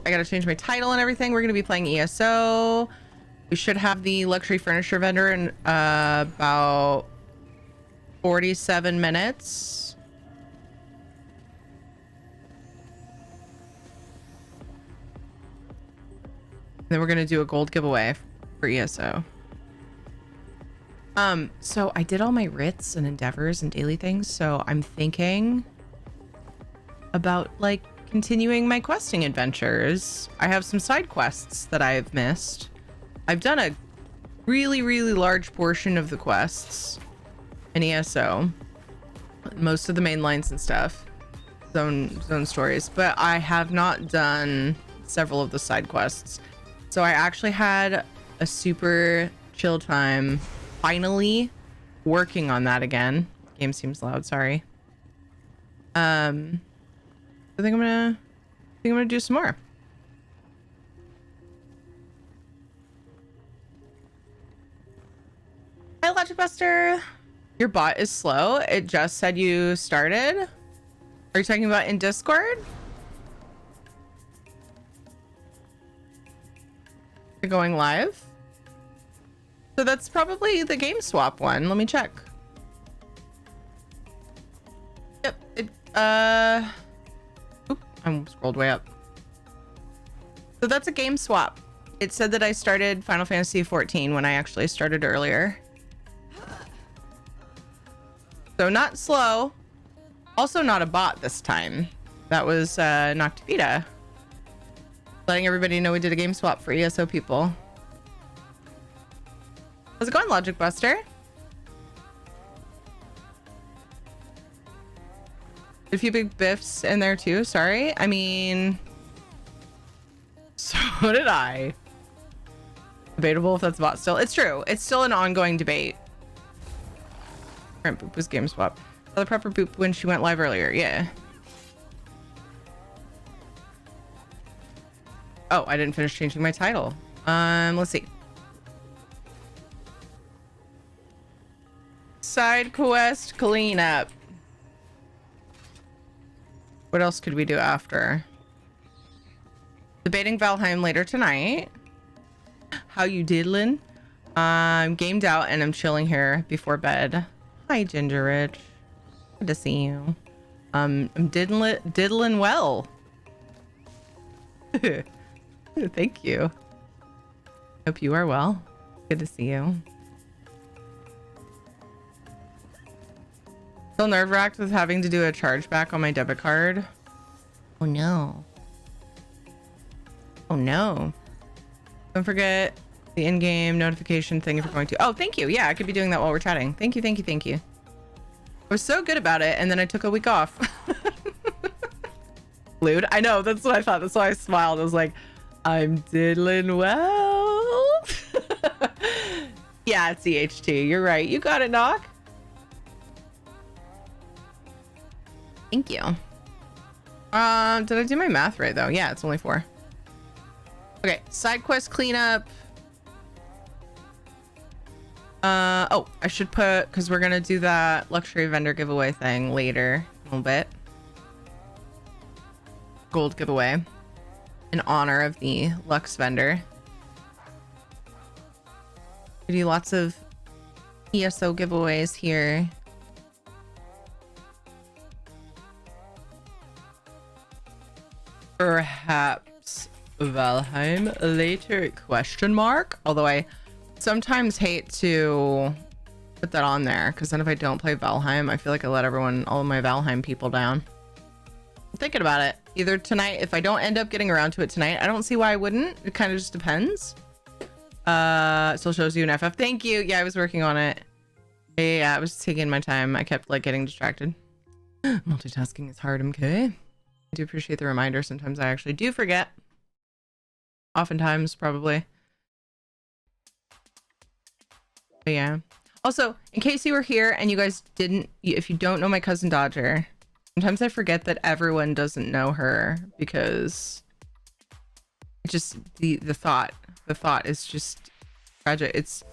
I gotta change my title and everything. We're gonna be playing ESO. We should have the luxury furniture vendor in about 47 minutes. Then we're gonna do a gold giveaway for ESO. So I did all my writs and endeavors and daily things, so I'm thinking about like continuing my questing adventures. I have some side quests that I've missed. I've done a really large portion of the quests in ESO, most of the main lines and stuff, zone stories, but I have not done several of the side quests. So I actually had a super chill time finally working on that again. Game seems loud, sorry. I think I'm gonna do some more. Hi, Logic Buster. Your bot is slow. It just said you started. Are you talking about in Discord? You're going live? So that's probably the game swap one. Let me check. Yep. Oop, I'm scrolled way up. So that's a game swap. It said that I started Final Fantasy 14 when I actually started earlier. So not slow. Also not a bot this time. That was Noctivita. Letting everybody know we did a game swap for ESO people. How's it going, Logic Buster? A few big biffs in there too, sorry. I mean, so did I. Debatable if that's bot still. It's true. It's still an ongoing debate. Current boop was game swap. The prepper boop when she went live earlier. Yeah. Oh, I didn't finish changing my title. Let's see. Side quest cleanup. What else could we do after? Debating Valheim later tonight. How you diddling? I'm gamed out and I'm chilling here before bed. Hi, Ginger Rich. Good to see you. I'm diddling well. Thank you. Hope you are well. Good to see you. Still nerve-wracked with having to do a chargeback on my debit card. Oh no. Oh no. Don't forget the in-game notification thing if you're going to. Oh, thank you. Yeah, I could be doing that while we're chatting. Thank you, thank you, thank you. I was so good about it, and then I took a week off. Lude. I know, that's what I thought. That's why I smiled. I was like, I'm diddling well. Yeah, it's EHT. You're right. You got it, Knock. Thank you. Did I do my math right though? Yeah, it's only 4. Okay, side quest cleanup. Oh, I should put, because we're gonna do that luxury vendor giveaway thing later a little bit. Gold giveaway in honor of the Lux vendor. We do lots of ESO giveaways here. Perhaps Valheim later, question mark? Although I sometimes hate to put that on there, because then if I don't play Valheim, I feel like I let all of my Valheim people down. I'm thinking about it. Either tonight, if I don't end up getting around to it tonight, I don't see why I wouldn't. It kind of just depends. Still shows you an FF. Thank you. Yeah, I was working on it. Yeah, I was taking my time. I kept like getting distracted. Multitasking is hard, MK. I do appreciate the reminder. Sometimes I actually do forget. Oftentimes, probably. But yeah. Also, in case you were here and you guys didn't, if you don't know my cousin Dodger, sometimes I forget that everyone doesn't know her, because it just the thought is just tragic. It's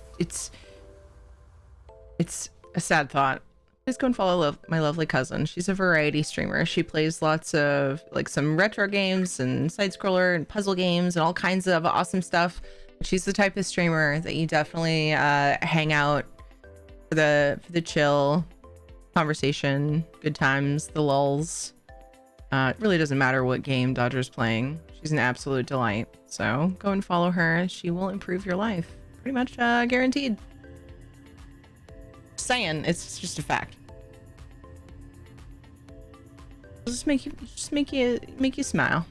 a sad thought, Please go and follow my lovely cousin. She's a variety streamer. She plays lots of like some retro games and side scroller and puzzle games and all kinds of awesome stuff. She's the type of streamer that you definitely hang out for the chill conversation, good times, the lulls. It really doesn't matter what game Dodger's playing. She's an absolute delight. So go and follow her. She will improve your life. Pretty much guaranteed. Just saying, it's just a fact. Just make you smile.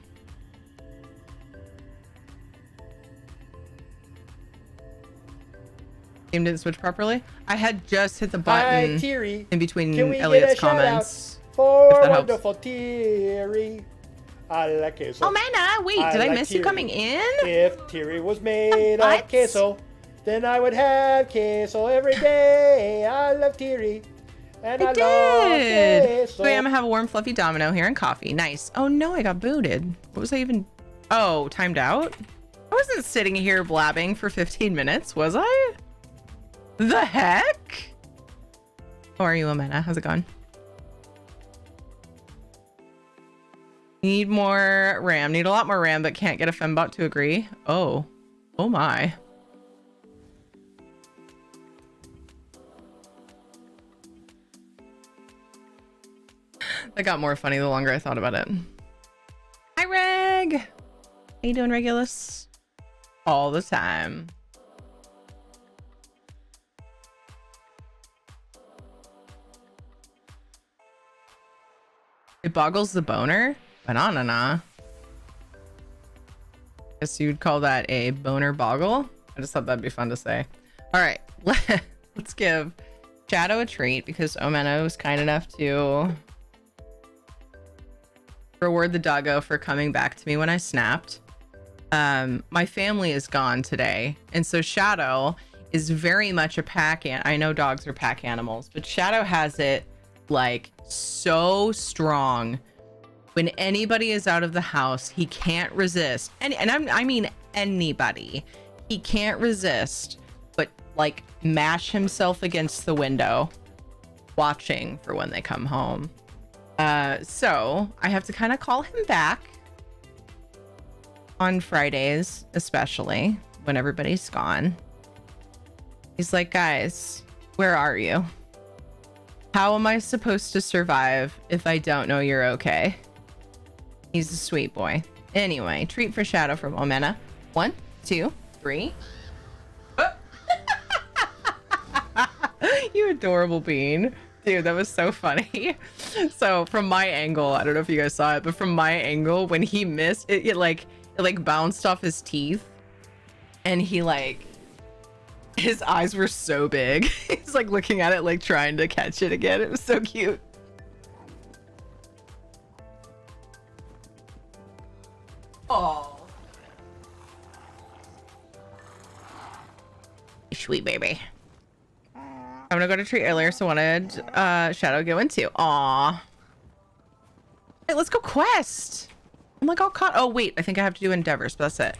Game didn't switch properly. I had just hit the button in between Elliot's comments. For wonderful Thierry. I like queso. Oh, Mana, wait, did I miss you coming in? If Thierry was made of queso, then I would have queso every day. I love Thierry. And I love queso. Wait, I'm gonna have a warm, fluffy domino here and coffee. Nice. Oh no, I got booted. What was I even? Oh, timed out? I wasn't sitting here blabbing for 15 minutes, was I? The heck? How are you, Amena? How's it going? Need more RAM. Need a lot more RAM, but can't get a fembot to agree. Oh. Oh my. That got more funny the longer I thought about it. Hi, Reg. How you doing, Regulus? All the time. It boggles the boner? Banana. Guess you'd call that a boner boggle? I just thought that'd be fun to say. All right, let's give Shadow a treat because Omeno was kind enough to reward the doggo for coming back to me when I snapped. My family is gone today, and so Shadow is very much a pack I know dogs are pack animals, but Shadow has it like so strong. When anybody is out of the house, he can't resist. And I mean anybody. He can't resist but like mash himself against the window watching for when they come home. So I have to kind of call him back on Fridays, especially when everybody's gone. He's like, guys, where are you? How am I supposed to survive if I don't know you're okay? He's a sweet boy. Anyway, treat for Shadow from Omena. 1, 2, 3. You adorable bean. Dude, that was so funny. So from my angle, I don't know if you guys saw it, but from my angle, when he missed, it like bounced off his teeth. And he like, his eyes were so big. He's like looking at it, like trying to catch it again. It was so cute. Oh, sweet baby. I'm gonna go to treat earlier, so wanted Shadow go into. Aw. Hey, let's go quest. I'm like all caught. Oh wait, I think I have to do endeavors, but that's it.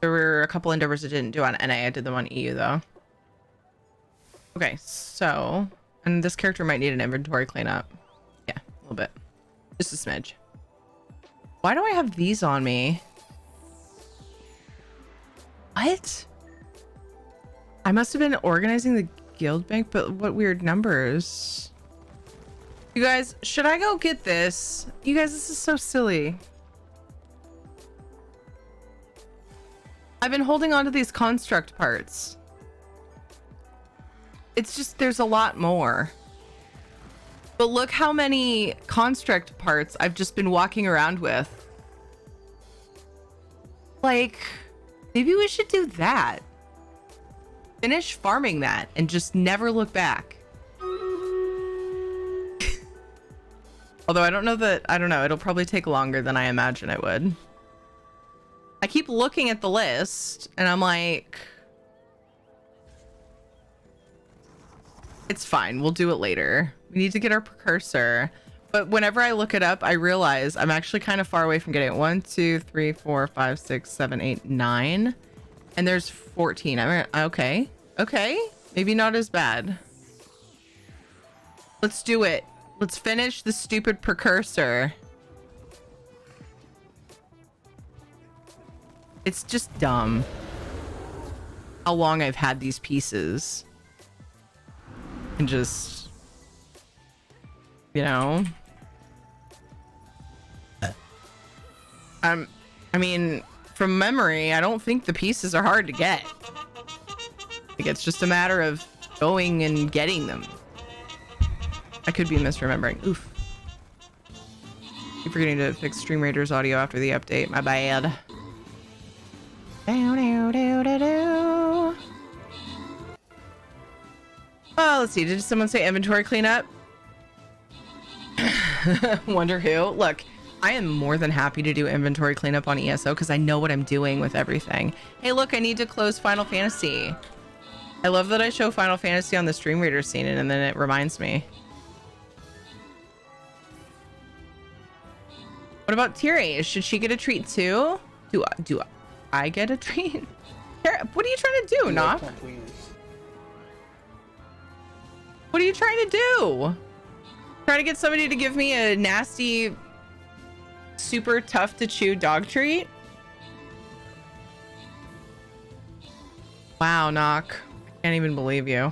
There were a couple endeavors I didn't do on NA. I did them on EU though. Okay, so, and this character might need an inventory cleanup. Yeah, a little bit. Just a smidge. Why do I have these on me? What? I must have been organizing the guild bank, but what weird numbers? You guys, should I go get this? You guys, this is so silly. I've been holding on to these construct parts. It's just, there's a lot more. But look how many construct parts I've just been walking around with. Like, maybe we should do that. Finish farming that and just never look back. Although I don't know, it'll probably take longer than I imagine it would. I keep looking at the list and I'm like, it's fine, we'll do it later. We need to get our precursor. But whenever I look it up, I realize I'm actually kind of far away from getting it. 1, 2, 3, 4, 5, 6, 7, 8, 9. And there's 14. Okay. Okay. Maybe not as bad. Let's do it. Let's finish the stupid precursor. It's just dumb how long I've had these pieces. And just, you know. I mean, from memory, I don't think the pieces are hard to get. Like, it's just a matter of going and getting them. I could be misremembering. Oof. Keep forgetting to fix Stream Raiders audio after the update. My bad. Oh, let's see. Did someone say inventory cleanup? Wonder who? Look, I am more than happy to do inventory cleanup on ESO because I know what I'm doing with everything. Hey, look, I need to close Final Fantasy. I love that I show Final Fantasy on the Stream Reader scene and then it reminds me. What about Tiri? Should she get a treat too? Do I get a treat? What are you trying to do, Knock? What are you trying to do? Trying to get somebody to give me a nasty, super tough to chew dog treat? Wow, Knock. I can't even believe you.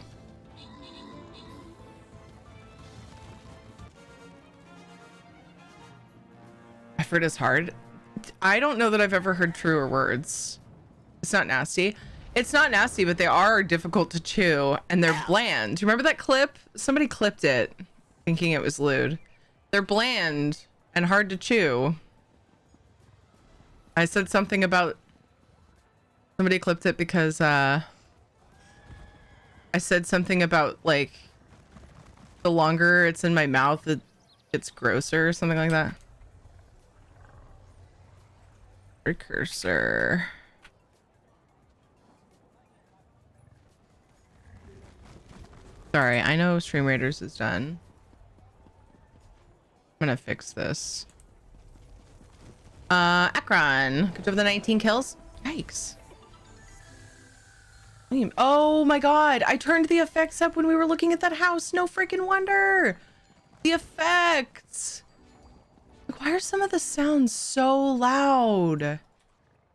Effort is hard. I don't know that I've ever heard truer words. It's not nasty. It's not nasty, but they are difficult to chew and they're bland. Do you remember that clip? Somebody clipped it thinking it was lewd. They're bland and hard to chew. I said something about somebody clipped it because I said something about like the longer it's in my mouth it gets grosser or something like that. Precursor. Sorry, I know Stream Raiders is done. I'm gonna fix this. Akron. Good job with the 19 kills. Yikes. Oh my god, I turned the effects up when we were looking at that house. No freaking wonder. The effects. Why are some of the sounds so loud?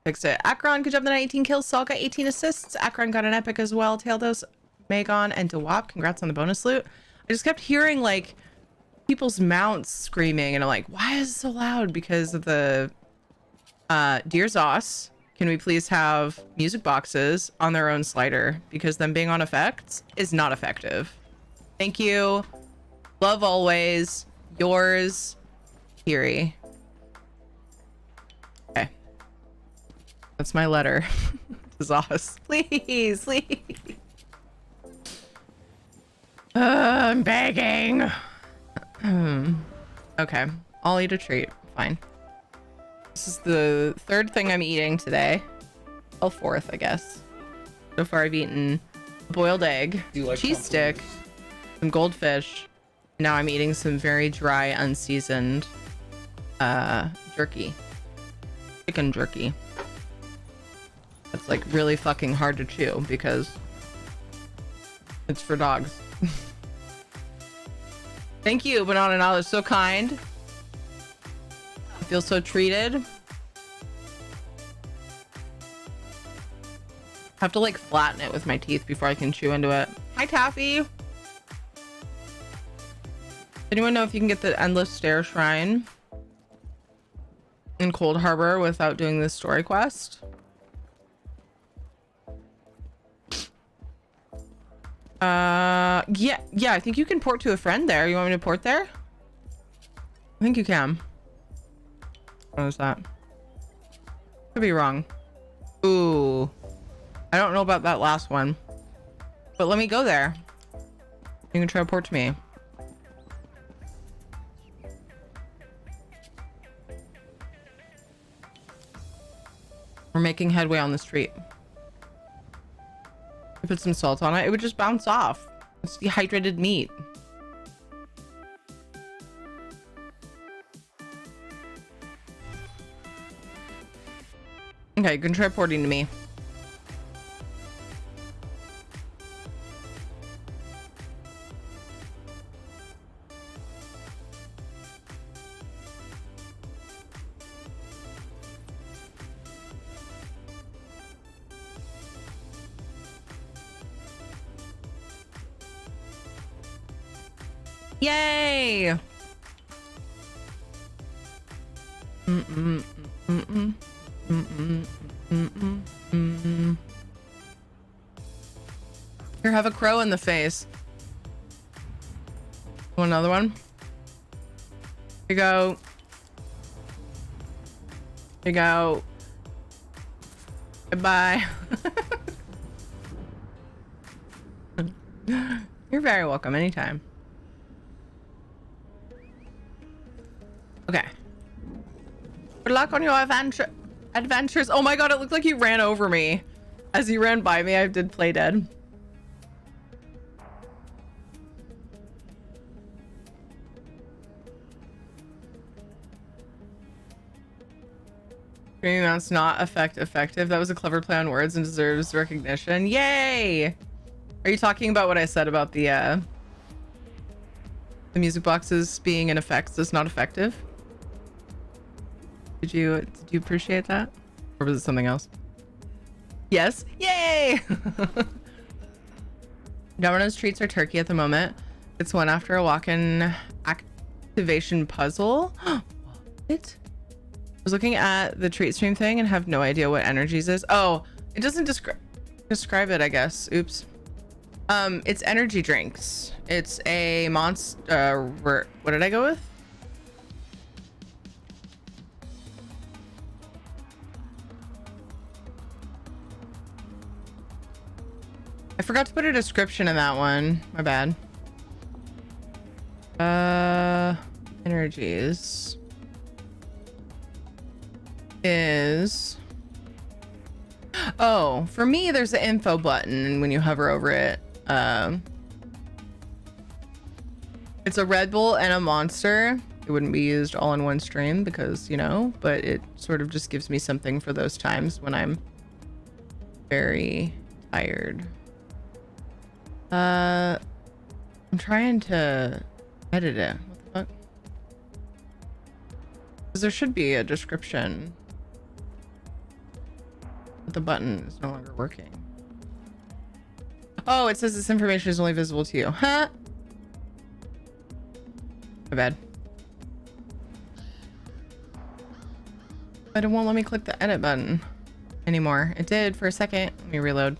Fixed it. Akron, good job with the 19 kills. Saul got 18 assists. Akron got an epic as well. Taildos, Megon, and Dewap. Congrats on the bonus loot. I just kept hearing like people's mounts screaming and I'm like, why is it so loud? Because of the Dear Zos, can we please have music boxes on their own slider? Because them being on effects is not effective. Thank you. Love always. Yours, Kiri. Okay. That's my letter. Zos. Please, please. I'm begging. Okay. I'll eat a treat. Fine. This is the third thing I'm eating today. Well, fourth, I guess. So far, I've eaten a boiled egg, cheese stick, some goldfish. Now I'm eating some very dry, unseasoned jerky. Chicken jerky. That's like really fucking hard to chew because it's for dogs. Thank you, Banana Knowledge. So kind. I feel so treated. Have to like flatten it with my teeth before I can chew into it. Hi, Taffy. Anyone know if you can get the Endless Stair Shrine in Cold Harbor without doing this story quest? Yeah, I think you can port to a friend there. You want me to port there? I think you can. What is that? Could be wrong. Ooh. I don't know about that last one. But let me go there. You can try to port to me. We're making headway on the street. Put some salt on it, it would just bounce off. It's dehydrated meat. Okay, you can try porting to me. Yay! Mm-mm, mm-mm, mm-mm, mm-mm, mm-mm. Here, have a crow in the face. Want another one? Here you go. Here you go. Goodbye. You're very welcome anytime. Okay. Good luck on your adventures. Oh my god, it looked like he ran over me. As he ran by me, I did play dead. That's not effective. That was a clever play on words and deserves recognition. Yay! Are you talking about what I said about the music boxes being an effect that's not effective? Did you appreciate that? Or was it something else? Yes. Yay! Domino's treats are turkey at the moment. It's one after a walk-in activation puzzle. What? I was looking at the treat stream thing and have no idea what energies is. Oh, it doesn't describe it, I guess. Oops. It's energy drinks. It's a monster. What did I go with? I forgot to put a description in that one. My bad. Energies is, oh, for me there's an info button, and when you hover over it, it's a Red Bull and a Monster. It wouldn't be used all in one stream because, you know, but it sort of just gives me something for those times when I'm very tired. I'm trying to edit it. What the fuck? Because there should be a description. But the button is no longer working. Oh, it says this information is only visible to you. Huh? My bad. But it won't let me click the edit button anymore. It did for a second. Let me reload.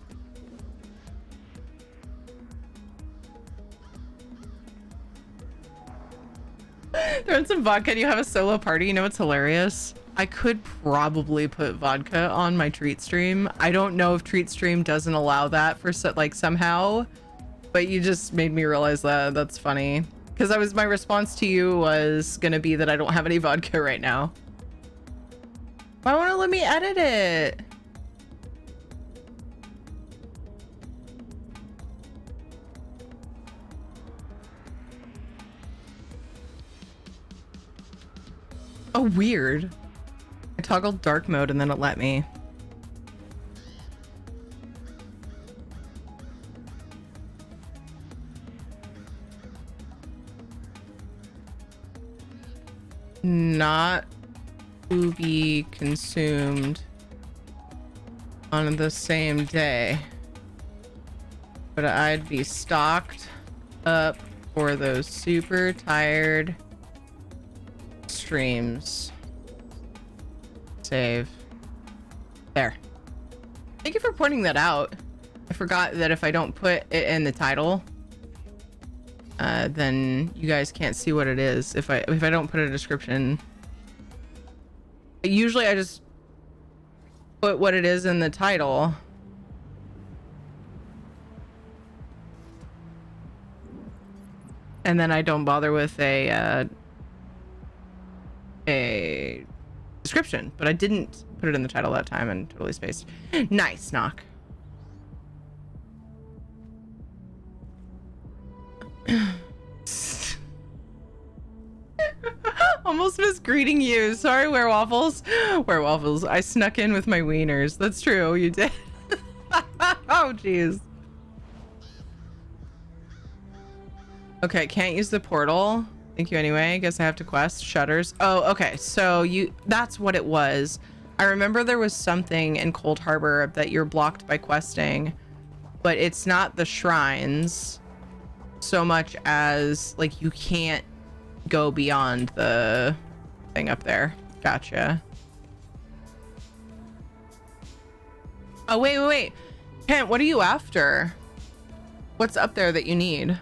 Throw in some vodka and you have a solo party. You know what's hilarious? I could probably put vodka on my treat stream. I don't know if treat stream doesn't allow that for like somehow, but you just made me realize that. That's funny. Because my response to you was gonna be that I don't have any vodka right now. Why won't it let me edit it? Oh, weird. I toggled dark mode and then it let me. Not to be consumed on the same day, but I'd be stocked up for those super tired streams. Save. There. Thank you for pointing that out. I forgot that if I don't put it in the title, then you guys can't see what it is if I don't put a description. Usually I just put what it is in the title. And then I don't bother with a description, but I didn't put it in the title that time and totally spaced. Nice, knock. Almost missed greeting you. Sorry, Werewaffles. Werewaffles, I snuck in with my wieners. That's true, you did. Oh, jeez. Okay, can't use the portal. Thank you anyway. Guess I have to quest shutters. Oh, okay. So that's what it was. I remember there was something in Cold Harbor that you're blocked by questing, but it's not the shrines. so much as like you can't go beyond the thing up there. Gotcha. Oh, wait. Kent, what are you after? What's up there that you need?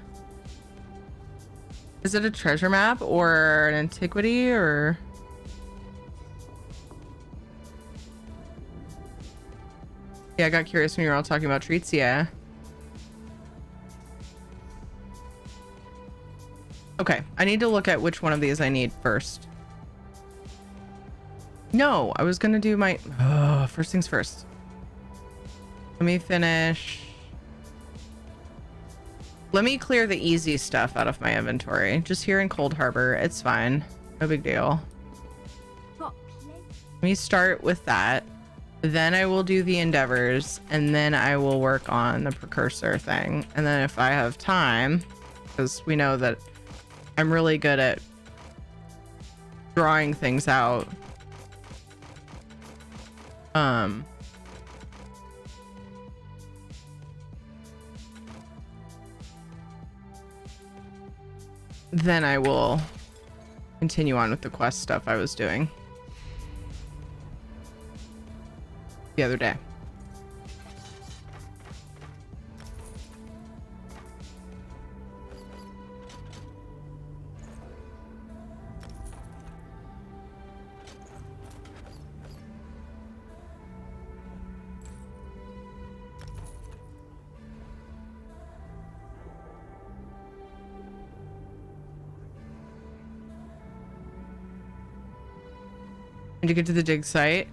Is it a treasure map or an antiquity or? Yeah, I got curious when you were all talking about treats. Yeah. Okay, I need to look at which one of these I need first. No, I was gonna do my first things first. Let me finish. Let me clear the easy stuff out of my inventory. Just here in Cold Harbor, it's fine. No big deal. Let me start with that. Then I will do the endeavors, and then I will work on the precursor thing. And then if I have time, because we know that I'm really good at drawing things out. Then I will continue on with the quest stuff I was doing the other day. To get to the dig site,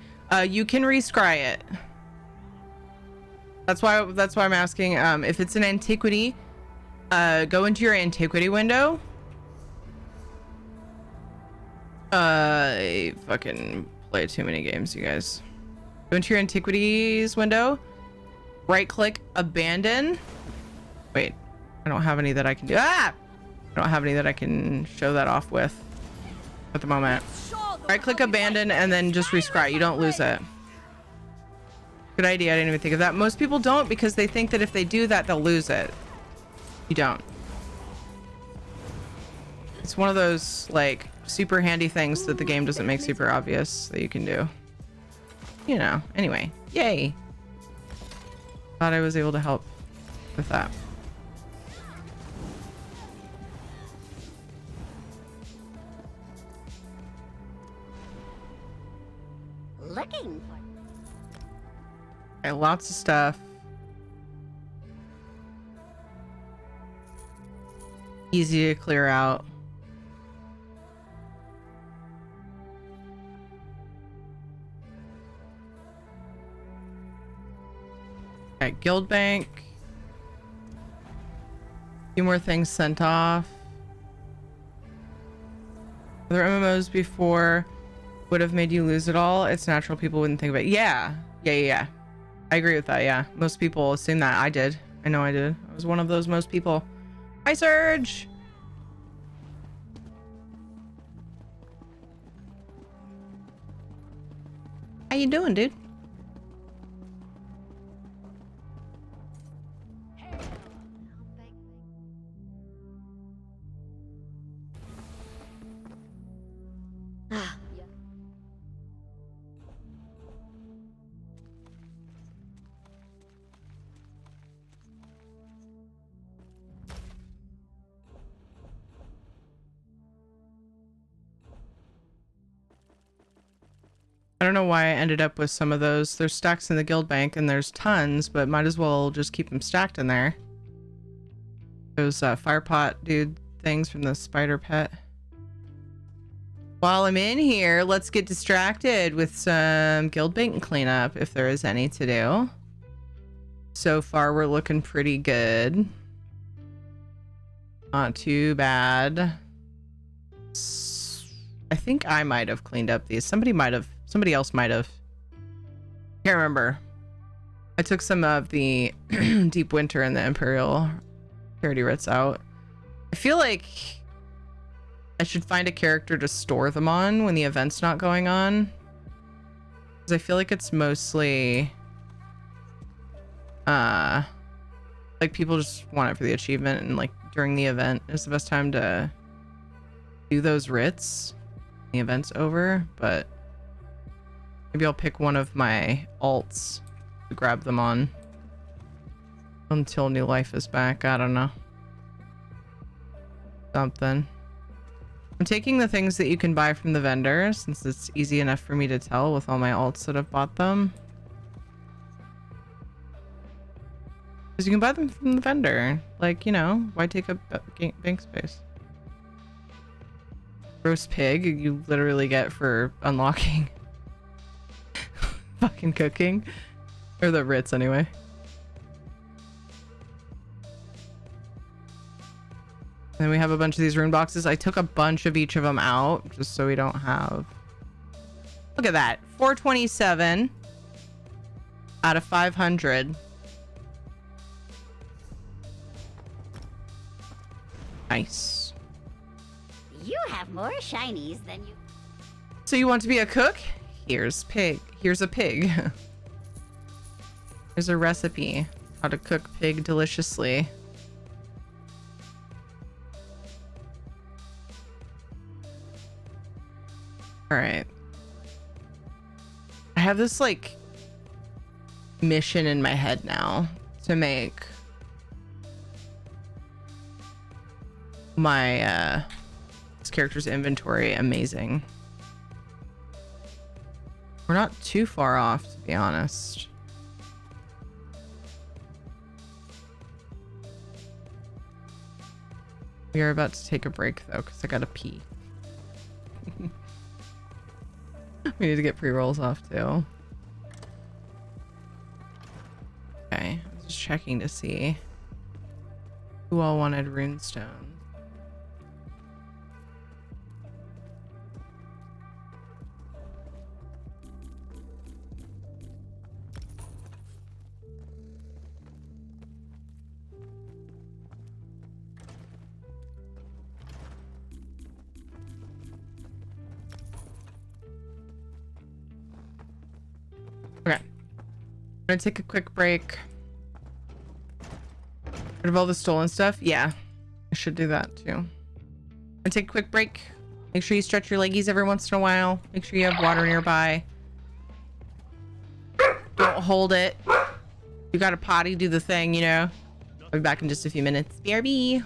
you can rescry it. That's why I'm asking. If it's an antiquity, go into your antiquity window. I fucking play too many games, you guys. Go into your antiquities window, right click abandon. Wait, I don't have any that I can do. I don't have any that I can show that off with at the moment. Right click abandon and then just rescry. You don't lose it. Good idea. I didn't even think of that. Most people don't because they think that if they do that, they'll lose it. You don't. It's one of those like super handy things that the game doesn't make super obvious that you can do. You know, anyway, yay. Thought I was able to help with that. Looking. Okay, lots of stuff. Easy to clear out. Okay, guild bank. A few more things sent off. Other MMOs before would have made you lose it all. It's natural people wouldn't think about it. Yeah. I agree with that. Yeah, most people assume that. I did. I know I did. I was one of those most people. Hi, Surge. How you doing, dude? I don't know why I ended up with some of those. There's stacks in the guild bank and there's tons, but might as well just keep them stacked in there. Those fire pot dude things from the spider pet. While I'm in here, let's get distracted with some guild bank cleanup if there is any to do. So far, we're looking pretty good. Not too bad. I think I might have cleaned up these. Somebody else might have. Can't remember. I took some of the Deep Winter and the Imperial Charity Writs out. I feel like I should find a character to store them on when the event's not going on. Because I feel like it's mostly like like people just want it for the achievement, and like during the event is the best time to do those writs. The event's over, but maybe I'll pick one of my alts to grab them on until new life is back. I don't know. Something. I'm taking the things that you can buy from the vendor since it's easy enough for me to tell with all my alts that have bought them. Because you can buy them from the vendor. Like, you know, why take up bank space? Roast pig, you literally get for unlocking. Fucking cooking. Or the writs, anyway. Then we have a bunch of these rune boxes. I took a bunch of each of them out just so we don't have... Look at that. 427 out of 500. Nice. You have more shinies than you. So you want to be a cook? Here's pig. Here's a pig. Here's a recipe. How to cook pig deliciously. All right. I have this like mission in my head now to make my this character's inventory amazing. We're not too far off, to be honest. We are about to take a break though, because I gotta pee. We need to get pre-rolls off too. Okay, I'm just checking to see who all wanted runestone. Okay. I'm gonna take a quick break. Rid of all the stolen stuff? Yeah. I should do that too. I'm gonna take a quick break. Make sure you stretch your leggies every once in a while. Make sure you have water nearby. Don't hold it. You got a potty, do the thing, you know. I'll be back in just a few minutes. BRB.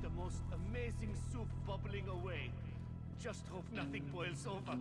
The most amazing soup bubbling away. Just hope nothing boils over.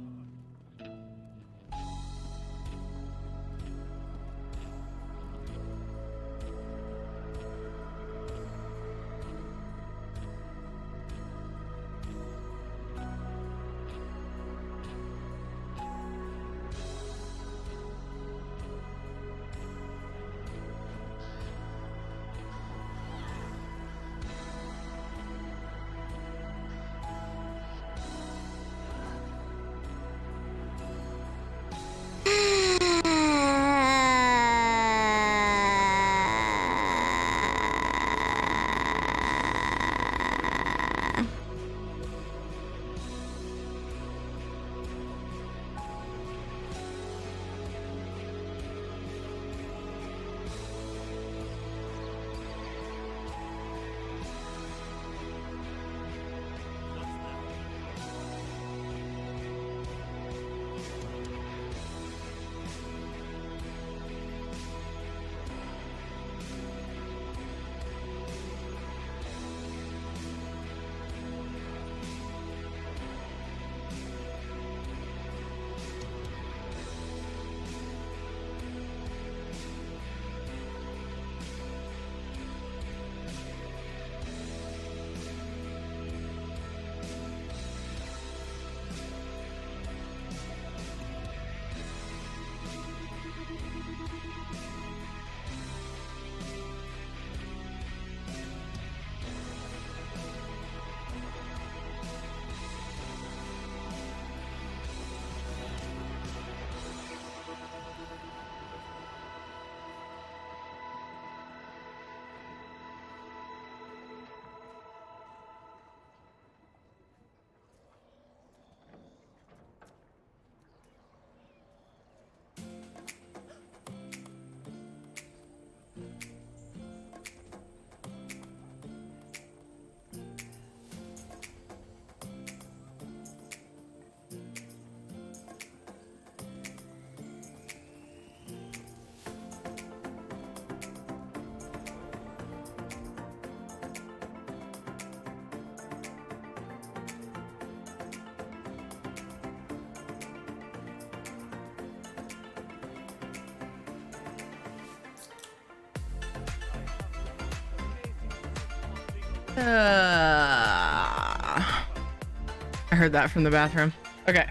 I heard that from the bathroom. Okay.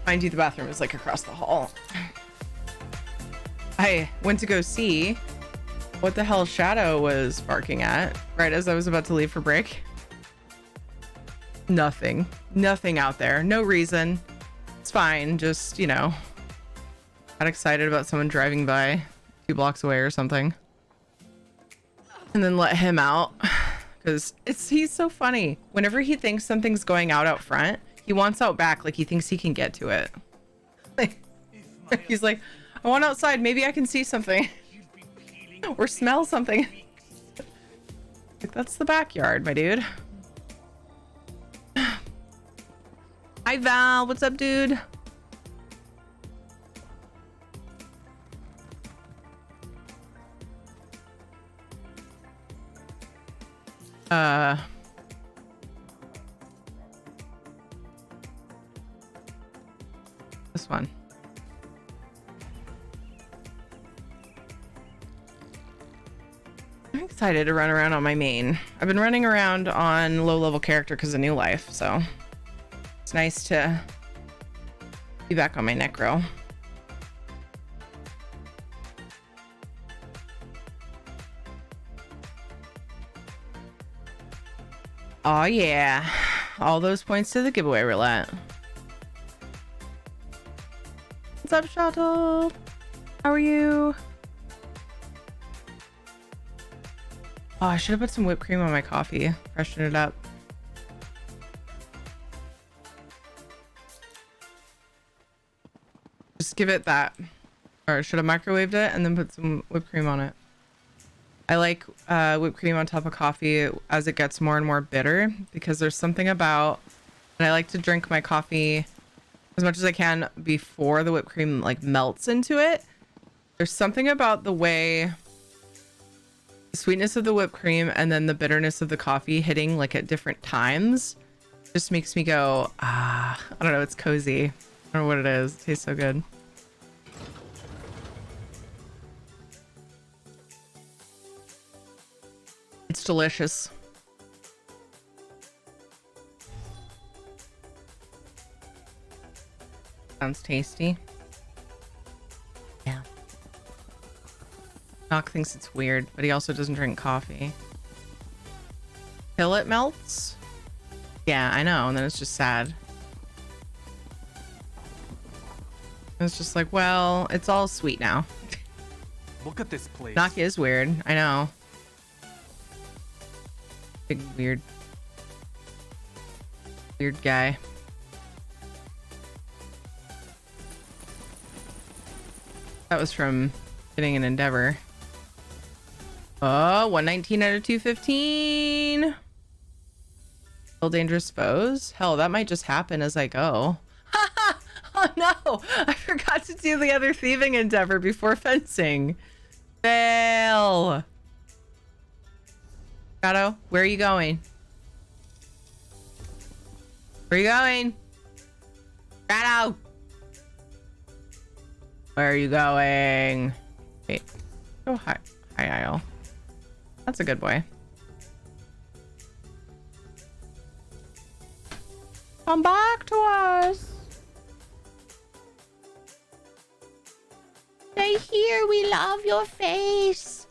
Mind you, the bathroom is like across the hall. I went to go see what the hell Shadow was barking at right as I was about to leave for break. Nothing out there. No reason. It's fine. Just, you know, got excited about someone driving by 2 blocks away or something. And then let him out. Because he's so funny. Whenever he thinks something's going out front, he wants out back, like he thinks he can get to it. Like, he's like, I want outside. Maybe I can see something. Or smell something. Like, that's the backyard, my dude. Hi, Val. What's up, dude? This one. I'm excited to run around on my main. I've been running around on low-level character because of New Life, so it's nice to be back on my necro. Oh yeah, all those points to the giveaway roulette. What's up, Shuttle? How are you? Oh, I should have put some whipped cream on my coffee. Freshen it up. Just give it that. Or should have microwaved it and then put some whipped cream on it. I like whipped cream on top of coffee as it gets more and more bitter, because there's something about, and I like to drink my coffee as much as I can before the whipped cream like melts into it. There's something about the way the sweetness of the whipped cream and then the bitterness of the coffee hitting like at different times just makes me go, ah, I don't know, it's cozy. I don't know what it is. It tastes so good. It's delicious. Sounds tasty. Yeah. Knock thinks it's weird, but he also doesn't drink coffee. Till it melts? Yeah, I know. And then it's just sad. It's just like, well, it's all sweet now. Look at this place. Knock is weird. I know. Big weird guy. That was from getting an Endeavor. Oh, 119 out of 215. Still dangerous foes? Hell, that might just happen as I go. Oh no! I forgot to do the other thieving endeavor before fencing. Fail. Shadow, where are you going? Where are you going? Shadow! Where are you going? Wait. Oh, hi. Hi, Isle. That's a good boy. Come back to us. Stay here. We love your face.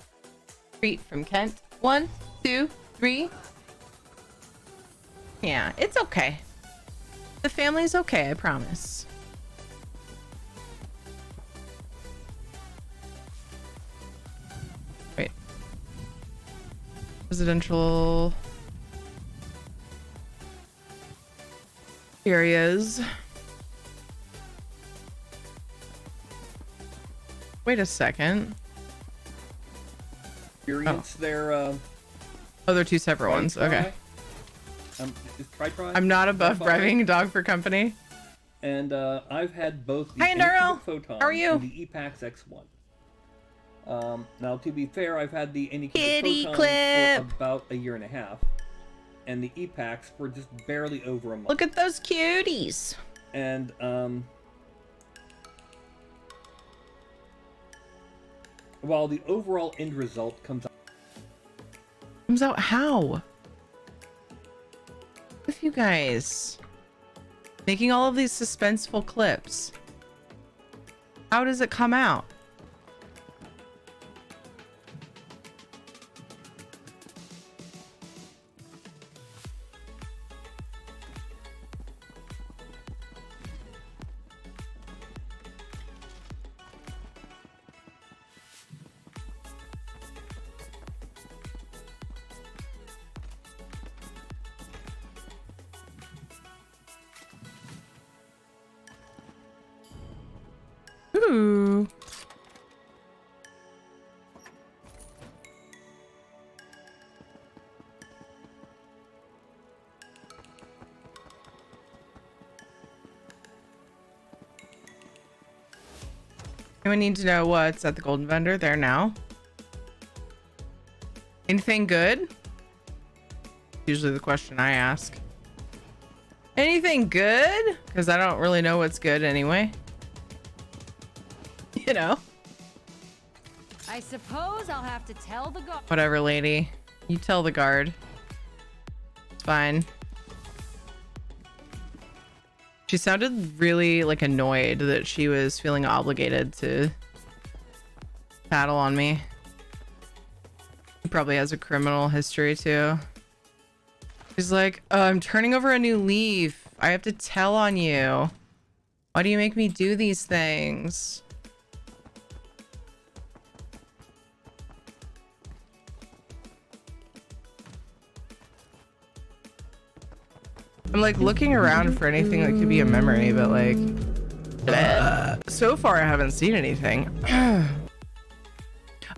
Treat from Kent. 1, 2, 3. Yeah, it's okay. The family's okay, I promise. Wait. Residential areas. Wait a second. Experience their Oh, they're 2 separate ones. Okay. Is Tri-Tri? I'm not above Tri-Fi? bribing a dog for company. And I've had both the Hi, Enduro. Photon How are you? and the EPAX X1. Now, to be fair, I've had the Kitty Photon clip. for about a year and a half, and the EPAX for just barely over a month. Look at those cuties. And while the overall end result comes Comes out how? With you guys making all of these suspenseful clips, how does it come out? Ooh. Anyone need to know what's at the golden vendor there now? Anything good? Usually the question I ask. Anything good? Because I don't really know what's good anyway. You know? I suppose I'll have to tell the guard. Whatever, lady. You tell the guard. It's fine. She sounded really like annoyed that she was feeling obligated to tattle on me. He probably has a criminal history too. She's like, oh, I'm turning over a new leaf. I have to tell on you. Why do you make me do these things? I'm like looking around for anything that could be a memory, but like, so far I haven't seen anything.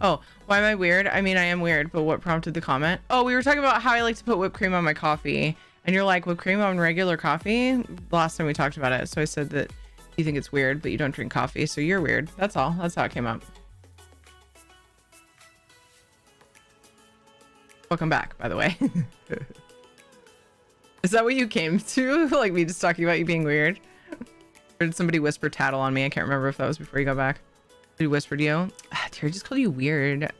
Oh, why am I weird? I mean, I am weird, but what prompted the comment? Oh, we were talking about how I like to put whipped cream on my coffee. And you're like, whipped cream on regular coffee? Last time we talked about it. So I said that you think it's weird, but you don't drink coffee. So you're weird. That's all. That's how it came up. Welcome back, by the way. Is that what you came to? Like me just talking about you being weird? Or did somebody whisper tattle on me? I can't remember if that was before you got back. Who whispered to you? Ah, Terry just called you weird.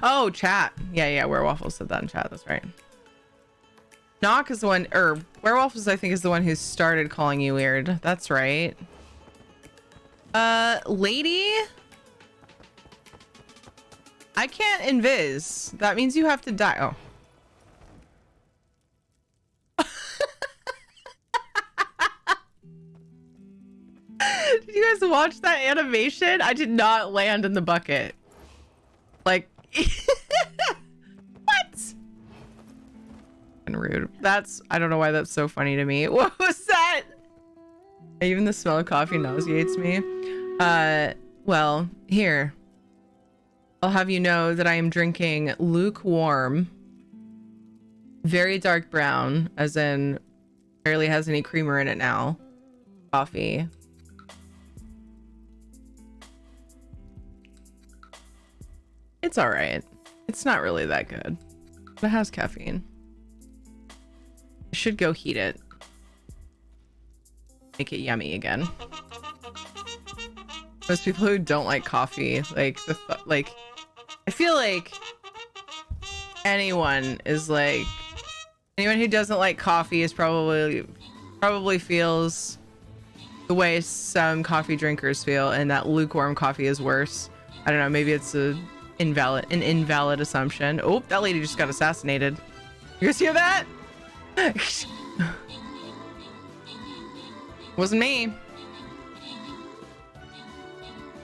Oh, chat. Yeah, Werewaffles said that in chat. That's right. Knock is the one, or Werewaffles I think is the one who started calling you weird. That's right. Lady? I can't invis. That means you have to die. Oh. Did you guys watch that animation? I did not land in the bucket. Like, what? And rude. I don't know why that's so funny to me. What was that? Even the smell of coffee nauseates me. Well, here. I'll have you know that I am drinking lukewarm, very dark brown, as in barely has any creamer in it now, coffee. It's all right. It's not really that good, but it has caffeine. I should go heat it. Make it yummy again. Most people who don't like coffee, like I feel like anyone who doesn't like coffee is probably feels the way some coffee drinkers feel, and that lukewarm coffee is worse. I don't know, maybe it's an invalid assumption. Oh, that lady just got assassinated. You guys hear that? Wasn't me.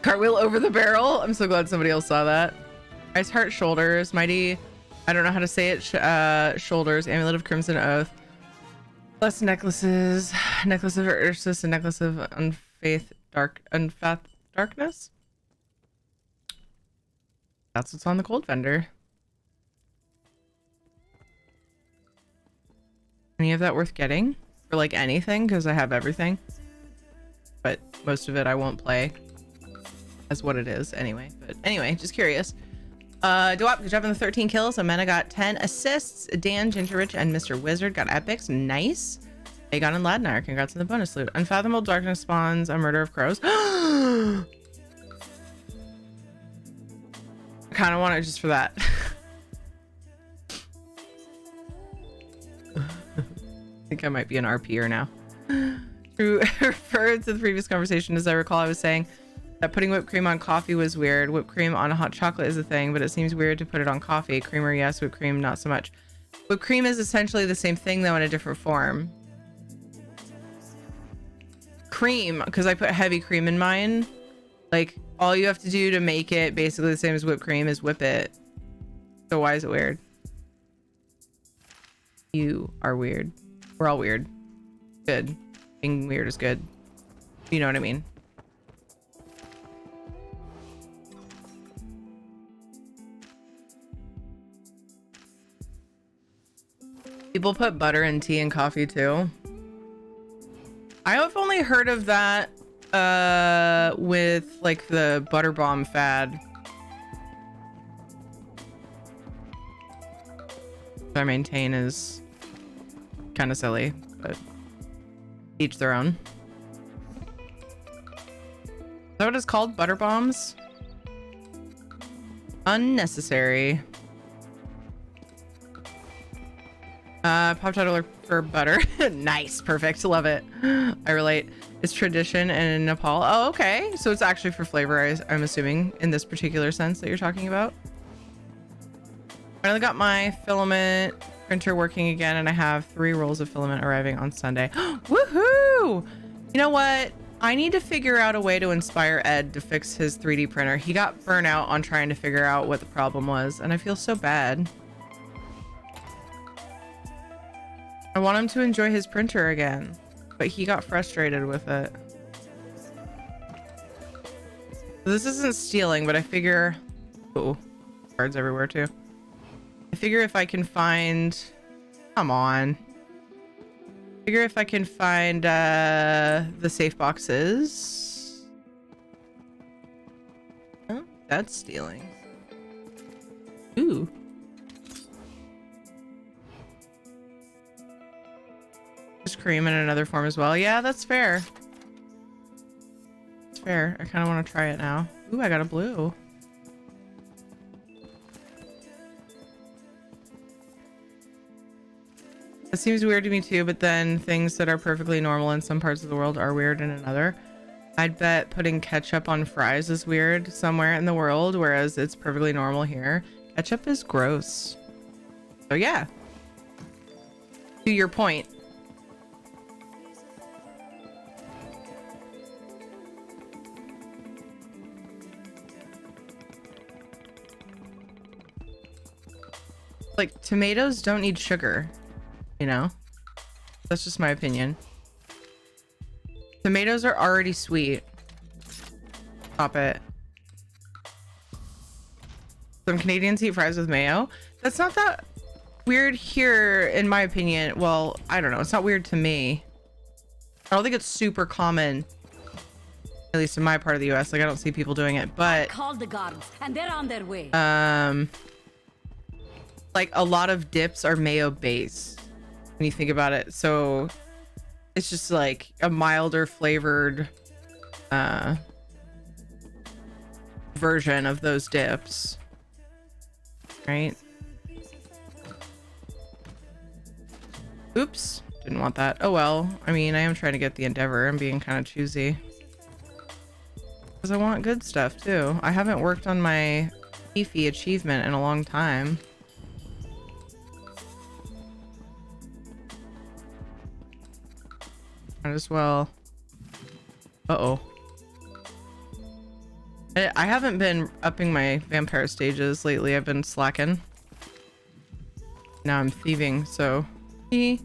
Cartwheel over the barrel. I'm so glad somebody else saw that. Ice Heart Shoulders. Mighty, I don't know how to say it. Shoulders. Amulet of Crimson Oath. Plus necklaces. Necklace of Ursus and necklace of Unfaith Darkness. That's what's on the cold vendor. Any of that worth getting? For like anything? Because I have everything. But most of it I won't play as what it is anyway. But anyway, just curious. Dwap, good job on the 13 kills. Amena got 10 assists. Dan, Ginger Rich, and Mr. Wizard got epics. Nice. Aegon and Ladnar, congrats on the bonus loot. Unfathomable Darkness spawns a murder of crows. I kind of want it just for that. I think I might be an RPer now. To refer to the previous conversation, as I recall, I was saying that putting whipped cream on coffee was weird. Whipped cream on a hot chocolate is a thing, but it seems weird to put it on coffee. Creamer, yes. Whipped cream, not so much. Whipped cream is essentially the same thing, though, in a different form. Cream, because I put heavy cream in mine. Like, all you have to do to make it basically the same as whipped cream is whip it. So why is it weird? You are weird. We're all weird. good. Being weird is good. You know what I mean? People put butter in tea and coffee too. I have only heard of that with like the butter bomb fad. I maintain is kind of silly, but each their own. Is that what it's called? Butter bombs? Unnecessary. Pop title for butter. Nice, perfect, love it. I relate. It's tradition in Nepal. Oh, okay, so it's actually for flavor. I'm assuming in this particular sense that you're talking about. Finally got my filament printer working again, and I have 3 rolls of filament arriving on Sunday. Woohoo! You know what? I need to figure out a way to inspire Ed to fix his 3D printer. He got burnt out on trying to figure out what the problem was, and I feel so bad. I want him to enjoy his printer again, but he got frustrated with it. This isn't stealing, but I figure... Oh, cards everywhere too. I figure if I can find... Come on. I figure if I can find the safe boxes. Oh, that's stealing. Ooh. Cream in another form as well. Yeah, that's fair. It's fair. I kind of want to try it now. Ooh, I got a blue. It seems weird to me too, but then things that are perfectly normal in some parts of the world are weird in another. I'd bet putting ketchup on fries is weird somewhere in the world, whereas it's perfectly normal here. Ketchup is gross. So yeah. To your point. Like, tomatoes don't need sugar, you know? That's just my opinion. Tomatoes are already sweet. Stop it. Some Canadians eat fries with mayo. That's not that weird here, in my opinion. Well, I don't know. It's not weird to me. I don't think it's super common, at least in my part of the US. Like, I don't see people doing it, but... Called the guards, and they're on their way. Like a lot of dips are mayo based when you think about it, so it's just like a milder flavored version of those dips, right? Oops, didn't want that. Oh well, I mean, I am trying to get the Endeavor. I'm being kind of choosy because I want good stuff too. I haven't worked on my beefy achievement in a long time. Might as well. Uh-oh. I haven't been upping my vampire stages lately. I've been slacking. Now I'm thieving, so we're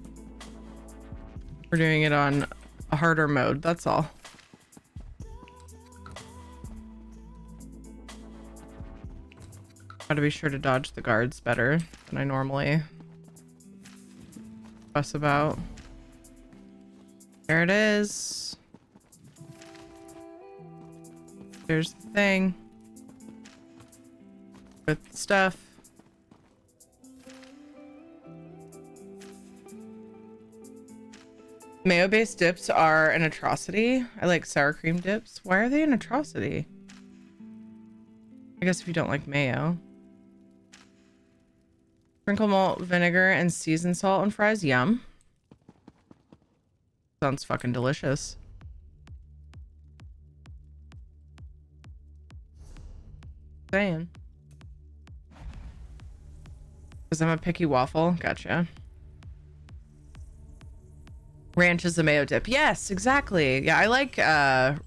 doing it on a harder mode, that's all. Gotta be sure to dodge the guards better than I normally fuss about. There it is. There's the thing with stuff. Mayo-based dips are an atrocity. I like sour cream dips. Why are they an atrocity? I guess if you don't like mayo. Sprinkle malt vinegar and seasoned salt on fries. Yum. Sounds fucking delicious. Saying. Because I'm a picky waffle. Gotcha. Ranch is a mayo dip. Yes, exactly. Yeah, I like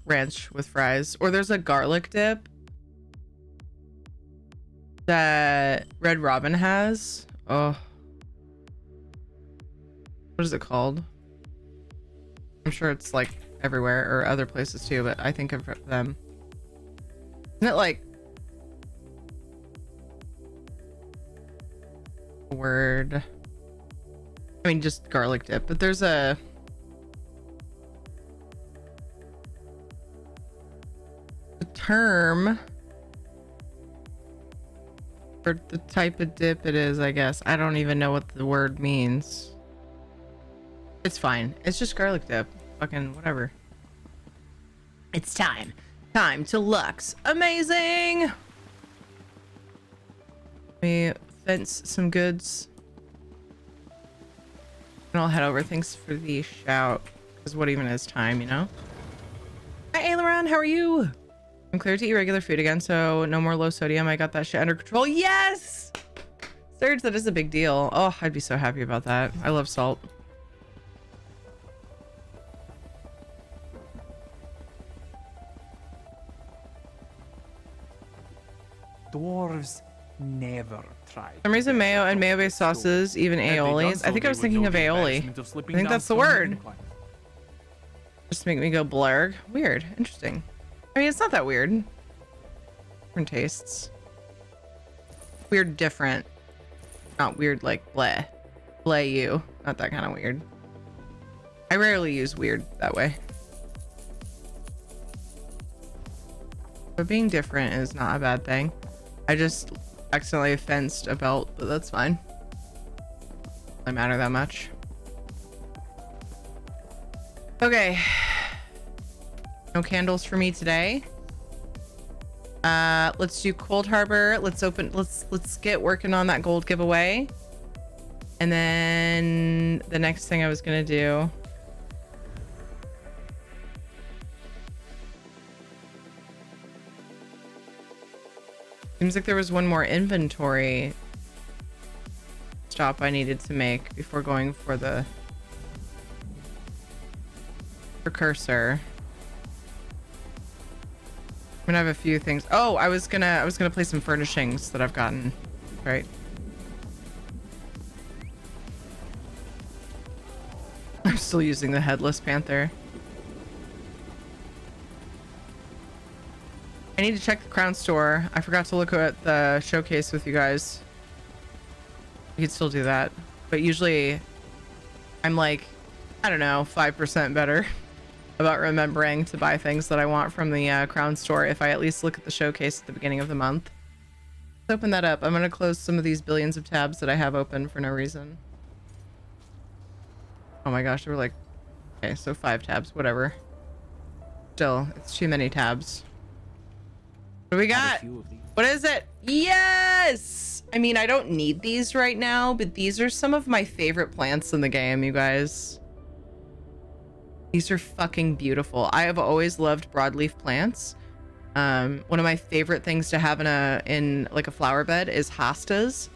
ranch with fries. Or there's a garlic dip that Red Robin has. Oh. What is it called? I'm sure it's like everywhere or other places too, but I think of them. Isn't it like a word? I mean, just garlic dip, but there's a term for the type of dip it is, I guess. I don't even know what the word means. It's fine. It's just garlic dip. Fucking whatever. It's time. Time to Lux. Amazing! Let me fence some goods. And I'll head over. Thanks for the shout. Because what even is time, you know? Hi, Aileron. How are you? I'm clear to eat regular food again, so no more low sodium. I got that shit under control. Yes! Surge, that is a big deal. Oh, I'd be so happy about that. I love salt. Dwarves never tried. For some reason, mayo and mayo-based sauces, even aiolis. I think I was thinking of aioli. I think that's the word. Just make me go blurg. Weird. Interesting. I mean, it's not that weird. Different tastes. Weird, different. Not weird like bleh. Bleh you. Not that kind of weird. I rarely use weird that way. But being different is not a bad thing. I just accidentally fenced a belt, but that's fine. Doesn't matter that much. Okay. No candles for me today. Let's do Cold Harbor. Let's get working on that gold giveaway. And then the next thing I was gonna do. Seems like there was one more inventory stop I needed to make before going for the precursor. I'm gonna have a few things. Oh, I was gonna play some furnishings that I've gotten. Right. I'm still using the headless panther. I need to check the crown store. I forgot to look at the showcase with you guys. You could still do that. But usually I'm like, I don't know, 5% better about remembering to buy things that I want from the crown store if I at least look at the showcase at the beginning of the month. Let's open that up. I'm going to close some of these billions of tabs that I have open for no reason. Oh my gosh, there were like, okay, so 5 tabs, whatever. Still, it's too many tabs. What do we got? What is it? Yes! I mean, I don't need these right now, but these are some of my favorite plants in the game, you guys. These are fucking beautiful. I have always loved broadleaf plants. One of my favorite things to have in like a flower bed is hostas.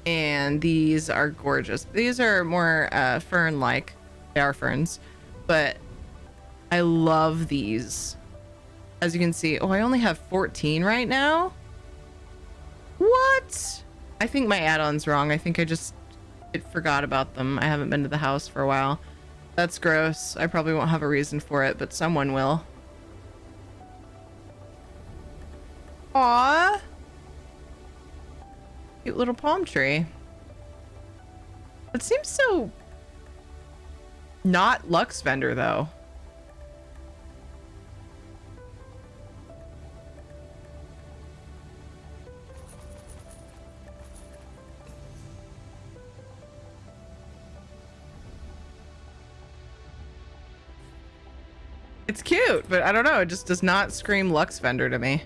And these are gorgeous. These are more fern-like. They are ferns, but I love these. As you can see, oh, I only have 14 right now. What? I think my add-on's wrong. I think I just forgot about them. I haven't been to the house for a while. That's gross. I probably won't have a reason for it, but someone will. Aww. Cute little palm tree. It seems so not Lux vendor though. It's cute, but I don't know. It just does not scream Lux vendor to me.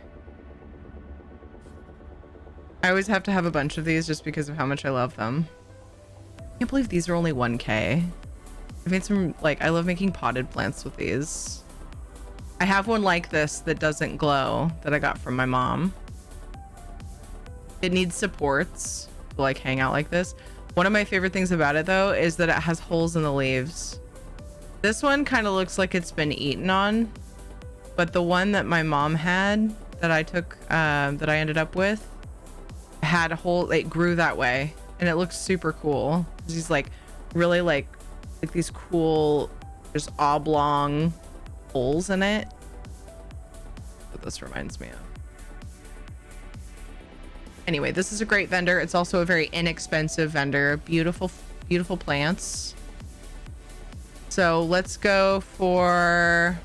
I always have to have a bunch of these just because of how much I love them. I can't believe these are only 1K. I've made some, like, I love making potted plants with these. I have one like this that doesn't glow that I got from my mom. It needs supports to, like, hang out like this. One of my favorite things about it, though, is that it has holes in the leaves. This one kind of looks like it's been eaten on, but the one that my mom had that I took, that I ended up with, had a hole. It grew that way, and it looks super cool. These like really like these cool There's oblong holes in it. What this reminds me of. Anyway, this is a great vendor. It's also a very inexpensive vendor. Beautiful, beautiful plants. So let's go for...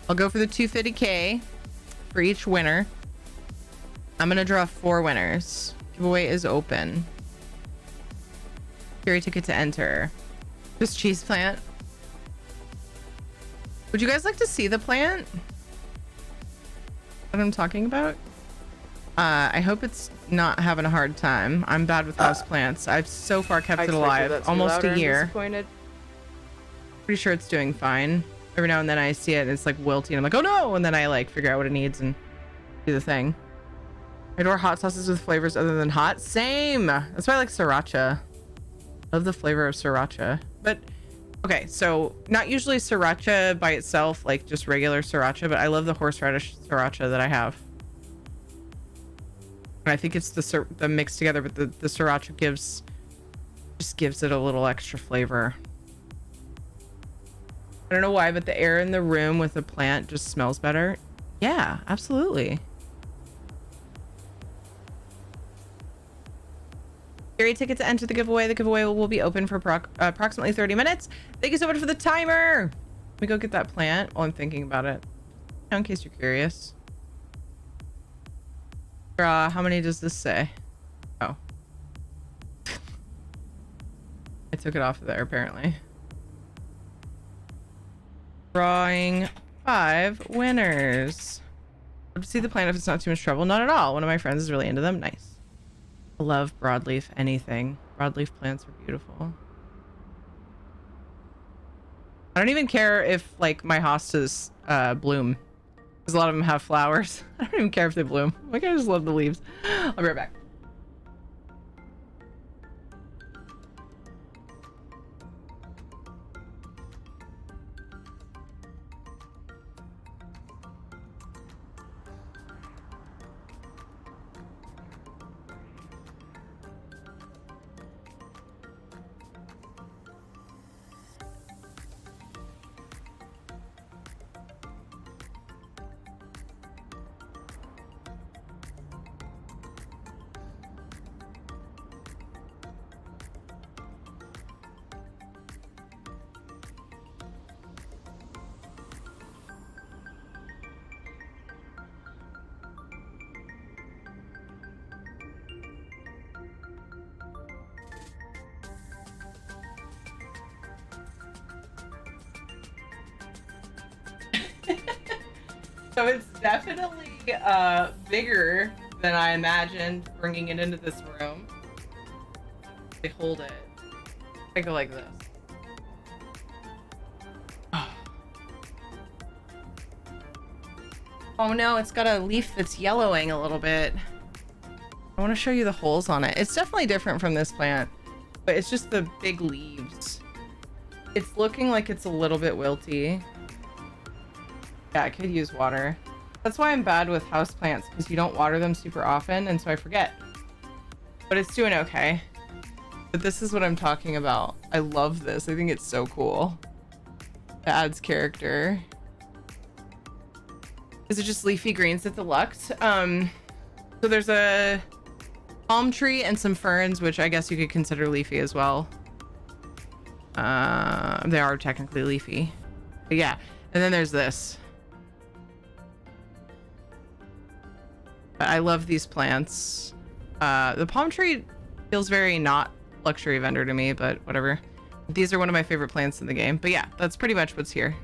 I'll go for the 250K for each winner. I'm gonna draw 4 winners. Giveaway is open. Carry ticket to enter. Just cheese plant. Would you guys like to see the plant? What I'm talking about? I hope it's not having a hard time. I'm bad with house plants. I've so far kept it alive. Almost a year. Pretty sure it's doing fine. Every now and then I see it and it's like wilty and I'm like, oh no! And then I like figure out what it needs and do the thing. I adore hot sauces with flavors other than hot. Same! That's why I like sriracha. Love the flavor of sriracha. But, okay, so not usually sriracha by itself, like just regular sriracha, but I love the horseradish sriracha that I have. And I think it's the mix together, but the sriracha just gives it a little extra flavor. I don't know why, but the air in the room with the plant just smells better. Yeah, absolutely. Carry ticket to enter the giveaway. The giveaway will be open for approximately 30 minutes. Thank you so much for the timer. Let me go get that plant while I'm thinking about it. In case you're curious. How many does this say? Oh. I took it off of there apparently. Drawing 5 winners. Love to see the plant if it's not too much trouble. Not at all. One of my friends is really into them. Nice. I love broadleaf anything. Broadleaf plants are beautiful. I don't even care if like my hostas bloom. Because a lot of them have flowers. I don't even care if they bloom. Like I just love the leaves. I'll be right back. So it's definitely bigger than I imagined bringing it into this room. They hold it. I go like this. Oh no, it's got a leaf that's yellowing a little bit. I want to show you the holes on it. It's definitely different from this plant, but it's just the big leaves. It's looking like it's a little bit wilty. Yeah, I could use water. That's why I'm bad with houseplants, because you don't water them super often, and so I forget. But it's doing okay. But this is what I'm talking about. I love this. I think it's so cool. It adds character. Is it just leafy greens at the Lux? So there's a palm tree and some ferns, which I guess you could consider leafy as well. They are technically leafy. But yeah, and then there's this. I love these plants. The palm tree feels very not luxury vendor to me, but whatever. These are one of my favorite plants in the game. But yeah, that's pretty much what's here.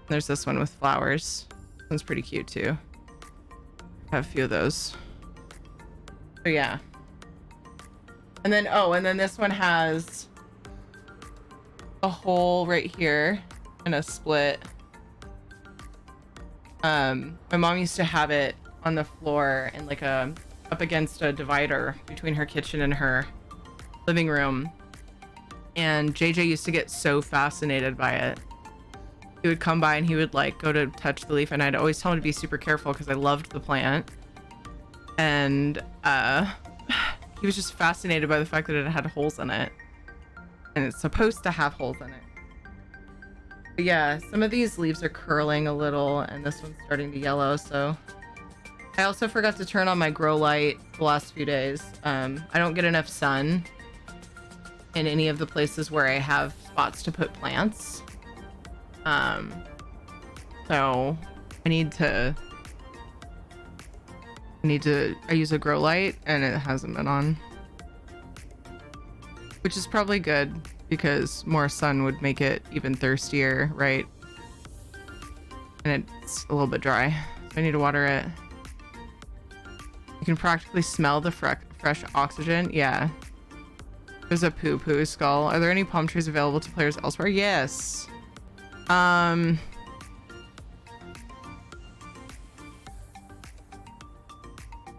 There's this one with flowers. This one's pretty cute too. I have a few of those. So yeah. And then, oh, and then this one has a hole right here and a split. My mom used to have it on the floor and like up against a divider between her kitchen and her living room. And JJ used to get so fascinated by it. He would come by and he would like go to touch the leaf, and I'd always tell him to be super careful because I loved the plant. And he was just fascinated by the fact that it had holes in it. and it's supposed to have holes in it. But yeah, some of these leaves are curling a little, and this one's starting to yellow, so... I also forgot to turn on my grow light the last few days. I don't get enough sun in any of the places where I have spots to put plants. So I use a grow light, and it hasn't been on. Which is probably good, because more sun would make it even thirstier, right? And it's a little bit dry. So I need to water it. You can practically smell the fresh oxygen. Yeah. There's a poo-poo skull. Are there any palm trees available to players elsewhere? Yes.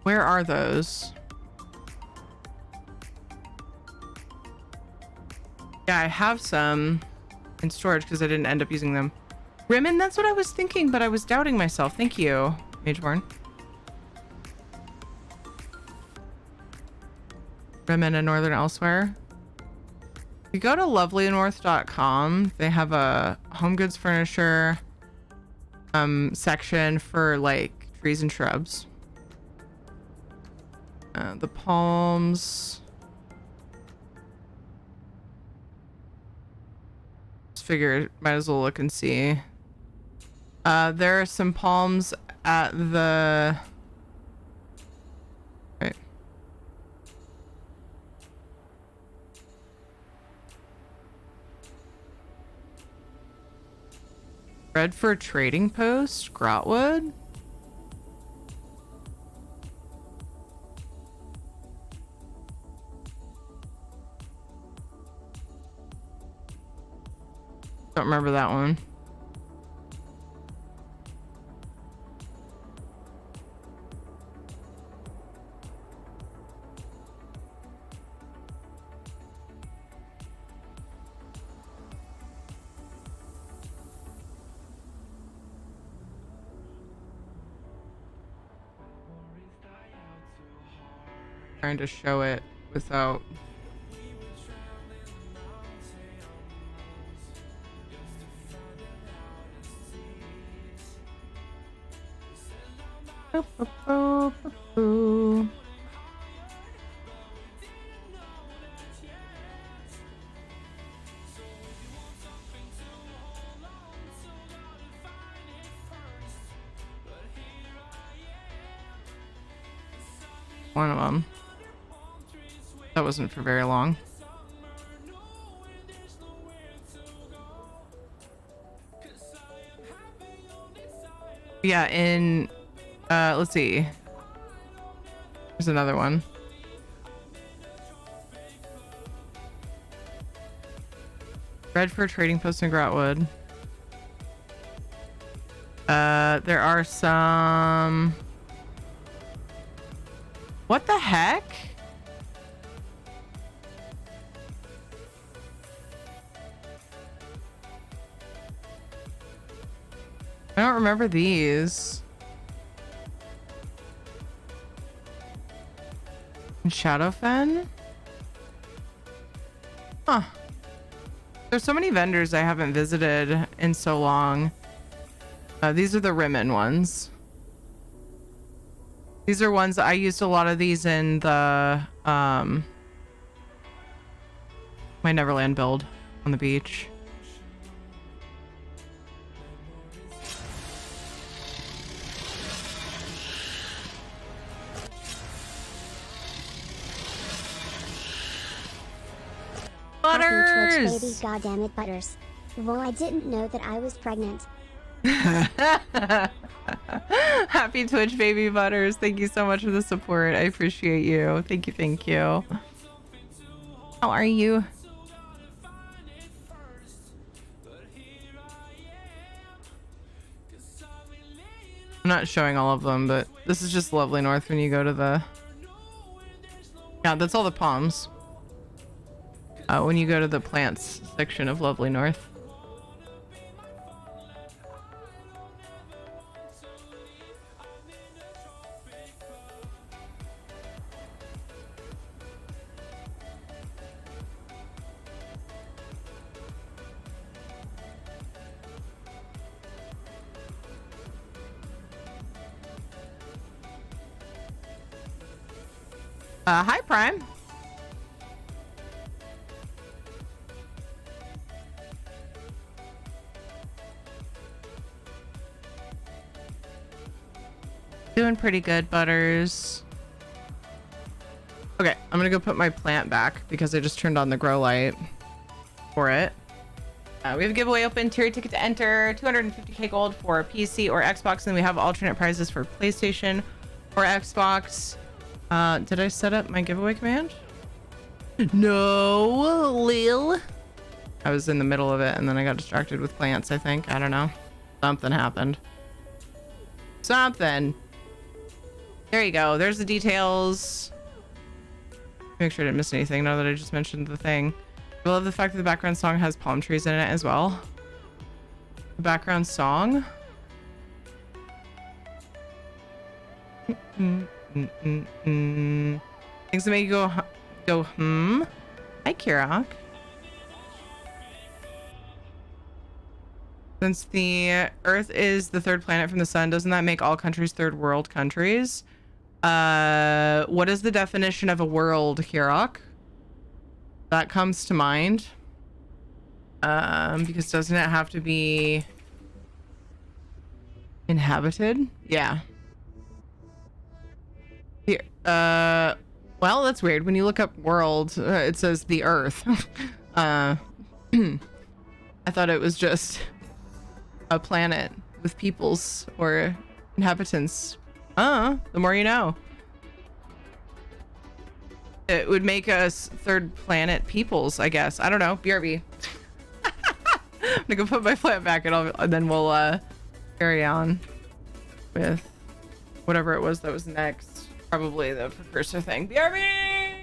Where are those? Yeah, I have some in storage because I didn't end up using them. Rimmon, that's what I was thinking, but I was doubting myself. Thank you, Mageborn. Rimmon and Northern Elsewhere. If you go to lovelynorth.com, they have a home goods furniture section for like trees and shrubs. The palms. Just figured might as well look and see. There are some palms at the... Right. Redford Trading Post, Grotwood. Don't remember that one. Trying to show it without... One of them. That wasn't for very long. Yeah, in let's see. There's another one. Redford Trading Post in Grotwood. There are some... What the heck? I don't remember these. In Shadowfen? Huh. There's so many vendors I haven't visited in so long. These are the Rimmon ones. These are ones I used a lot of these in the my Neverland build on the beach. Butters! Happy Twitch baby, goddammit Butters. Well, I didn't know that I was pregnant. Happy Twitch baby Butters. Thank you so much for the support. I appreciate you. Thank you, thank you. How are you? I'm not showing all of them, but this is just Lovely North when you go to the... Yeah, that's all the palms. When you go to the plants section of Lovely North. Hi, Prime. Doing pretty good, Butters. Okay, I'm gonna go put my plant back because I just turned on the grow light for it. We have a giveaway open, tier ticket to enter, 250k gold for PC or Xbox, and we have alternate prizes for PlayStation or Xbox. Did I set up my giveaway command? No, Lil. I was in the middle of it and then I got distracted with plants, I think. I don't know. Something happened. Something. There you go. There's the details. Make sure I didn't miss anything now that I just mentioned the thing. I love the fact that the background song has palm trees in it as well. The background song. Things that make you go hmm. Hi, Kirok. Since the Earth is the third planet from the sun, doesn't that make all countries third world countries? What is the definition of a world, Kirok? That comes to mind. Because doesn't it have to be inhabited? Yeah. Here, well, that's weird. When you look up world, it says the Earth. I thought it was just a planet with peoples or inhabitants. The more you know. It would make us third planet peoples, I guess. I don't know. BRB. I'm gonna go put my plant back and then we'll carry on with whatever it was that was next. Probably the precursor thing. BRB!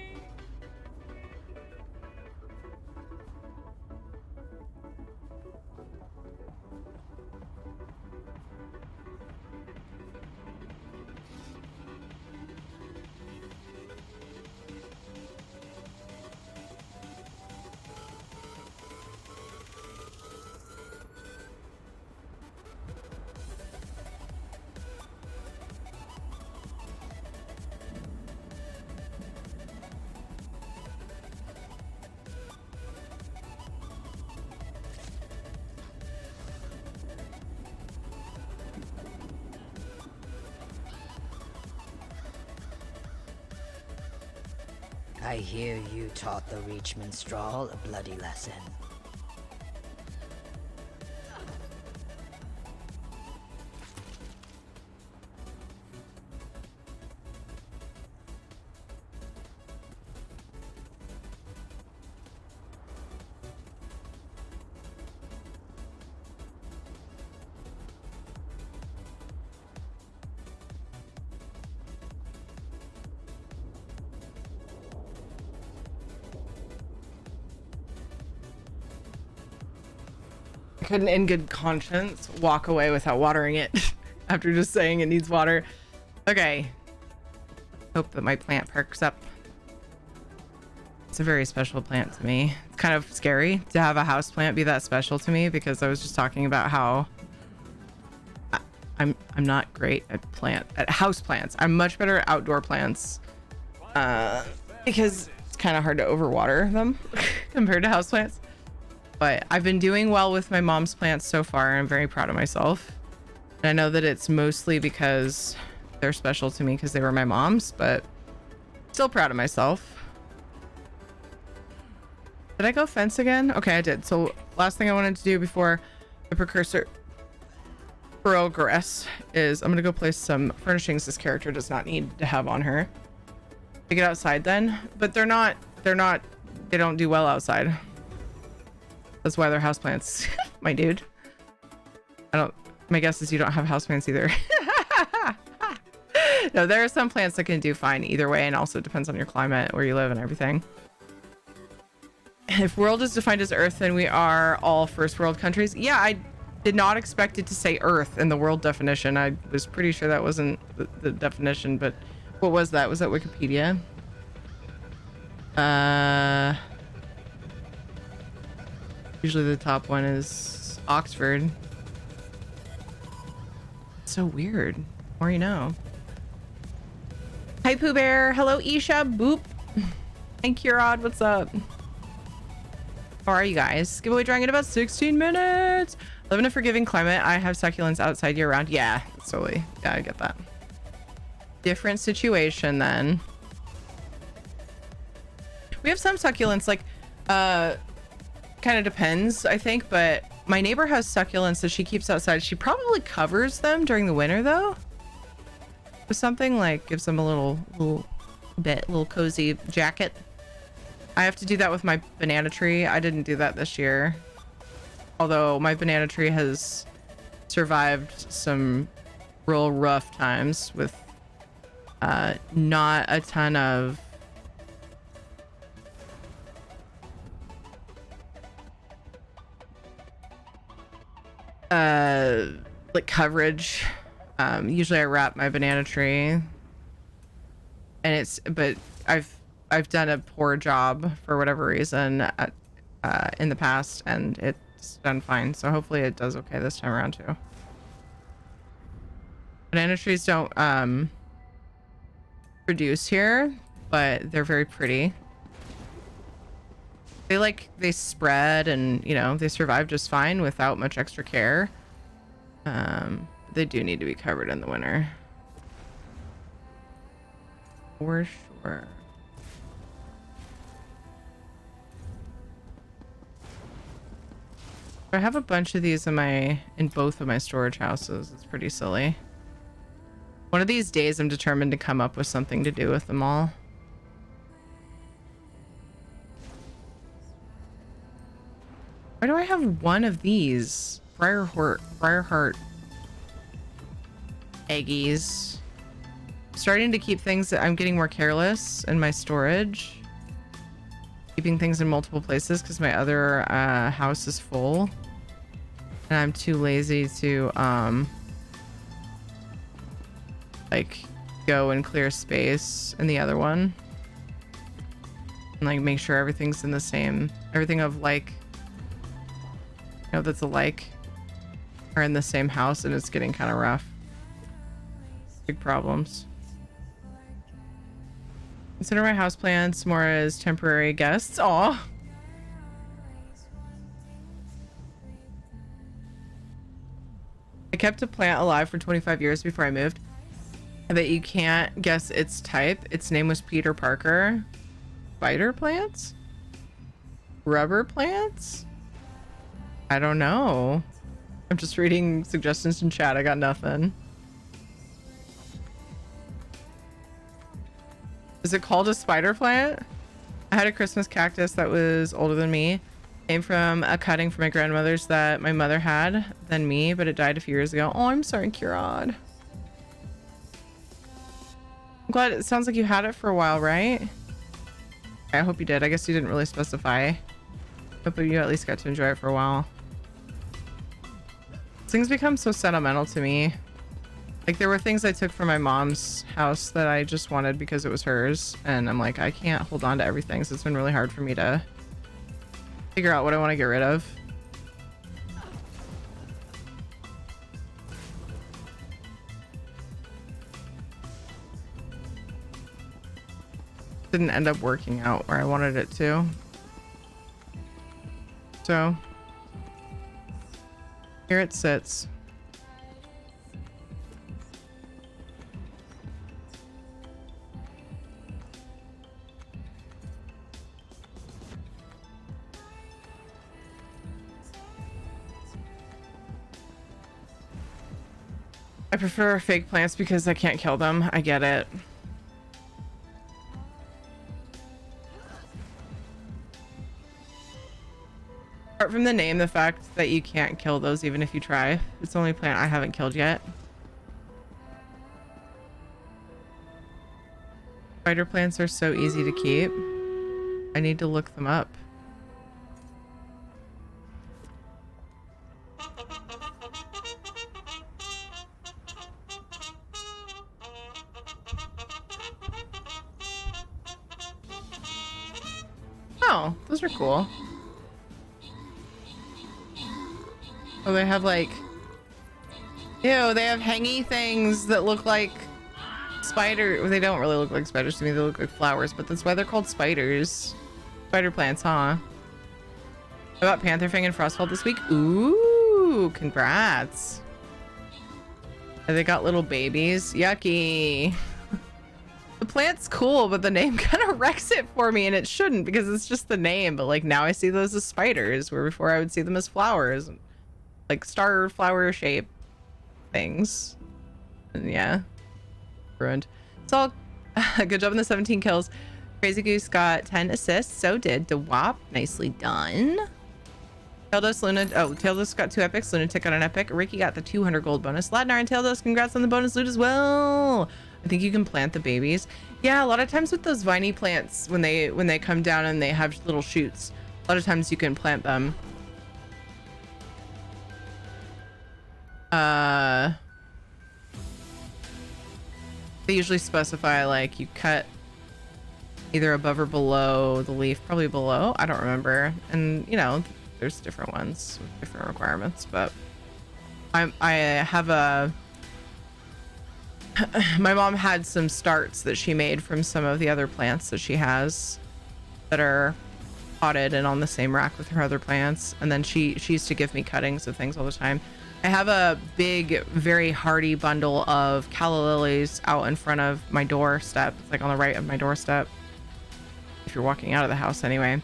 I hear you taught the Reach Minstrel a bloody lesson. Couldn't in good conscience walk away without watering it after just saying it needs water. Okay. Hope that my plant perks up. It's a very special plant to me. It's kind of scary to have a house plant be that special to me because I was just talking about how I'm not great at house plants. I'm much better at outdoor plants because it's kind of hard to overwater them compared to house plants. But I've been doing well with my mom's plants so far, and I'm very proud of myself. And I know that it's mostly because they're special to me because they were my mom's, but still proud of myself. Did I go fence again? Okay, I did. So last thing I wanted to do before the precursor progress is I'm gonna go place some furnishings this character does not need to have on her. Take it outside then, but they don't do well outside. That's why they're houseplants, my dude. My guess is you don't have houseplants either. No, there are some plants that can do fine either way, and also depends on your climate, where you live and everything. If world is defined as Earth, then we are all first world countries. Yeah, I did not expect it to say Earth in the world definition. I was pretty sure that wasn't the definition, but what was that? Was that Wikipedia? Usually the top one is Oxford. It's so weird. The more you know. Hi, Pooh Bear. Hello, Isha. Boop. Hi, Kurod. What's up? How are you guys? Giveaway drawing in about 16 minutes. Live in a forgiving climate. I have succulents outside year round. Yeah, totally. Yeah, I get that. Different situation then. We have some succulents, like, kind of depends, I think, but my neighbor has succulents that she keeps outside. She probably covers them during the winter, though. With something, like, gives them a little cozy jacket. I have to do that with my banana tree. I didn't do that this year. Although my banana tree has survived some real rough times with not a ton of like coverage. Usually I wrap my banana tree, and but I've done a poor job for whatever reason in the past, and it's done fine. So hopefully it does okay this time around too. Banana trees don't produce here, but they're very pretty. They spread, and you know, they survive just fine without much extra care. They do need to be covered in the winter. For sure. I have a bunch of these in both of my storage houses. It's pretty silly. One of these days I'm determined to come up with something to do with them all. Why do I have one of these? Briarheart eggies. I'm starting to keep things that I'm getting more careless in my storage. Keeping things in multiple places because my other house is full. And I'm too lazy to like go and clear space in the other one. And like make sure everything's in the same, everything of like, you know, that's alike are in the same house, and it's getting kind of rough. Big problems. Consider my houseplants more as temporary guests. Aw. I kept a plant alive for 25 years before I moved. I bet you can't guess its type. Its name was Peter Parker. Spider plants? Rubber plants? I don't know. I'm just reading suggestions in chat. I got nothing. Is it called a spider plant? I had a Christmas cactus that was older than me. Came from a cutting from my grandmother's that my mother had than me, but it died a few years ago. Oh, I'm sorry, Kurod. I'm glad. It sounds like you had it for a while, right? I hope you did. I guess you didn't really specify. Hope you at least got to enjoy it for a while. Things become so sentimental to me. Like, there were things I took from my mom's house that I just wanted because it was hers, and I'm like, I can't hold on to everything, so it's been really hard for me to figure out what I want to get rid of. Didn't end up working out where I wanted it to. So here it sits. I prefer fake plants because I can't kill them. I get it. Apart from the name, the fact that you can't kill those even if you try. It's the only plant I haven't killed yet. Spider plants are so easy to keep. I need to look them up. Oh, those are cool. Oh, they have like... Ew, they have hangy things that look like spider. They don't really look like spiders to me. They look like flowers, but that's why they're called spiders. Spider plants, huh? I got Pantherfang and Frostfall this week. Ooh, congrats. And they got little babies. Yucky. The plant's cool, but the name kind of wrecks it for me, and it shouldn't because it's just the name. But like now I see those as spiders, where before I would see them as flowers, like star flower shape things. And yeah, ruined. It's all good job on the 17 kills. Crazy Goose got 10 assists. So did DeWop. Nicely done. Taildust, Luna. Oh, Taildust got 2 epics. Lunatic got an epic. Ricky got the 200 gold bonus. Ladnar and Taildust, congrats on the bonus loot as well. I think you can plant the babies. Yeah, a lot of times with those viney plants, when they come down and they have little shoots, a lot of times you can plant them. They usually specify like you cut either above or below the leaf, probably below. I don't remember. And you know, there's different ones with different requirements, but I have a my mom had some starts that she made from some of the other plants that she has that are potted and on the same rack with her other plants, and then she used to give me cuttings of things all the time. I have a big, very hardy bundle of calla lilies out in front of my doorstep. It's like on the right of my doorstep if you're walking out of the house anyway,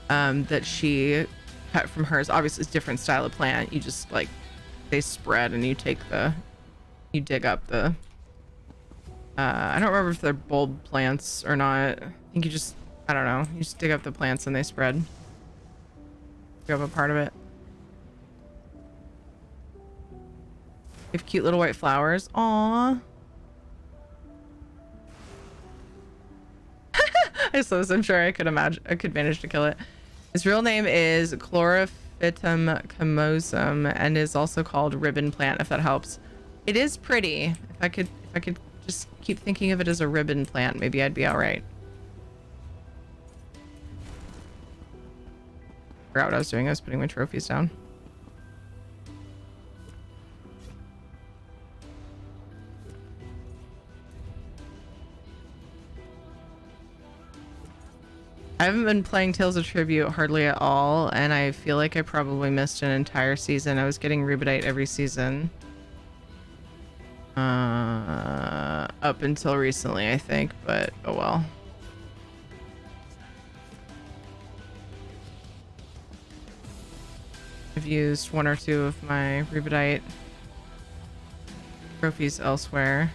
that she cut from hers. Obviously it's a different style of plant. You just like, they spread and you take the, you dig up the I don't remember if they're bulb plants or not. I think you just, I don't know, you just dig up the plants and they spread. You have a part of it. They have cute little white flowers. Aww. I saw this. I'm sure I could manage to kill it. His real name is Chlorophytum camosum and is also called ribbon plant, if that helps. It is pretty. If I could just keep thinking of it as a ribbon plant, maybe I'd be all right. Forgot what I was doing. I was putting my trophies down. I haven't been playing Tales of Tribute hardly at all, and I feel like I probably missed an entire season. I was getting Rubedite every season. Up until recently, I think, but oh well. I've used 1 or 2 of my Rubedite trophies elsewhere.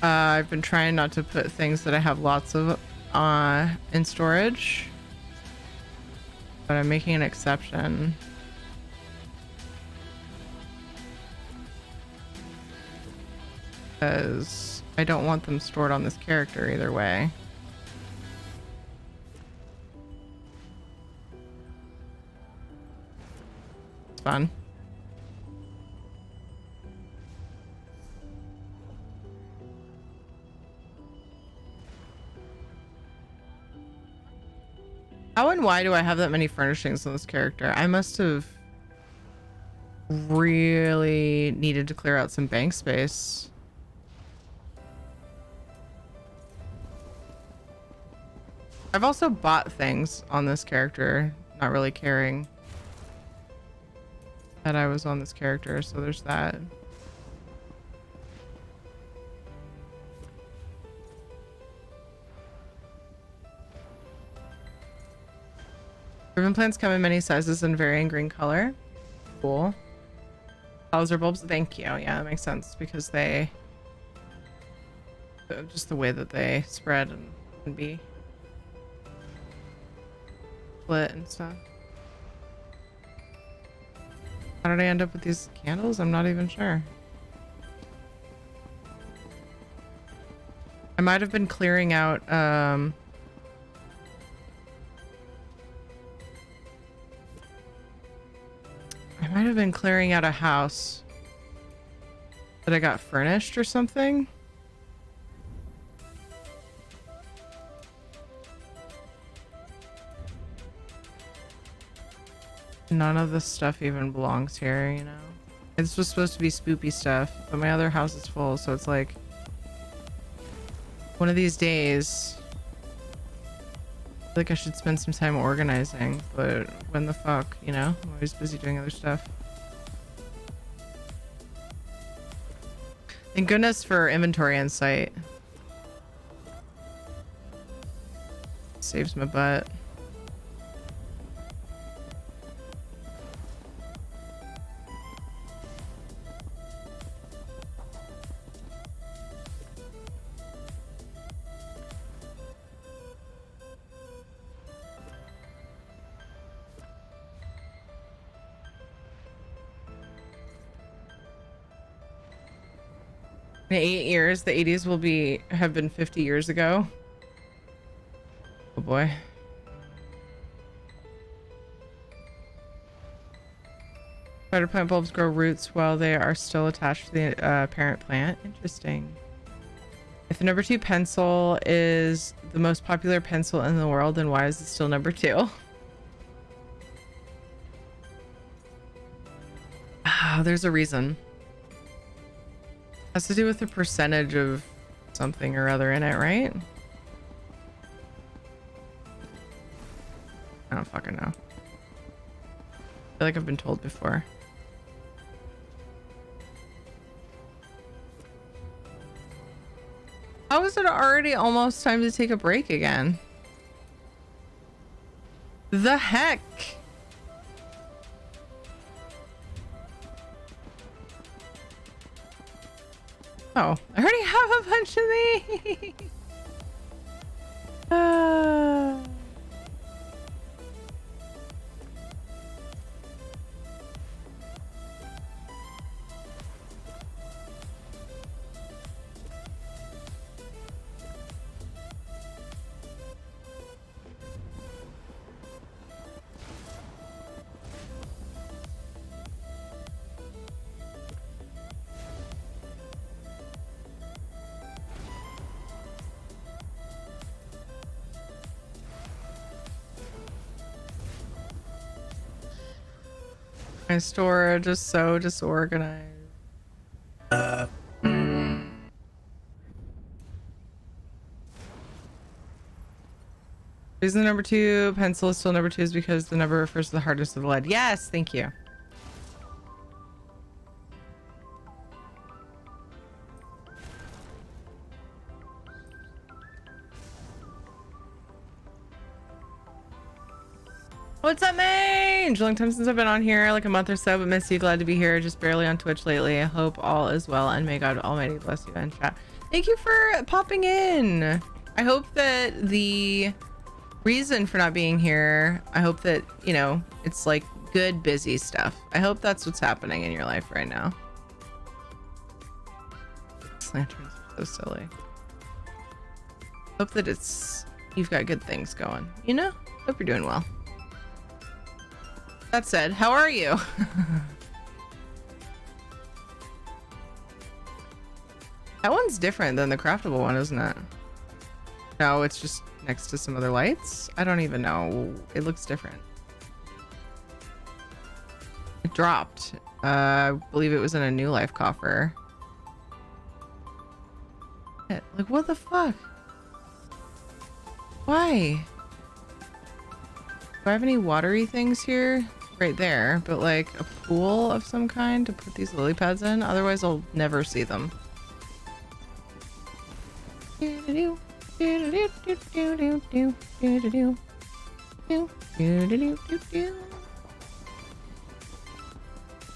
I've been trying not to put things that I have lots of in storage, but I'm making an exception. Because I don't want them stored on this character either way. It's fun. How and why do I have that many furnishings on this character? I must have really needed to clear out some bank space. I've also bought things on this character, not really caring that I was on this character, so there's that. Ribbon plants come in many sizes and varying green color. Cool. Flowers or bulbs? Thank you. Yeah, that makes sense because they... just the way that they spread and can be split and stuff. How did I end up with these candles? I'm not even sure. I might have been clearing out I might have been clearing out a house That I got furnished or something? None of this stuff even belongs here, you know? This was supposed to be spoopy stuff, but my other house is full, so it's like... One of these days... I feel like I should spend some time organizing, but when the fuck, you know? I'm always busy doing other stuff. Thank goodness for inventory insight. Saves my butt. In 8 years, the 80s will have been 50 years ago. Oh boy. Spider plant bulbs grow roots while they are still attached to the parent plant. Interesting. If the number 2 pencil is the most popular pencil in the world, then why is it still number 2? Ah, there's a reason. Has to do with the percentage of something or other in it, right? I don't fucking know. I feel like I've been told before. How is it already almost time to take a break again? The heck? Oh, I already have a bunch of these. My storage is so disorganized. Reason the number 2 pencil is still number 2 is because the number refers to the hardness of the lead. Yes, thank you. What's up, Mange? Long time since I've been on here, like a month or so, but miss you. Glad to be here. Just barely on Twitch lately. I hope all is well, and may God Almighty bless you and chat. Thank you for popping in. I hope that the reason for not being here, I hope that, you know, it's like good, busy stuff. I hope that's what's happening in your life right now. Lanterns are so silly. Hope that you've got good things going, you know? Hope you're doing well. That said, how are you? That one's different than the craftable one, isn't it? No, it's just next to some other lights. I don't even know. It looks different. It dropped. I believe it was in a new life coffer. Like, what the fuck? Why? Do I have any watery things here? Right there, but like a pool of some kind to put these lily pads in. Otherwise, I'll never see them. You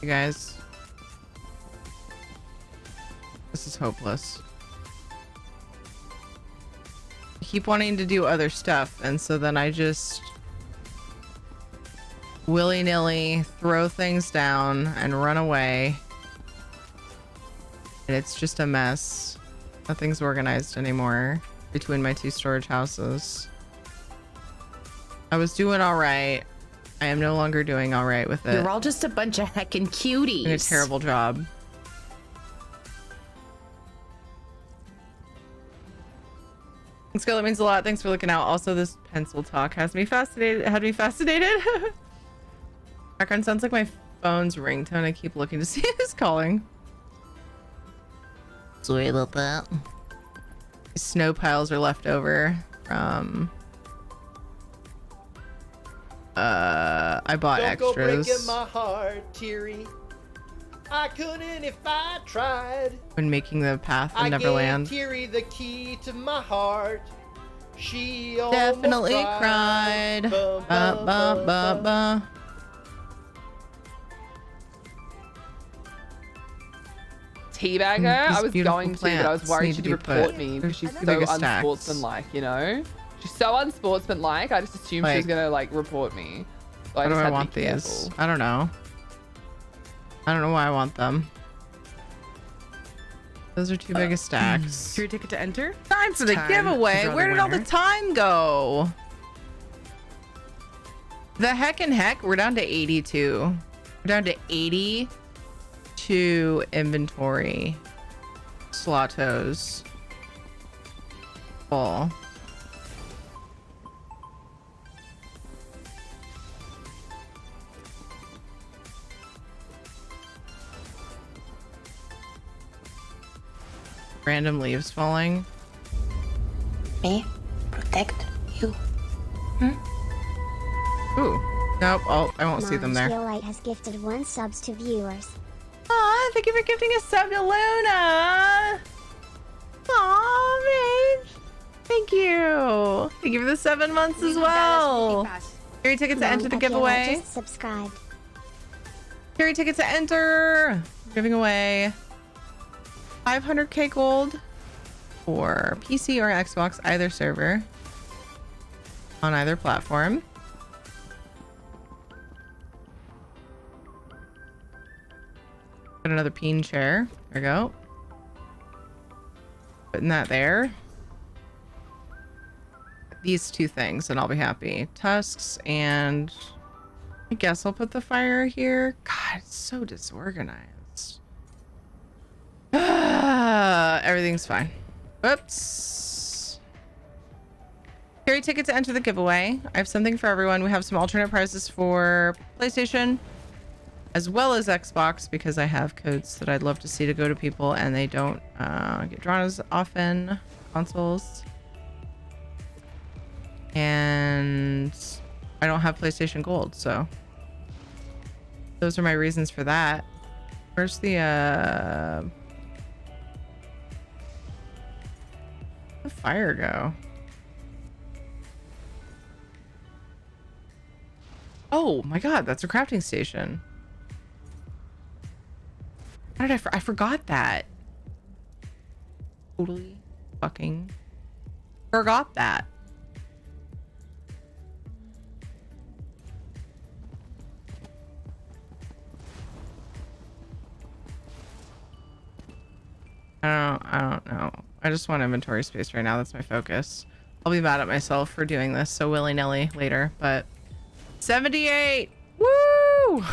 guys, this is hopeless. I keep wanting to do other stuff, and so then I just willy-nilly throw things down and run away, and it's just a mess. Nothing's organized anymore between my 2 storage houses. I was doing all right. I am no longer doing all right with it. You're all just a bunch of heckin' cuties. Doing a terrible job. Scarlet means a lot. Thanks for looking out. Also, this pencil talk has me fascinated. Had me fascinated. Background sounds like my phone's ringtone. I keep looking to see who's calling. Sorry about that. Snow piles are left over from. I bought Don't extras. go breaking my heart, teary. I couldn't if I tried. When making the path in I Neverland. gave Teary the key to my heart. She Definitely almost cried. Bum, Ba, ba, ba, ba. Teabag her? These I was beautiful going to, but I was plants worried need she'd to be report put- me because she's Too so big a stack. unsportsmanlike, you know? She's so unsportsmanlike, I just assumed she was Like- gonna, like, report me. So How do just I had to want be these? careful. I don't know. I don't know why I want them. Those are too big of stacks. Your ticket to enter? Time for the Time to giveaway. draw the Where did all the winner. time go? The heck and heck, we're down to 82. We're down to 82 inventory slotos. Full. Random leaves falling. Me? Protect you. Ooh. Nope. Oh, I won't see them there. Light has gifted 1 subs to viewers. Aw, thank you for gifting a sub to Luna. Aw, Mage. Thank you. Thank you for the 7 months as well. Carry tickets to enter the giveaway. Just subscribed. Carry tickets to enter. Giving away 500k gold for PC or Xbox, either server, on either platform. Got another peen chair. There we go. Putting that there. These 2 things and I'll be happy. Tusks, and I guess I'll put the fire here. God, it's so disorganized. Everything's fine. Whoops. Carry ticket to enter the giveaway. I have something for everyone. We have some alternate prizes for PlayStation as well as Xbox, because I have codes that I'd love to see to go to people and they don't get drawn as often. Consoles. And I don't have PlayStation Gold, so those are my reasons for that. Where's the fire go? Oh my god, that's a crafting station. How did I forgot that. Totally fucking forgot that. I don't know. I just want inventory space right now. That's my focus. I'll be mad at myself for doing this so willy-nilly later, but 78! Woo!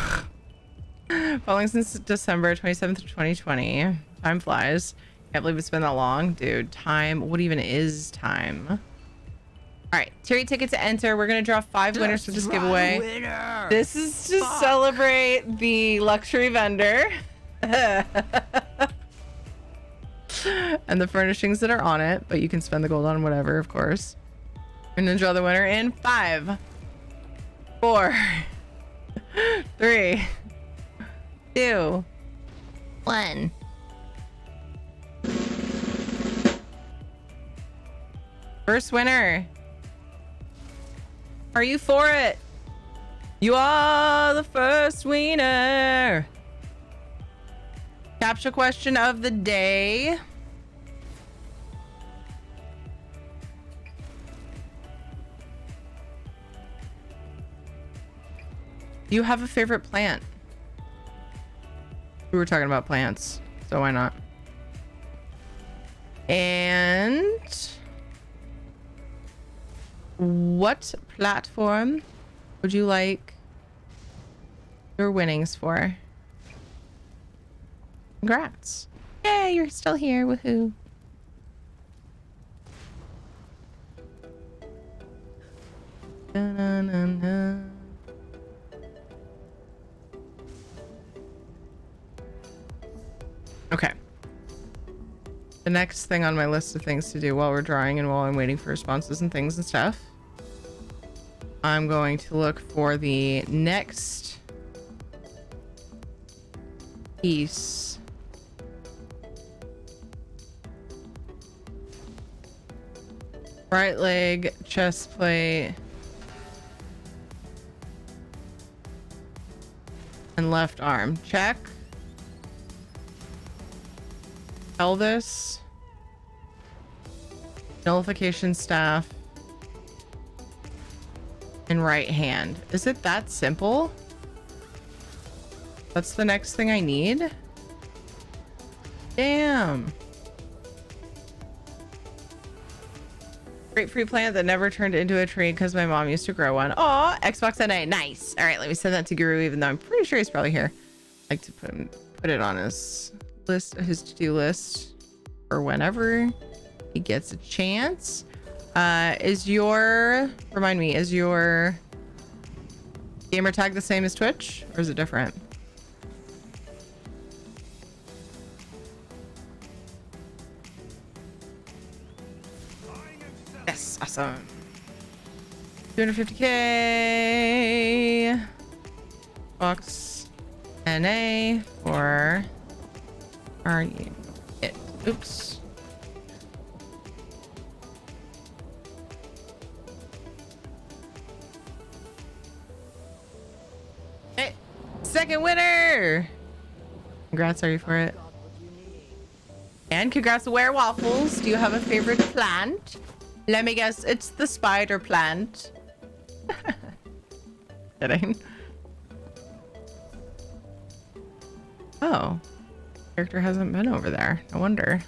Following since December 27th, 2020. Time flies. Can't believe it's been that long. Dude, time. What even is time? All right, Terry ticket to enter. We're going to draw 5 winners for this giveaway. This is to celebrate the luxury vendor. And the furnishings that are on it, but you can spend the gold on whatever, of course. I'm gonna draw the winner in 5, 4, 3, 2, 1. First winner. Are you for it? You are the first winner. Captcha question of the day. Do you have a favorite plant? We were talking about plants, so why not? And what platform would you like your winnings for? Congrats. Yay, you're still here. Woohoo. Da-na-na-na. Okay. The next thing on my list of things to do while we're drawing and while I'm waiting for responses and things and stuff, I'm going to look for the next piece. Right leg, chest plate, and left arm. Check. Pelvis. Nullification staff. And right hand. Is it that simple? That's the next thing I need? Damn. Grapefruit plant that never turned into a tree because my mom used to grow one. Aw, Xbox NA. Nice. All right, let me send that to Guru, even though I'm pretty sure he's probably here. I like to put it on his list, his to-do list, for whenever he gets a chance. Remind me, is your gamer tag the same as Twitch, or is it different? Yes, awesome. 250k box NA for are you it? Oops. Hey, second winner! Congrats, are you for it? And congrats to Ware Waffles. Do you have a favorite plant? Let me guess, it's the spider plant. Kidding. Oh. Character hasn't been over there. No wonder.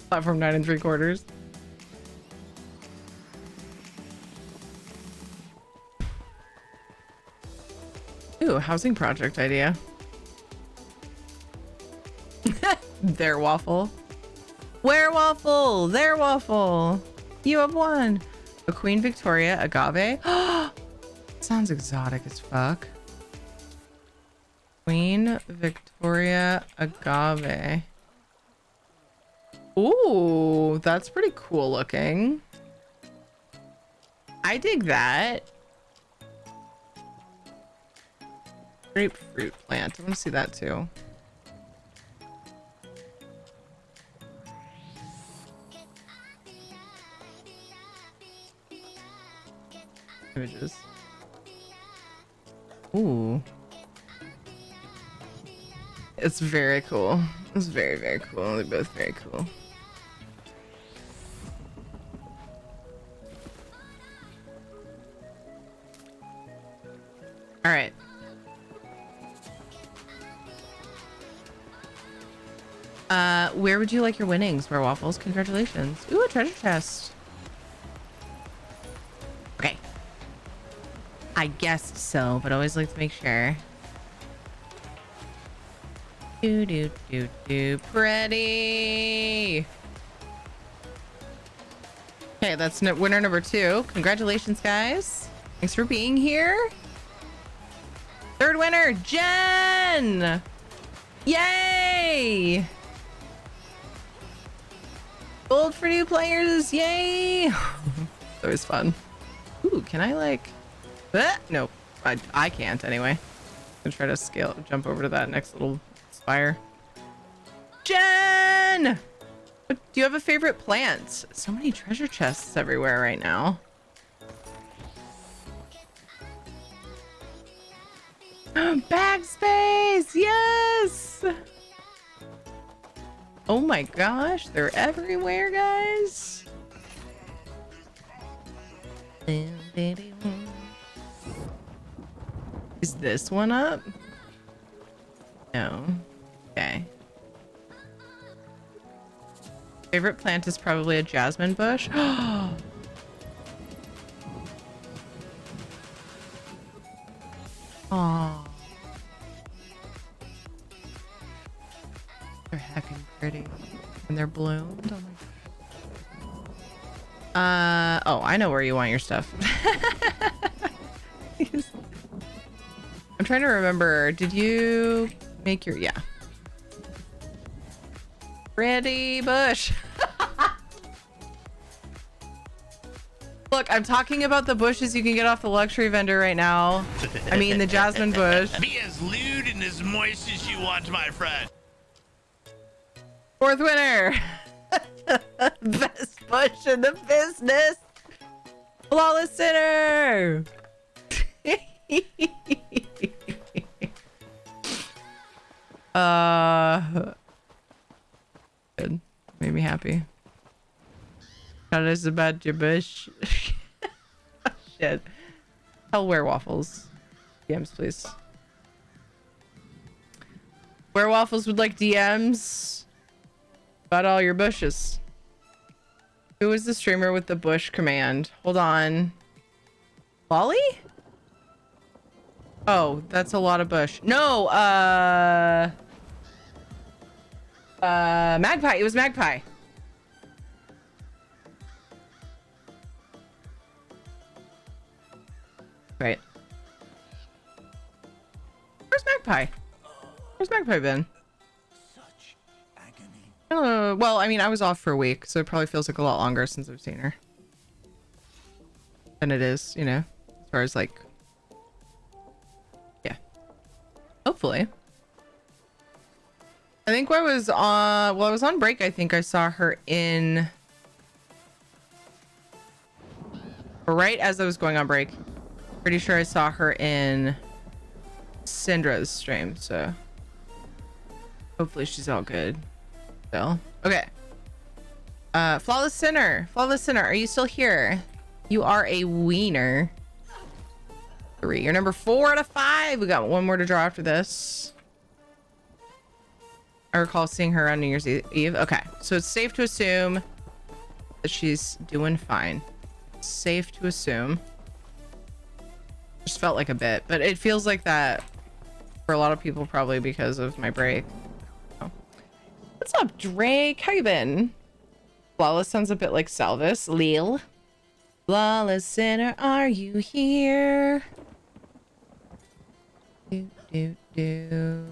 Platform 9 3/4. Ooh, housing project idea. Their waffle. Where waffle? Their waffle. You have won. A Queen Victoria agave. Sounds exotic as fuck. Queen Victoria agave. Ooh, that's pretty cool looking. I dig that. Grapefruit plant. I want to see that too. Images. Ooh. It's very cool. It's very, very cool. They're both very cool. All right. Where would you like your winnings? Where Waffles? Congratulations. Ooh, a treasure chest. Okay. I guess so, but always like to make sure. Pretty. Okay, that's winner number 2. Congratulations, guys. Thanks for being here. Third winner, Jen. Yay. Gold for new players. Yay. It's always fun. Ooh, can I like... no, I can't anyway. I'm gonna try to jump over to that next little spire. Jen! Do you have a favorite plant? So many treasure chests everywhere right now. Bag space! Yes! Oh my gosh, they're everywhere, guys. Is this one up? No. Okay. Favorite plant is probably a jasmine bush. Oh. They're heckin' pretty. And they're bloomed. Oh my God. Oh, I know where you want your stuff. I'm trying to remember. Did you make your... Yeah. Pretty bush. Look, I'm talking about the bushes you can get off the luxury vendor right now. I mean, the jasmine bush. Be as lewd and as moist as you want, my friend. Fourth winner. Best bush in the business. Flawless Sinner. Good. Made me happy. Tell us about your bush. Oh, shit. Tell Waffles. DMs, please. Waffles would like DMs about all your bushes. Who is the streamer with the bush command? Hold on. Lolly? Oh, that's a lot of bush. No, Magpie. It was Magpie. Right. Where's Magpie? Where's Magpie been? Such agony. Well, I mean, I was off for a week, so it probably feels like a lot longer since I've seen her. Than it is, you know, as far as like... Yeah. Hopefully. I think when I was on... Well, I was on break, I think I saw her in... Right as I was going on break. Pretty sure I saw her in Syndra's stream, so hopefully she's all good still. Okay. Flawless Sinner, are you still here? You are a wiener. 3. You're number 4 out of 5. We got one more to draw after this. I recall seeing her on New Year's Eve. Okay, so it's safe to assume that she's doing fine. Safe to assume. Just felt like a bit, but it feels like that for a lot of people, probably because of my break. Oh. What's up, Drake? How you been? Flawless sounds a bit like Salvis. Lil. Flawless Sinner, are you here? Do, do, do.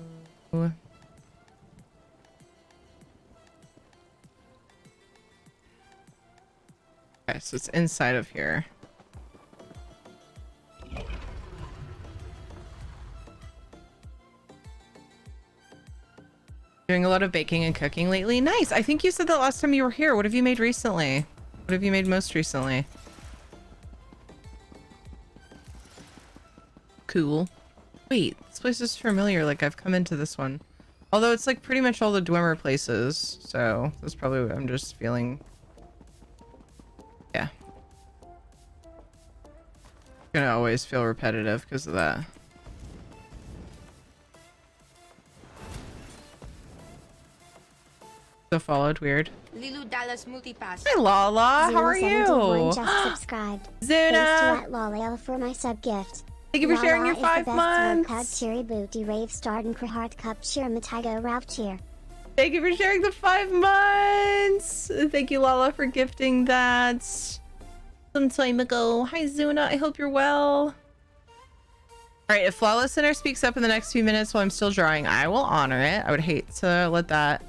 Okay, so it's inside of here. Doing a lot of baking and cooking lately. Nice. I think you said that last time you were here. What have you made recently? What have you made most recently? Cool. Wait, this place is familiar. Like I've come into this one. Although it's like pretty much all the Dwemer places. So that's probably what I'm just feeling. Yeah. Gonna always feel repetitive because of that. So followed, weird. Lilu Dallas Multipass. Hi Lala, how are you? Just subscribed. Zuna! Lala for my sub gift. Thank you for sharing your 5 months. Cloud Cherry Booty Rave Starden Heart Cup Cheer Matigo Ralph Cheer. Thank you for sharing the 5 months. Thank you, Lala, for gifting that some time ago. Hi, Zuna. I hope you're well. All right, if Flawless Sinner speaks up in the next few minutes while I'm still drawing, I will honor it. I would hate to let that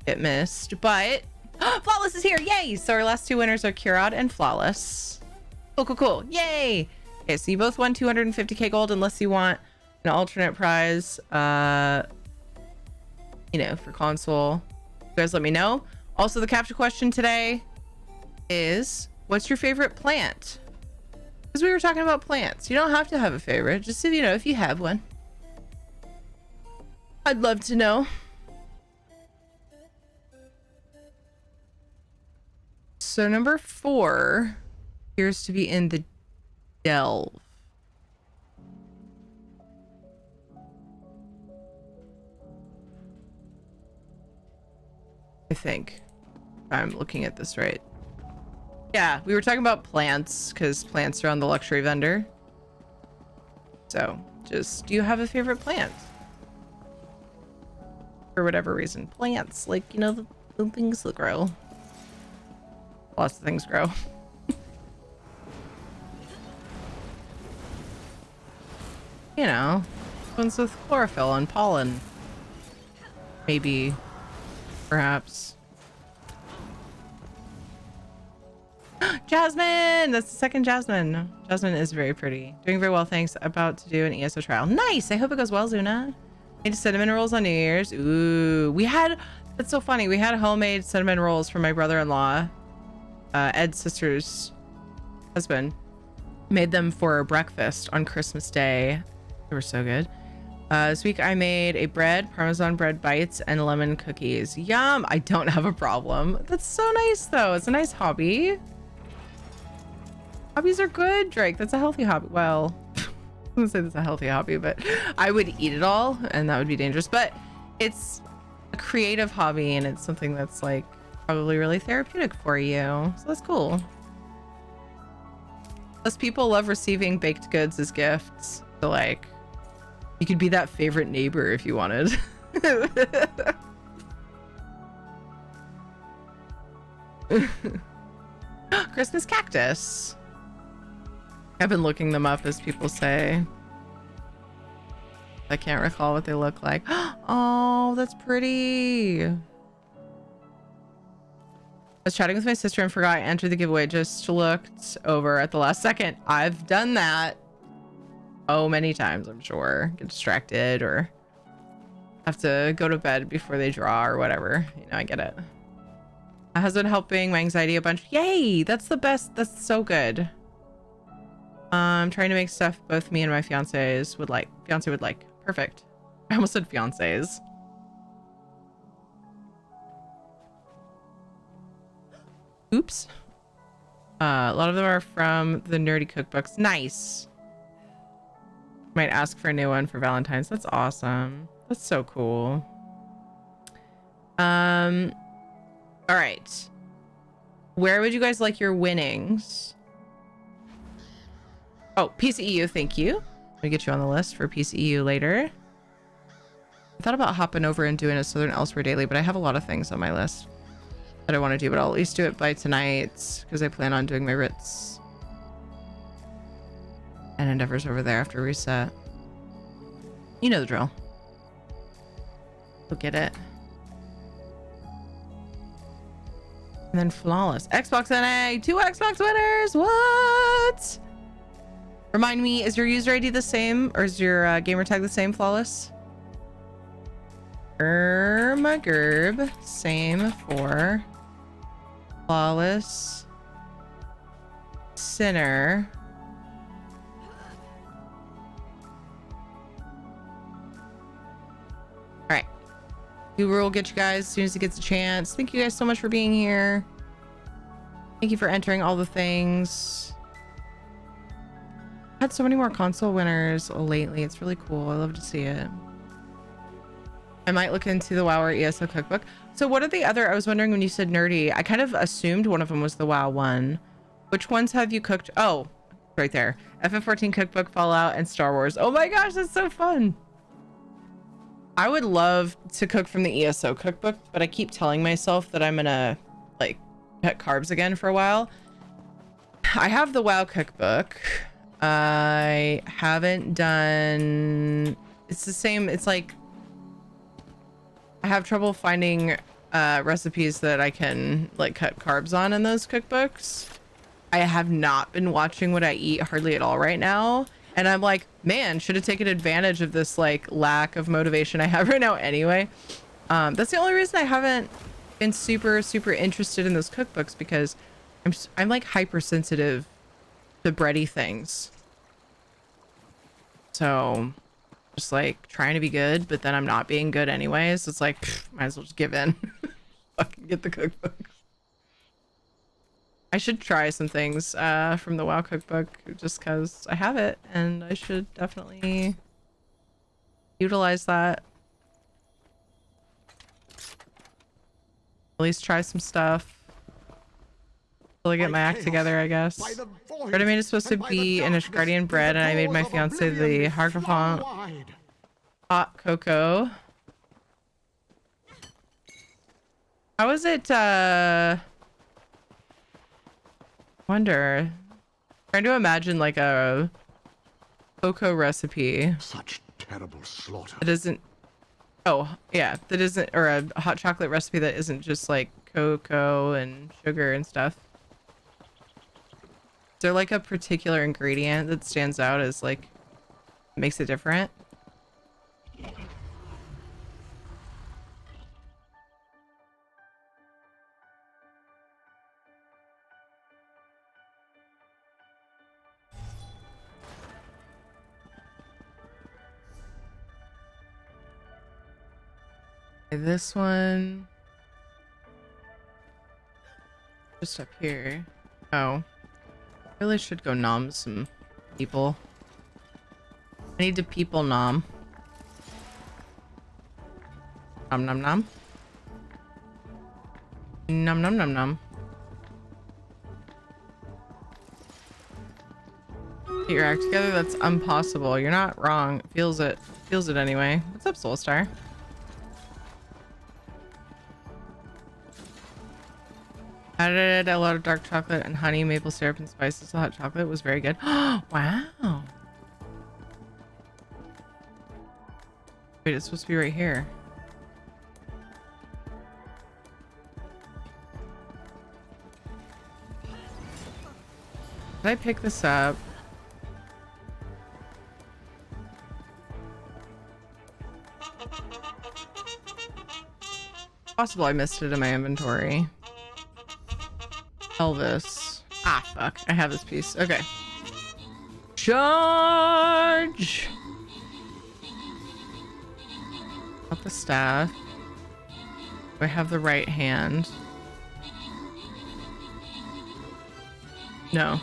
get missed, but Flawless is here. Yay! So our last 2 winners are Curod and Flawless. Cool, cool, cool. Yay! Okay, so you both won 250k gold unless you want an alternate prize. You know, for console. You guys let me know. Also, the capture question today is, what's your favorite plant? Because we were talking about plants. You don't have to have a favorite. Just so you know, if you have one. I'd love to know. So number 4 appears to be in the delve. I think. If I'm looking at this right. Yeah, we were talking about plants because plants are on the luxury vendor. So, just, do you have a favorite plant? For whatever reason. Plants, like, you know, the things that grow. lots of things grow. You know, ones with chlorophyll and pollen. Maybe, perhaps. Jasmine! That's the second Jasmine. Jasmine is very pretty. Doing very well, thanks. About to do an ESO trial. Nice! I hope it goes well, Zuna. Made cinnamon rolls on New Year's. Ooh, we had... That's so funny. We had homemade cinnamon rolls for my brother-in-law. Ed's sister's husband. Made them for breakfast on Christmas Day. They were so good. This week I made a bread, Parmesan bread bites, and lemon cookies. Yum! I don't have a problem. That's so nice, though. It's a nice hobby. Hobbies are good, Drake. That's a healthy hobby. Well, I wouldn't say that's a healthy hobby, but I would eat it all, and that would be dangerous. But it's a creative hobby, and it's something that's like probably really therapeutic for you. So that's cool. Plus, people love receiving baked goods as gifts. So, like, you could be that favorite neighbor if you wanted. Christmas cactus. I've been looking them up as people say. I can't recall what they look like. Oh, that's pretty. I was chatting with my sister and forgot I entered the giveaway. Just looked over at the last second. I've done that. Oh, many times, I'm sure. Get distracted or have to go to bed before they draw or whatever. You know, I get it. My husband helping my anxiety a bunch. Yay! That's the best. That's so good. I'm trying to make stuff both me and my fiancés would like. Fiancé would like. Perfect. I almost said fiancés. Oops. A lot of them are from the nerdy cookbooks. Nice. Might ask for a new one for Valentine's. That's awesome. That's so cool. All right. Where would you guys like your winnings? Oh, PCEU, thank you. Let me get you on the list for PCEU later. I thought about hopping over and doing a Southern Elsewhere daily, but I have a lot of things on my list that I want to do, but I'll at least do it by tonight because I plan on doing my writs and endeavors over there after reset. You know the drill. Go get it. And then flawless. Xbox NA, 2 Xbox winners. What? Remind me, is your user ID the same or is your gamer tag the same, flawless? Gerb, same for flawless sinner. All right, Guru will get you guys as soon as he gets a chance. Thank you guys so much for being here. Thank you for entering all the things. Had so many more console winners lately. It's really cool. I love to see it. I might look into the WoW or ESO cookbook. So what are the other, I was wondering when you said nerdy, I kind of assumed one of them was the WoW one. Which ones have you cooked? Oh, right there. FF14 cookbook, Fallout, and Star Wars. Oh my gosh, that's so fun. I would love to cook from the ESO cookbook, but I keep telling myself that I'm gonna like cut carbs again for a while. I have the WoW cookbook. I haven't done, it's the same, it's like I have trouble finding recipes that I can like cut carbs on in those cookbooks. I have not been watching what I eat hardly at all right now, and I'm like, man, should have taken advantage of this like lack of motivation I have right now anyway. That's the only reason I haven't been super interested in those cookbooks, because I'm like hypersensitive to bready things. So just like trying to be good, but then I'm not being good anyways. It's like, might as well just give in. Fucking get the cookbook. I should try some things from the WoW cookbook just because I have it, and I should definitely utilize that. At least try some stuff till I get my act together, I guess. Bread I made is supposed to be an Ishgardian bread, and I made my fiance the Hargafont hot cocoa. How is it wonder. Trying to imagine like a cocoa recipe. Such terrible slaughter. That isn't. Oh yeah, that isn't, or a hot chocolate recipe that isn't just like cocoa and sugar and stuff. Is there like a particular ingredient that stands out as like makes it different? Okay, this one just up here. Oh, really should go nom some people. I need to people nom. Nom nom nom. Nom nom nom nom. Get your act together? That's impossible. You're not wrong. Feels it. Feels it anyway. What's up, Soulstar? Added a lot of dark chocolate and honey, maple syrup, and spices. The hot chocolate was very good. Wow. Wait, it's supposed to be right here. Did I pick this up? Possible I missed it in my inventory. Elvis. Ah, fuck. I have this piece. Okay. Charge! Got the staff. Do I have the right hand? No.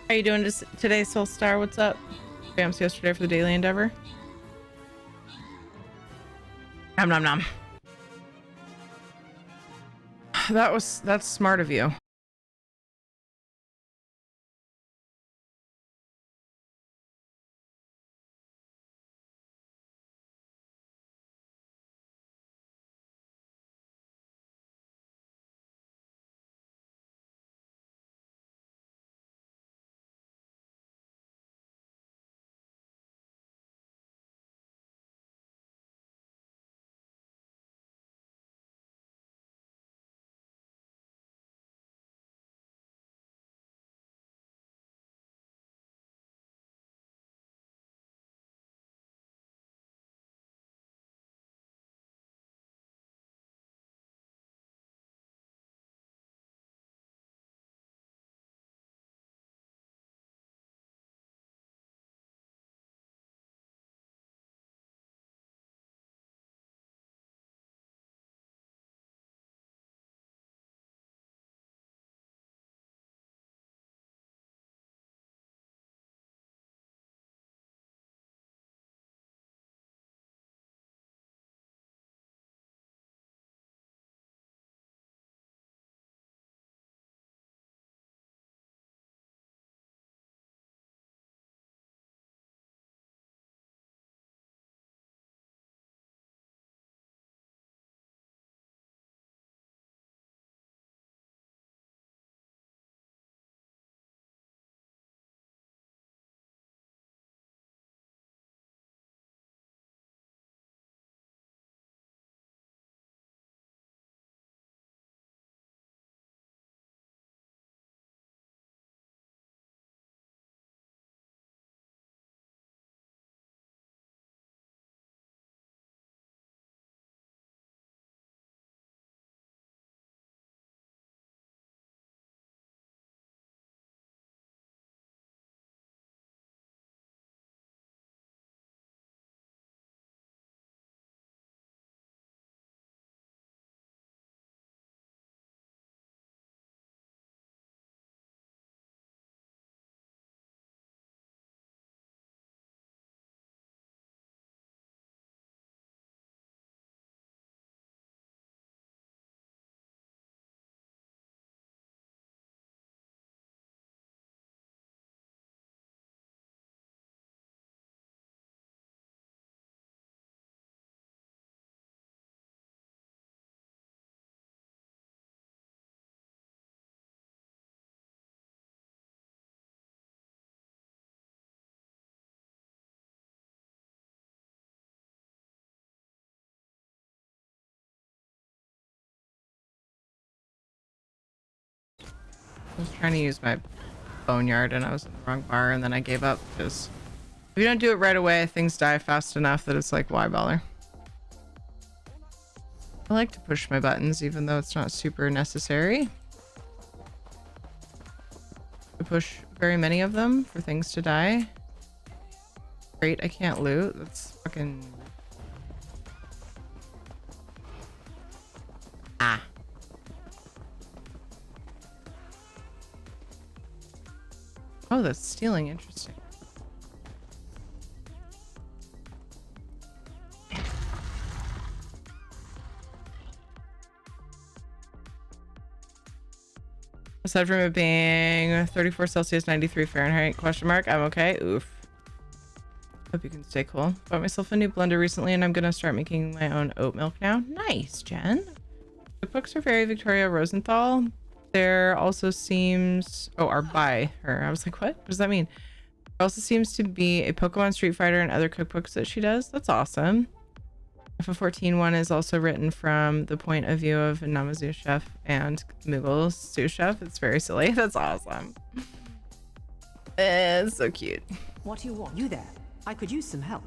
How you doing today, Soulstar? What's up? Bams yesterday for the daily endeavor. Nom nom nom. That's smart of you. I was trying to use my boneyard and I was in the wrong bar, and then I gave up because if you don't do it right away, things die fast enough that it's like, why bother? I like to push my buttons even though it's not super necessary. I push very many of them for things to die. Great, I can't loot. That's fucking... Ah. Oh, that's stealing. Interesting. Aside from it being 34 Celsius, 93 Fahrenheit, question mark, I'm okay. Oof. Hope you can stay cool. Bought myself a new blender recently and I'm gonna start making my own oat milk now. Nice, Jen. The books are very Victoria Rosenthal. There also seems... Oh, are by her. I was like, what? What does that mean? There also seems to be a Pokemon, Street Fighter, and other cookbooks that she does. That's awesome. F14 one is also written from the point of view of a Namazu chef and Mughal sous chef. It's very silly. That's awesome. It's so cute. What do you want? You there? I could use some help.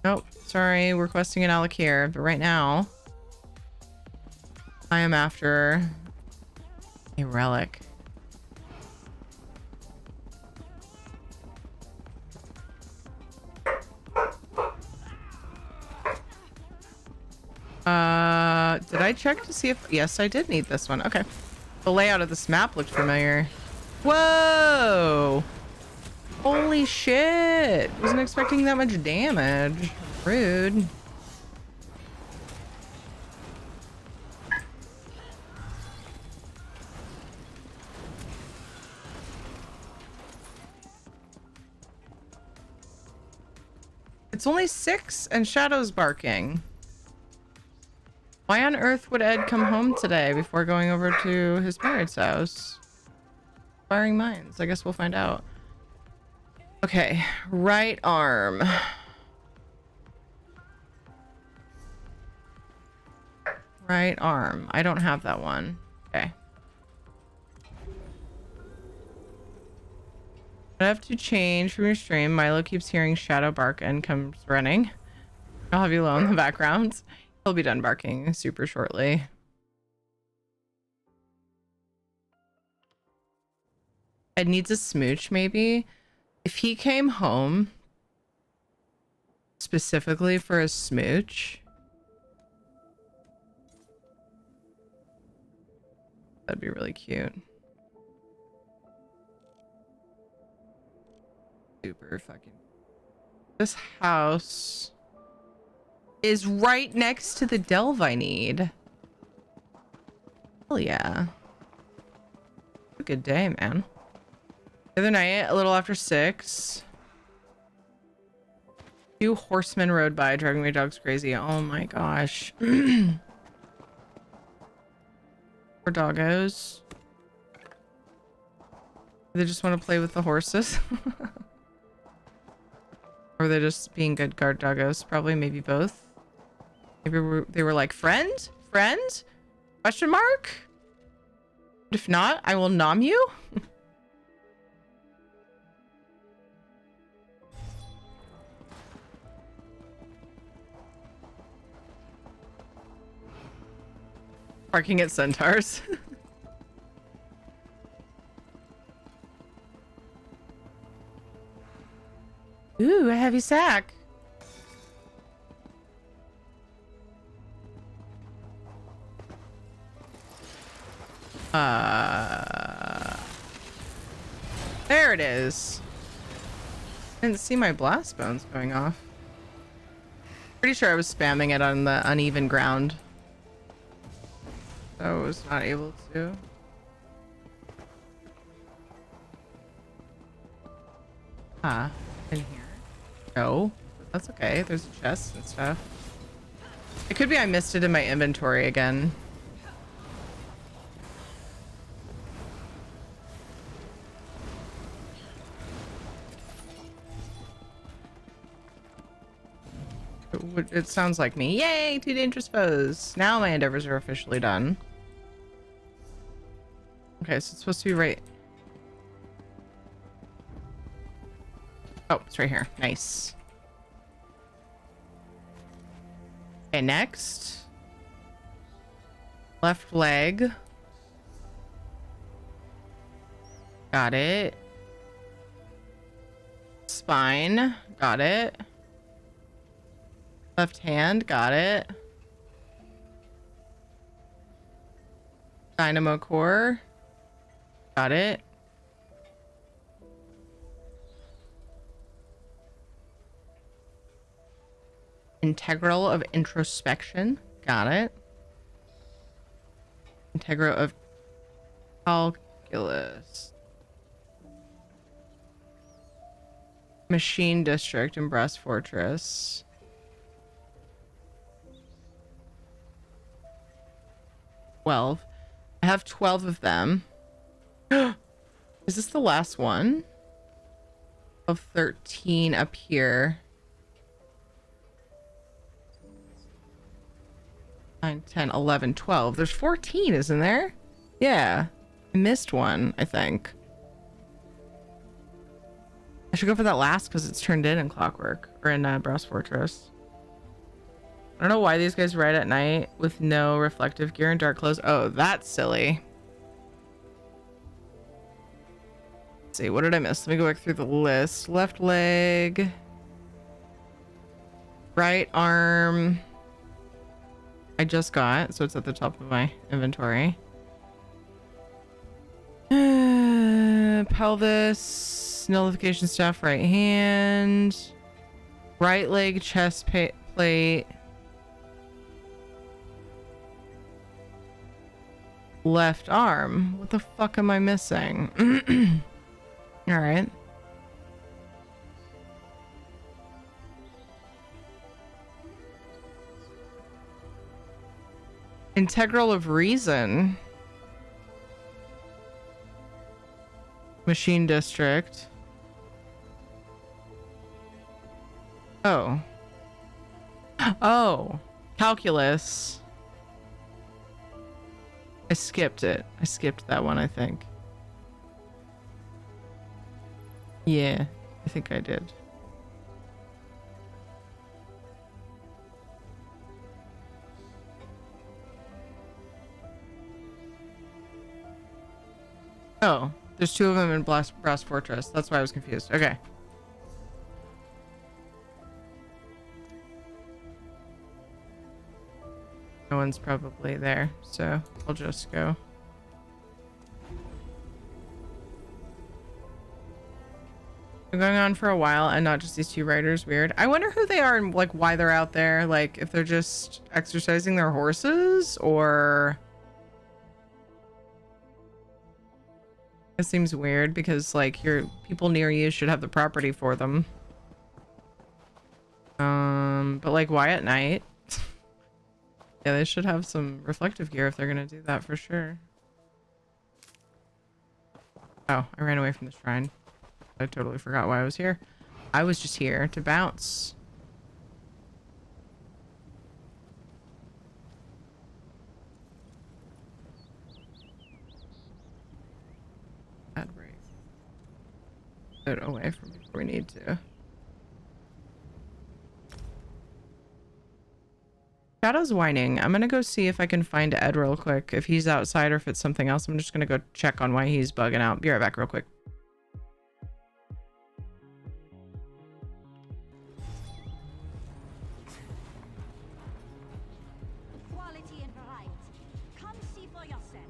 Nope. Sorry, we're questing an Alik'r, but right now I am after a relic. Did I check to see if... Yes, I did need this one. Okay. The layout of this map looked familiar. Whoa! Holy shit! Wasn't expecting that much damage. Rude. It's only 6 and Shadow's barking. Why on earth would Ed come home today before going over to his parents' house? Firing mines. I guess we'll find out. Okay, right arm. Right arm. I don't have that one. Okay. I have to change from your stream. Milo keeps hearing Shadow bark and comes running. I'll have you low in the background. He'll be done barking super shortly. Ed needs a smooch, maybe. If he came home specifically for a smooch, that'd be really cute. Super fucking... This house is right next to the delve I need. Hell yeah. A good day, man. The other night, a little after 6, 2 horsemen rode by, driving my dogs crazy. Oh my gosh. Poor doggos. They just want to play with the horses. Or they're just being good guard doggos. Probably, maybe both. Maybe they were like, friend? Friend? Question mark? If not, I will nom you. Barking at centaurs. Ooh, a heavy sack. There it is. Didn't see my blast bones going off. Pretty sure I was spamming it on the uneven ground. So I was not able to. Ah, in here. No, that's okay. There's a chest and stuff. It could be I missed it in my inventory again. It sounds like me. Yay, 2 dangerous foes. Now my endeavors are officially done. Okay, so it's supposed to be right. Oh, it's right here. Nice. Okay, next. Left leg. Got it. Spine. Got it. Left hand. Got it. Dynamo core. Got it. Integral of introspection. Got it. Integral of calculus. Machine district and breast fortress. I have 12 of them. Is this the last one? Of 13 up here. 9, 10, 11, 12. There's 14, isn't there? Yeah. I missed one, I think. I should go for that last because it's turned in Clockwork. Or in Brass Fortress. I don't know why these guys ride at night with no reflective gear and dark clothes. Oh, that's silly. Let's see, what did I miss? Let me go back through the list. Left leg. Right arm. I just got, so it's at the top of my inventory. Pelvis, nullification staff, right hand, right leg, chest plate, left arm. What the fuck am I missing? All right. Integral of reason. Machine district. Oh. Oh. Calculus. I skipped it. I skipped that one, I think. Yeah, I think I did. Oh, there's two of them in Brass Fortress. That's why I was confused. Okay. No one's probably there, so I'll just go. They're going on for a while and not just these two riders. Weird. I wonder who they are and like why they're out there. Like if they're just exercising their horses or... It seems weird because like your people near you should have the property for them. But like why at night? Yeah, they should have some reflective gear if they're gonna do that for sure. Oh, I ran away from the shrine. I totally forgot why I was here. I was just here to bounce. It away from before we need to. Shadow's whining. I'm gonna go see if I can find Ed real quick. If he's outside or if it's something else. I'm just gonna go check on why he's bugging out. Be right back real quick. Quality and variety. Come see for yourself.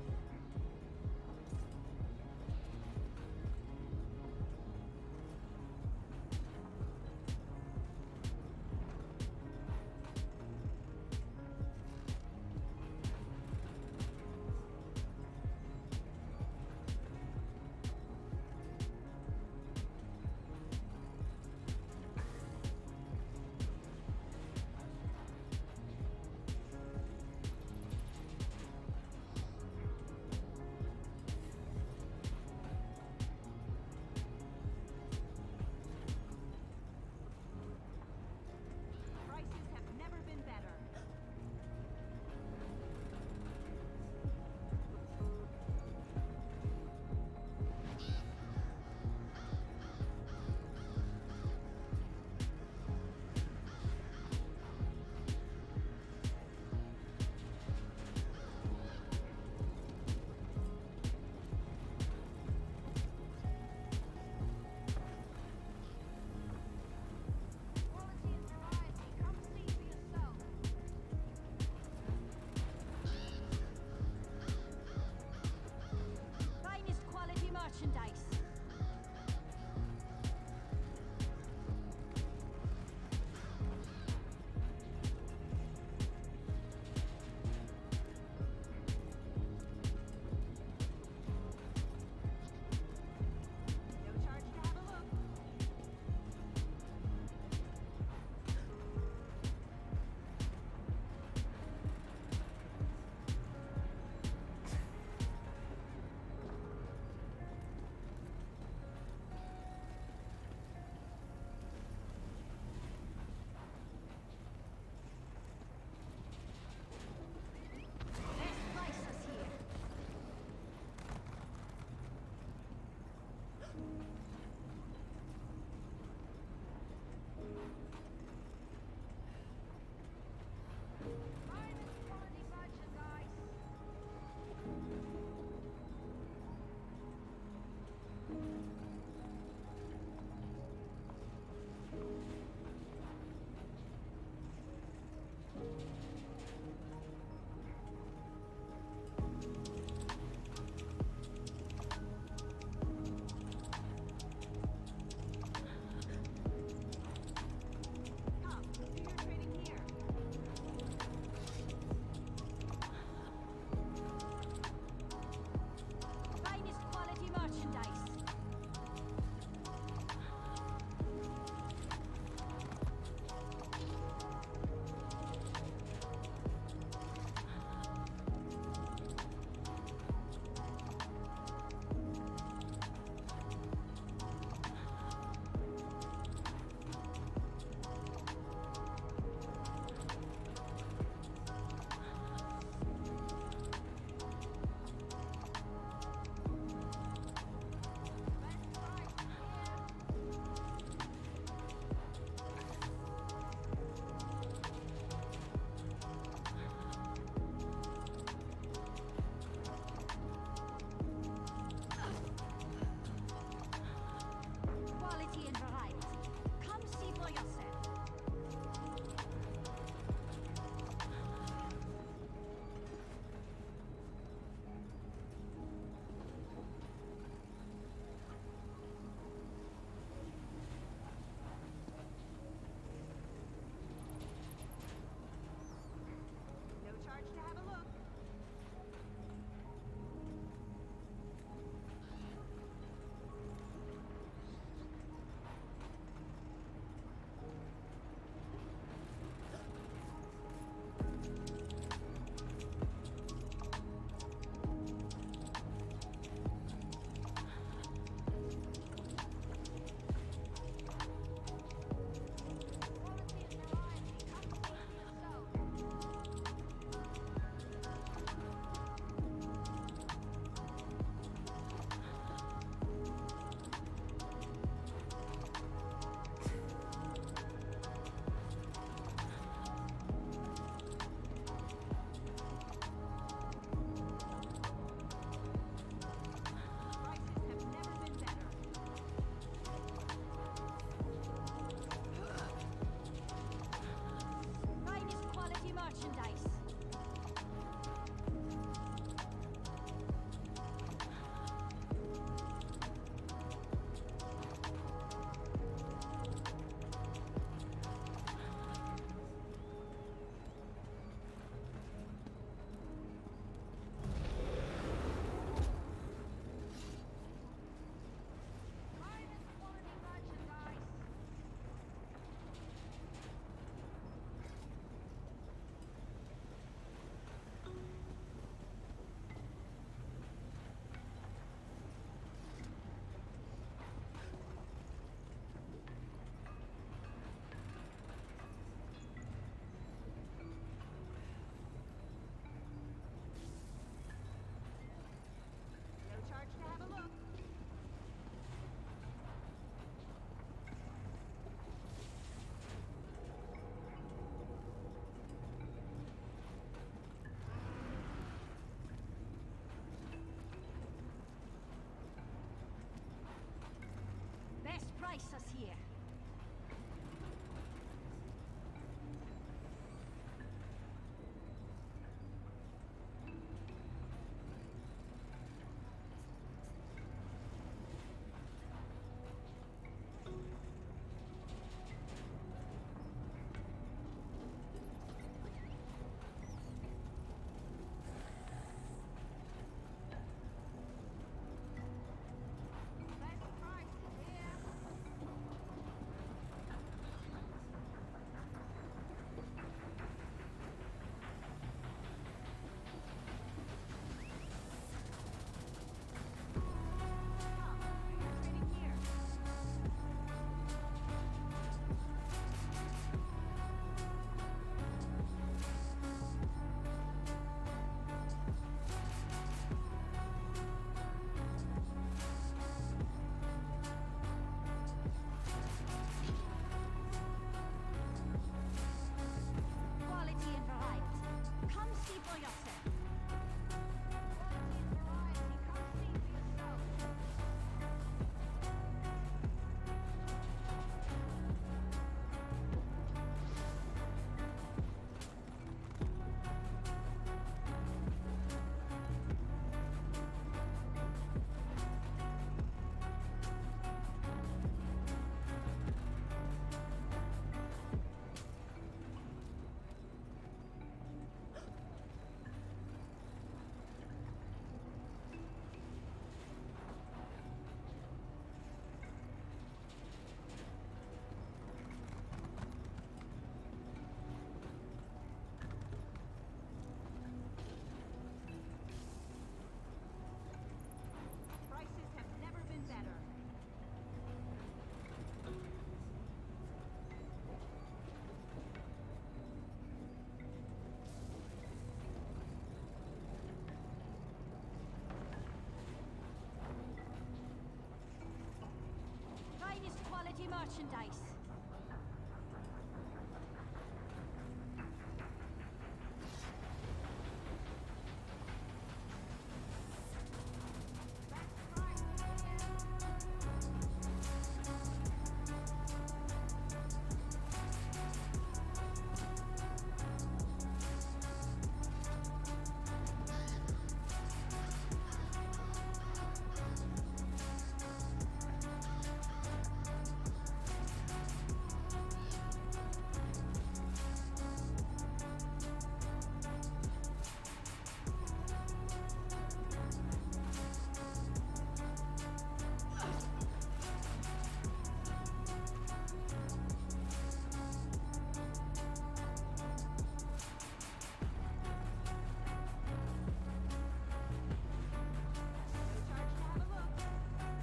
see merchandise.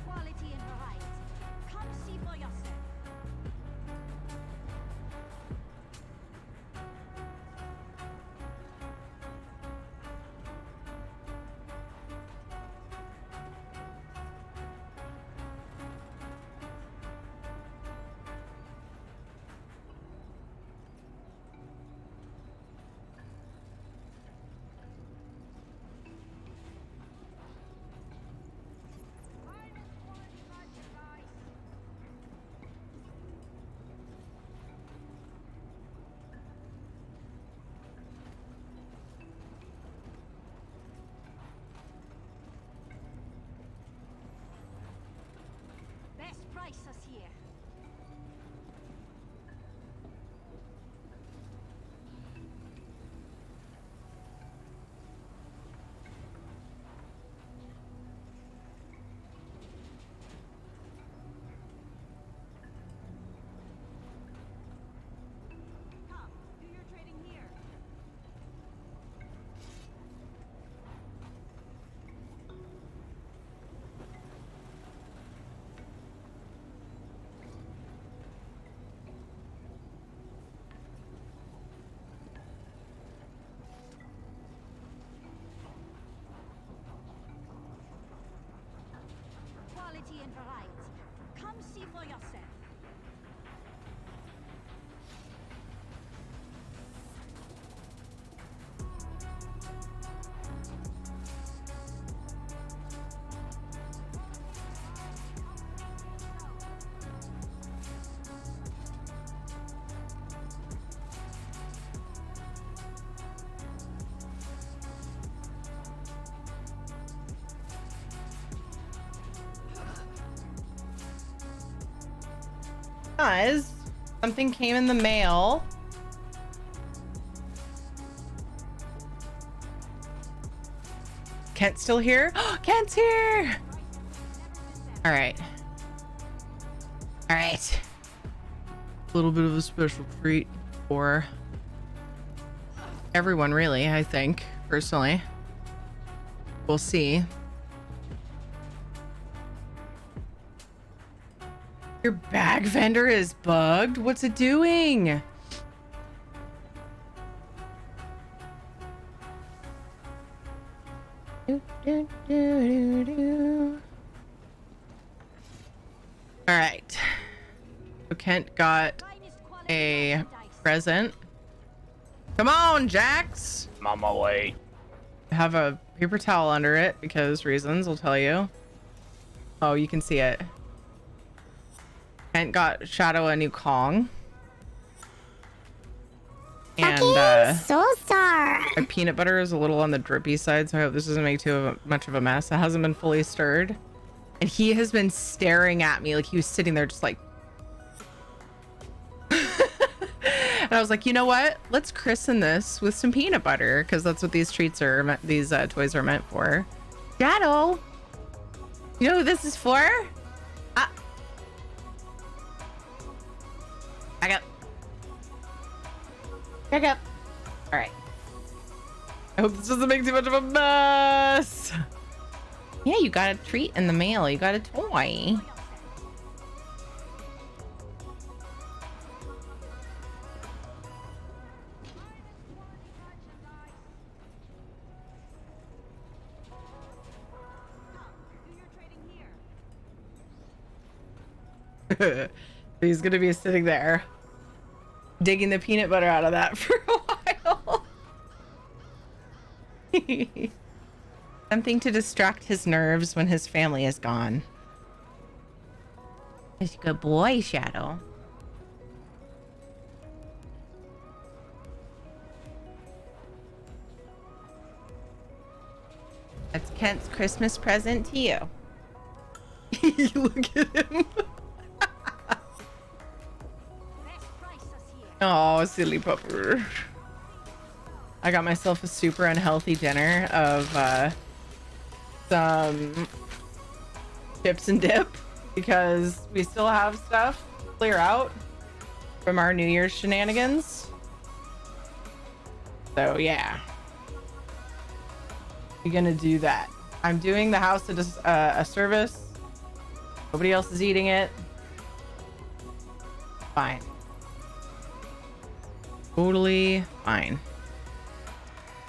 Quality and variety. Come see for yourself. Best prices here. Come, do your trading here. Quality and variety. Come see for yourself. Guys, something came in the mail. Kent's still here? Kent's here! All right. All right. A little bit of a special treat for everyone, really, I think, personally. We'll see. Your bag vendor is bugged? What's it doing? All right. So Kent got a present. Come on, Jax. I'm on my way. Have a paper towel under it because reasons, I'll tell you. Oh, you can see it. Kent got Shadow a new Kong. And my peanut butter is a little on the drippy side, so I hope this doesn't make too much of a mess. It hasn't been fully stirred. And he has been staring at me like he was sitting there just like... And I was like, you know what? Let's christen this with some peanut butter, because that's what these treats are, these toys are meant for. Shadow! You know who this is for? Back up. Back up. All right. I hope this doesn't make too much of a mess. Yeah, you got a treat in the mail. You got a toy. He's gonna be sitting there digging the peanut butter out of that for a while. Something to distract his nerves when his family is gone. He's a good boy, Shadow. That's Kent's Christmas present to you. Look at him. Oh, silly pupper. I got myself a super unhealthy dinner of some chips and dip because we still have stuff to clear out from our New Year's shenanigans. So yeah, we're gonna do that. I'm doing the house a service. Nobody else is eating it. Fine. Totally fine.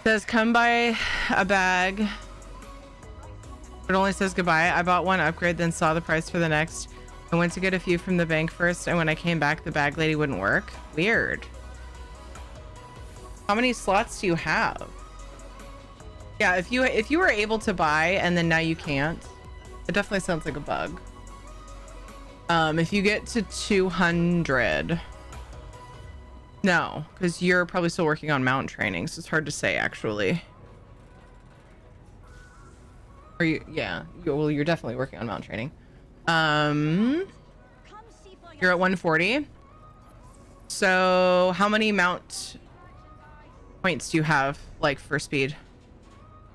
Says come buy a bag. It only says goodbye. I bought one upgrade, then saw the price for the next. I went to get a few from the bank first, and when I came back, the bag lady wouldn't work. Weird. How many slots do you have? Yeah, if you were able to buy and then now you can't, it definitely sounds like a bug. If you get to 200, no, because you're probably still working on mount training, so it's hard to say actually. Or you, yeah, well, you're definitely working on mount training. You're at 140. So how many mount points do you have, like, for speed?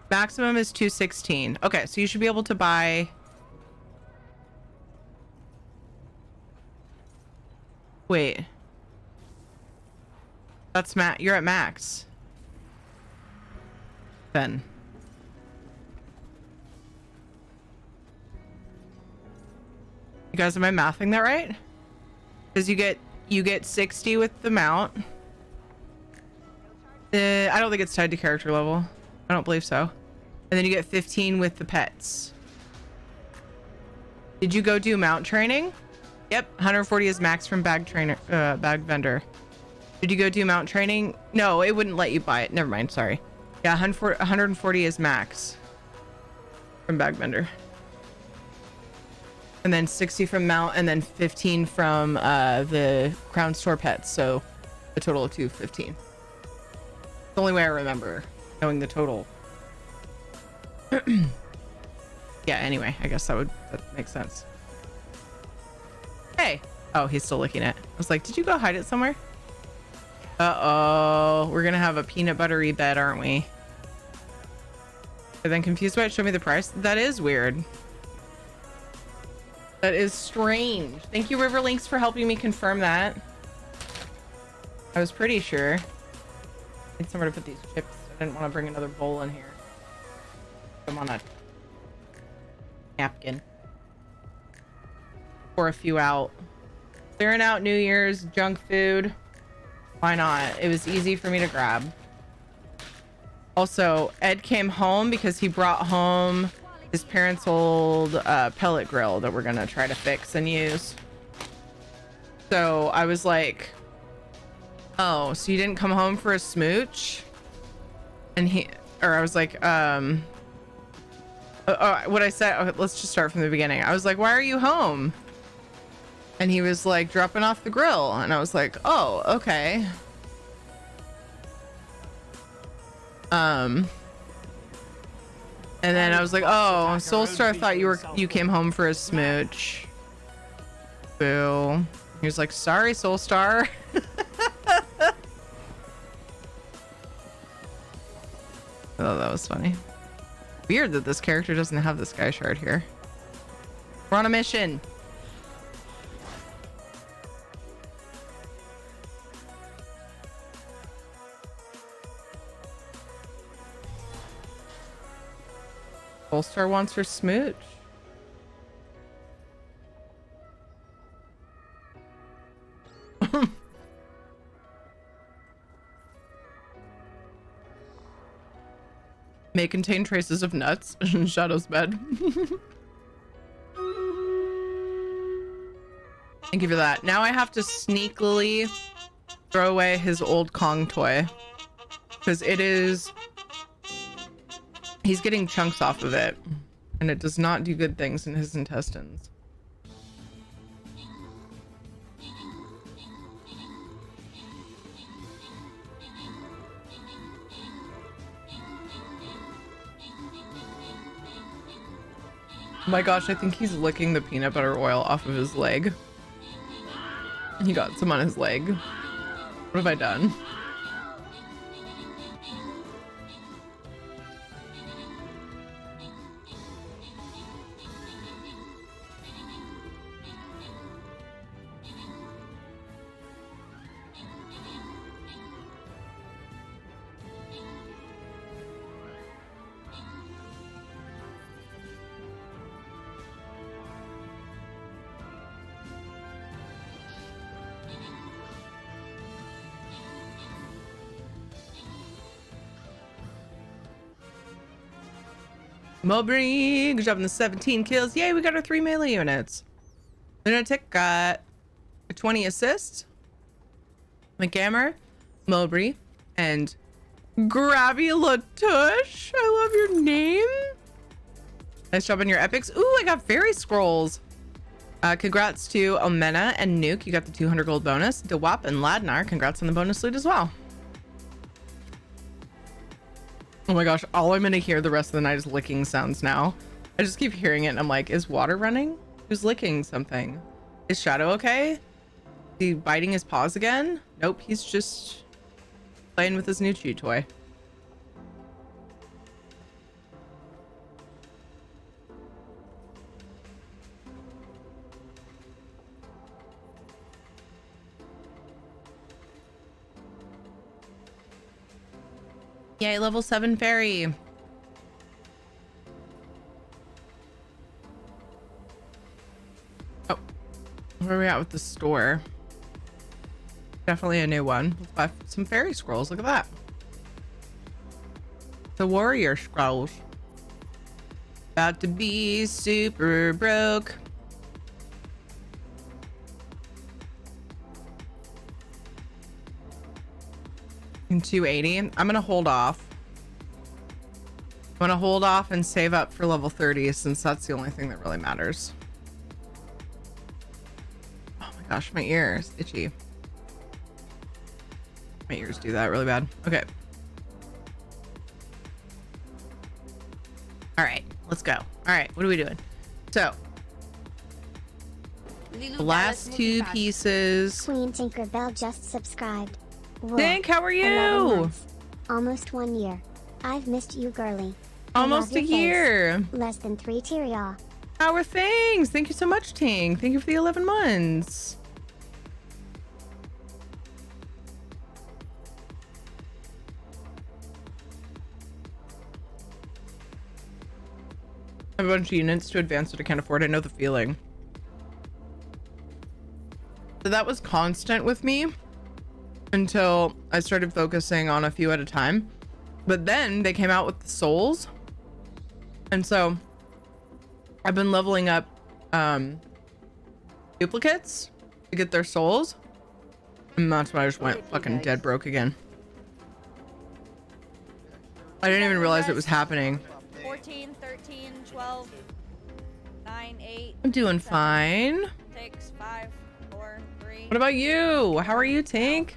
Maximum is 216. Okay, so you should be able to buy. Wait. That's you're at max. Then. You guys, am I mathing that right? Because you get 60 with the mount. I don't think it's tied to character level. I don't believe so. And then you get 15 with the pets. Did you go do mount training? Yep, 140 is max from bag vendor. Did you go do mount training? No, it wouldn't let you buy it. Never mind, sorry. Yeah, 140 is max from bag vendor. And then 60 from mount, and then 15 from the Crown Store pets. So a total of 215. It's the only way I remember knowing the total. Yeah, anyway, I guess that makes sense. Hey. Oh, he's still licking it. I was like, did you go hide it somewhere? Uh-oh. We're gonna have a peanut buttery bed, aren't we? And then confused by it, show me the price. That is weird. That is strange. Thank you, Riverlinks, for helping me confirm that. I was pretty sure. I need somewhere to put these chips. I didn't want to bring another bowl in here. I'm on a napkin. Pour a few out. Clearing out New Year's junk food. Why not? It was easy for me to grab. Also, Ed came home because he brought home his parents' old pellet grill that we're gonna try to fix and use. So I was like, oh, so you didn't come home for a smooch? And I was like, what I said, let's just start from the beginning. I was like, why are you home? And he was like, dropping off the grill. And I was like, oh, okay. And then I was like, oh, Soulstar thought you came home for a smooch. Boo. He was like, sorry, Soulstar. Oh, that was funny. Weird that this character doesn't have the sky shard here. We're on a mission. Soulstar wants her smooch. May contain traces of nuts in Shadow's bed. Thank you for that. Now I have to sneakily throw away his old Kong toy. Because it is... He's getting chunks off of it. And it does not do good things in his intestines. Oh my gosh, I think he's licking the peanut butter oil off of his leg. He got some on his leg. What have I done? Mowbray, good job on the 17 kills. Yay, we got our 3 melee units. Lunatic got a 20 assists. McGammer, Mowbray, and Grabby Latush. I love your name. Nice job on your epics. Ooh, I got fairy scrolls. Congrats to Omena and Nuke. You got the 200 gold bonus. Dewap and Ladnar, congrats on the bonus loot as well. Oh my gosh, all I'm gonna hear the rest of the night is licking sounds now. I just keep hearing it and I'm like, is water running? Who's licking something? Is Shadow okay? Is he biting his paws again? Nope, he's just playing with his new chew toy. Yay, level 7 fairy. Oh, where are we at with the store? Definitely a new one. Let's buy some fairy scrolls. Look at that. The warrior scrolls. About to be super broke. In 280. I'm gonna hold off. I'm gonna hold off and save up for level 30 since that's the only thing that really matters. Oh my gosh, my ears itchy. My ears do that really bad. Okay. All right, let's go. All right, what are we doing? So the last 2 pieces. Queen Tinkerbell just subscribed. Whoa, Dink, how are 11 you? months. Almost 1 year. I've missed you, girly. Almost a year. Less than 3 tier, y'all. How are things? Thank you so much, Tink. Thank you for the 11 months. I have a bunch of units to advance that I can't afford. I know the feeling. So that was constant with me until I started focusing on a few at a time. But then they came out with the souls. And so I've been leveling up duplicates to get their souls. And that's why I just went fucking dead broke again. I didn't even realize it was happening. 14, 13, 12, 9, 8. I'm doing fine. 6, 5, 4, 3. What about you? How are you, Tink?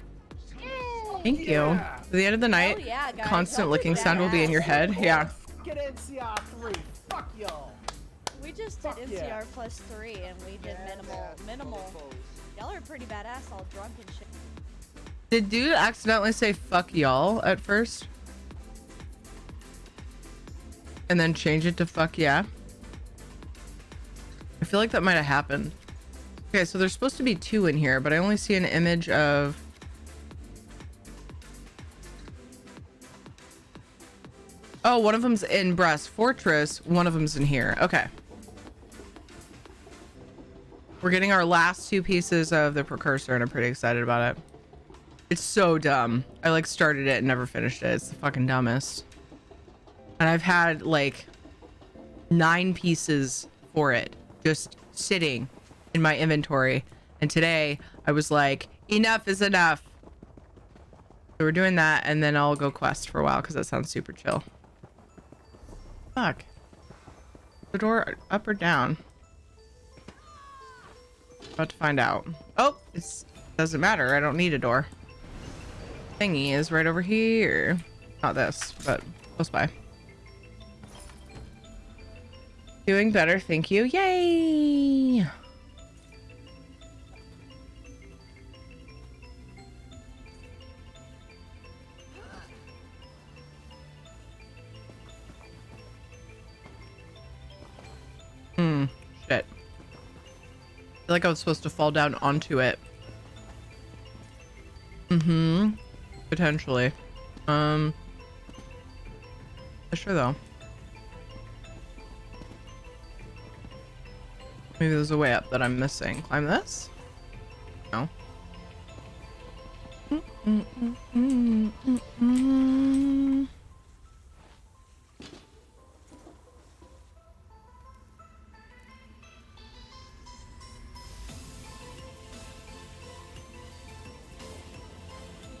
Thank you. At the end of the night, yeah, guys. constant licking sound will be in your head. Yeah. Get NCR 3. Fuck y'all. We just did NCR plus 3 and we did minimal. Y'all are pretty badass, all drunk and shit. Did dude accidentally say fuck y'all at first? And then change it to fuck yeah? I feel like that might have happened. Okay, so there's supposed to be 2 in here, but I only see an image of... Oh, one of them's in Brass Fortress. One of them's in here. Okay. We're getting our last 2 pieces of the precursor, and I'm pretty excited about it. It's so dumb. I like started it and never finished it. It's the fucking dumbest. And I've had like 9 pieces for it just sitting in my inventory. And today I was like, enough is enough. So we're doing that, and then I'll go quest for a while because that sounds super chill. Fuck. The door up or down? About to find out. Oh, it doesn't matter. I don't need a door. Thingy is right over here. Not this, but close by. Doing better, thank you. Yay! Shit. I feel like I was supposed to fall down onto it. Potentially. Sure though. Maybe there's a way up that I'm missing. Climb this? No.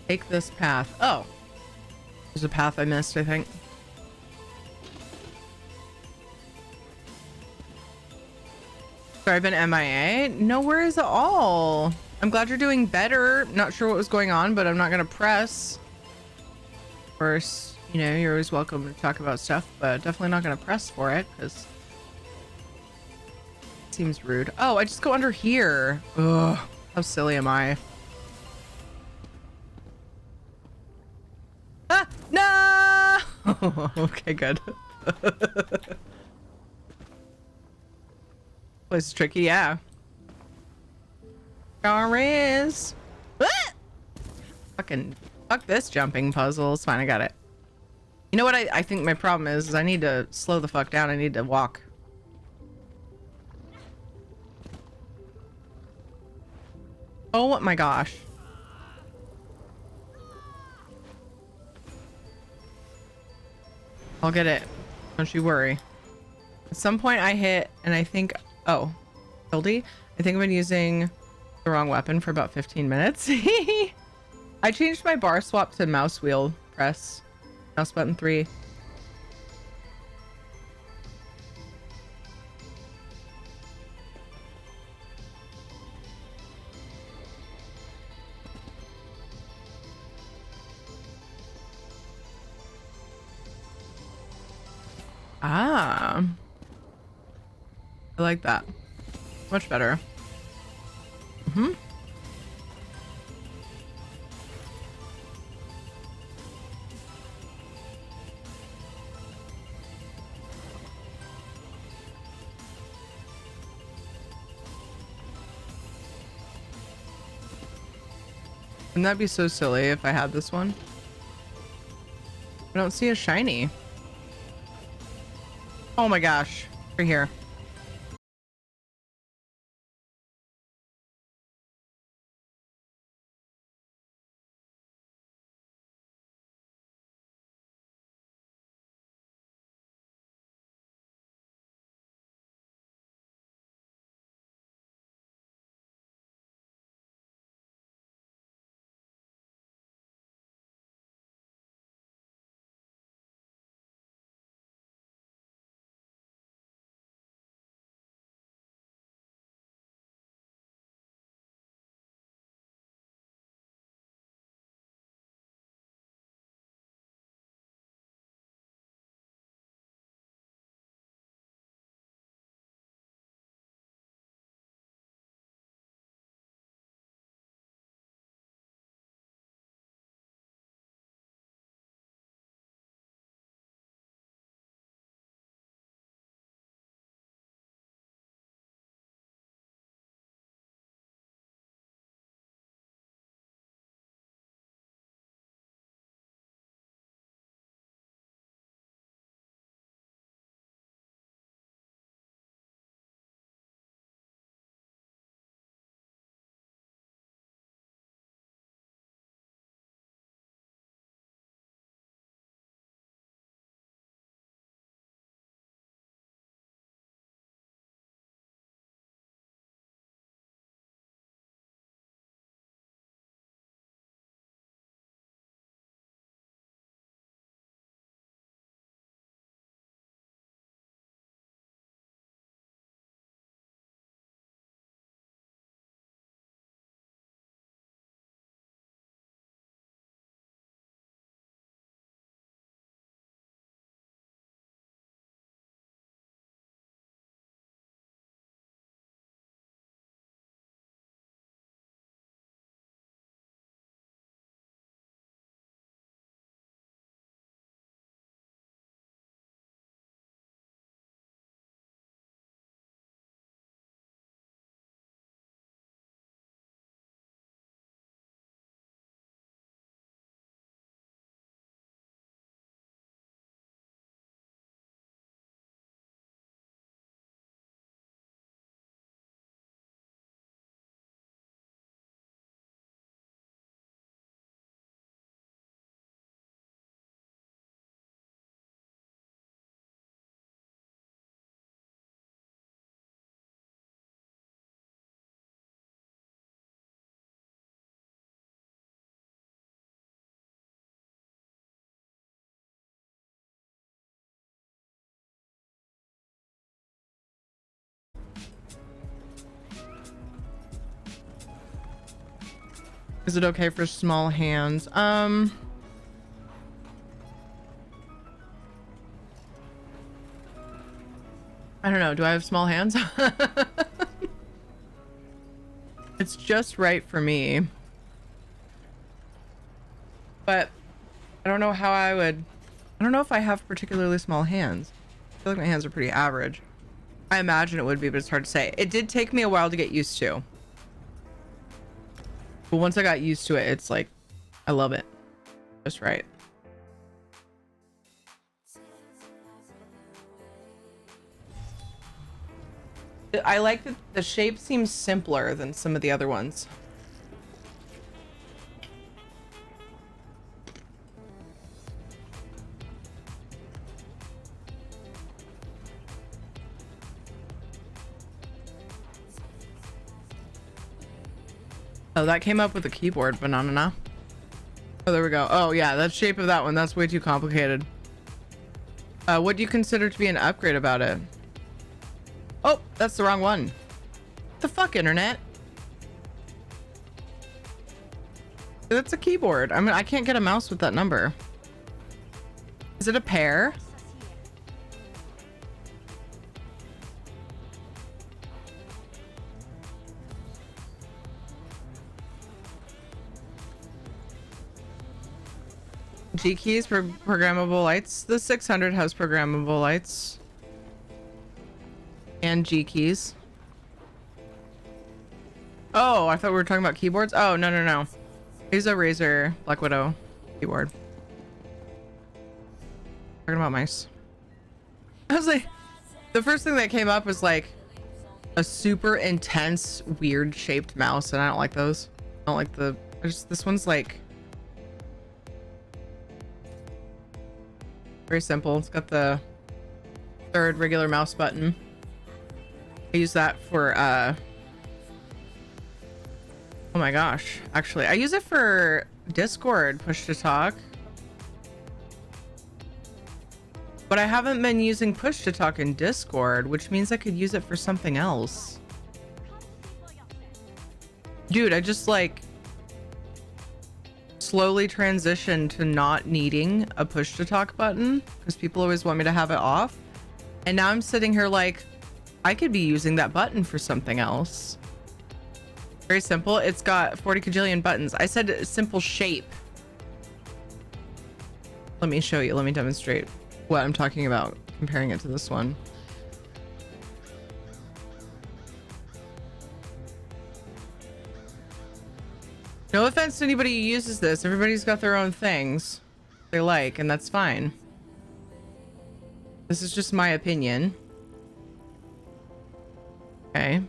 Take this path. Oh. There's a path I missed, I think. Sorry, I've been MIA. No worries at all. I'm glad you're doing better. Not sure what was going on, but I'm not gonna press. Of course, you know, you're always welcome to talk about stuff, but definitely not gonna press for it, because it seems rude. Oh, I just go under here. Ugh, how silly am I? Ah, no! Okay, good. Place is tricky, yeah. Sure is. Ah! Fuck this jumping puzzle. It's fine, I got it. You know what I think my problem is I need to slow the fuck down. I need to walk. Oh my gosh. I'll get it. Don't you worry. At some point I hit and I think, oh, Hildy, I think I've been using the wrong weapon for about 15 minutes. I changed my bar swap to mouse wheel press. Mouse button 3. Ah. I like that. Much better. Wouldn't that be so silly if I had this one? I don't see a shiny. Oh my gosh. Right here. Is it okay for small hands? I don't know. Do I have small hands? It's just right for me. But I don't know how I don't know if I have particularly small hands. I feel like my hands are pretty average. I imagine it would be, but it's hard to say. It did take me a while to get used to. But once I got used to it, it's like, I love it. Just right. I like that the shape seems simpler than some of the other ones. Oh, that came up with the keyboard, banana. Oh, there we go. Oh, yeah, that shape of that one, that's way too complicated. What do you consider to be an upgrade about it? Oh, that's the wrong one. What the fuck, internet? That's a keyboard. I mean, I can't get a mouse with that number. Is it a pair? G keys for programmable lights. The 600 has programmable lights. And G keys. Oh, I thought we were talking about keyboards. Oh, no, no, no. Here's a Razer Black Widow keyboard. Talking about mice. I was like, the first thing that came up was like a super intense, weird shaped mouse, and I don't like those. I don't like the, this one's like very simple. It's got the third regular mouse button. I use that for oh my gosh, actually I use it for Discord push to talk, but I haven't been using push to talk in Discord, which means I could use it for something else. Dude, I just like slowly transitioned to not needing a push to talk button because people always want me to have it off, and now I'm sitting here like I could be using that button for something else. Very simple. It's got 40 kajillion buttons. I said simple shape. Let me show you. Let me demonstrate what I'm talking about, comparing it to this one. No offense to anybody who uses this. Everybody's got their own things they like, and that's fine. This is just my opinion. Okay.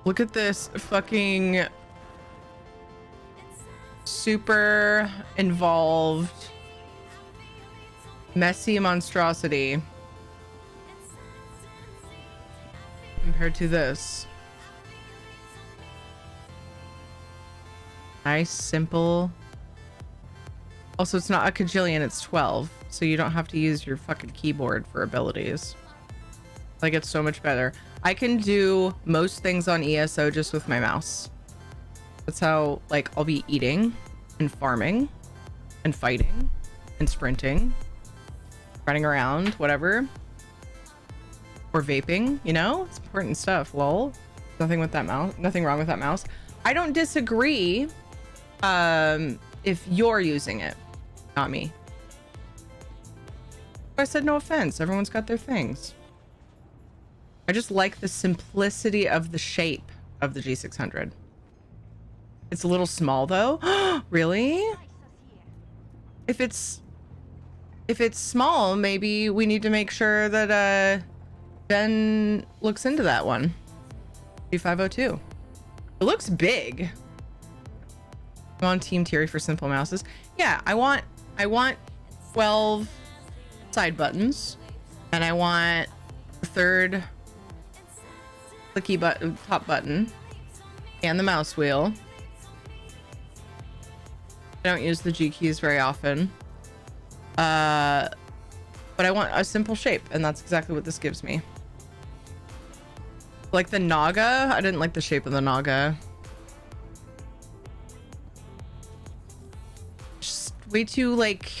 Look at this fucking super involved, messy monstrosity compared to this. Nice, simple. Also, it's not a kajillion, it's 12. So you don't have to use your fucking keyboard for abilities. Like, it's so much better. I can do most things on ESO just with my mouse. That's how, like, I'll be eating and farming and fighting and sprinting, running around, whatever. Or vaping, you know? It's important stuff. Lol. Nothing with that mouse. Nothing wrong with that mouse. I don't disagree if you're using it, not me. I said no offense. Everyone's got their things. I just like the simplicity of the shape of the G600. It's a little small though. Really? If it's small, maybe we need to make sure that Jen looks into that one. G502. It looks big. I'm on Team Terry for simple mouses. Yeah, I want 12 side buttons, and I want the third clicky button, top button, and the mouse wheel. I don't use the G keys very often, but I want a simple shape, and that's exactly what this gives me. Like the Naga? I didn't like the shape of the Naga. Just way too like...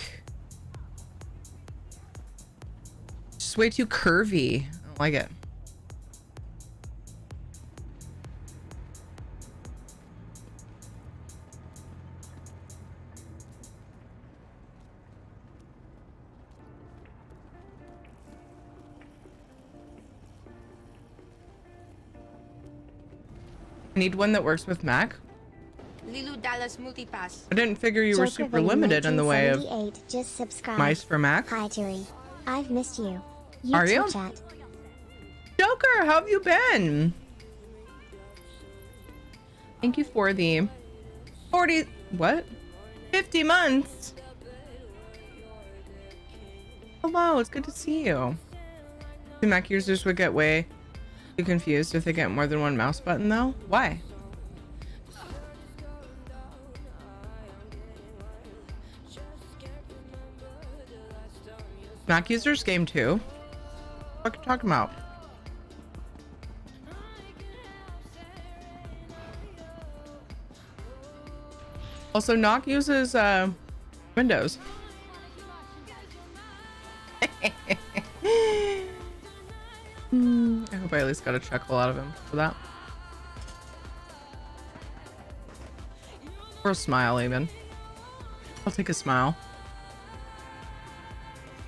Just way too curvy. I don't like it. I need one that works with Mac. Lilu Dallas Multipass. I didn't figure you were super limited in the way of just subscribe. mice for Mac. Hi, Turi. I've missed you. Are you? Chat. Joker, how have you been? Thank you for the 40... What? 50 months? Hello, it's good to see you. The Mac users would get way too confused if they get more than one mouse button, though. Why? Mac users game 2? What are you talking about? Also, Knock uses Windows. I hope I at least got a chuckle out of him for that. Or a smile, even. I'll take a smile.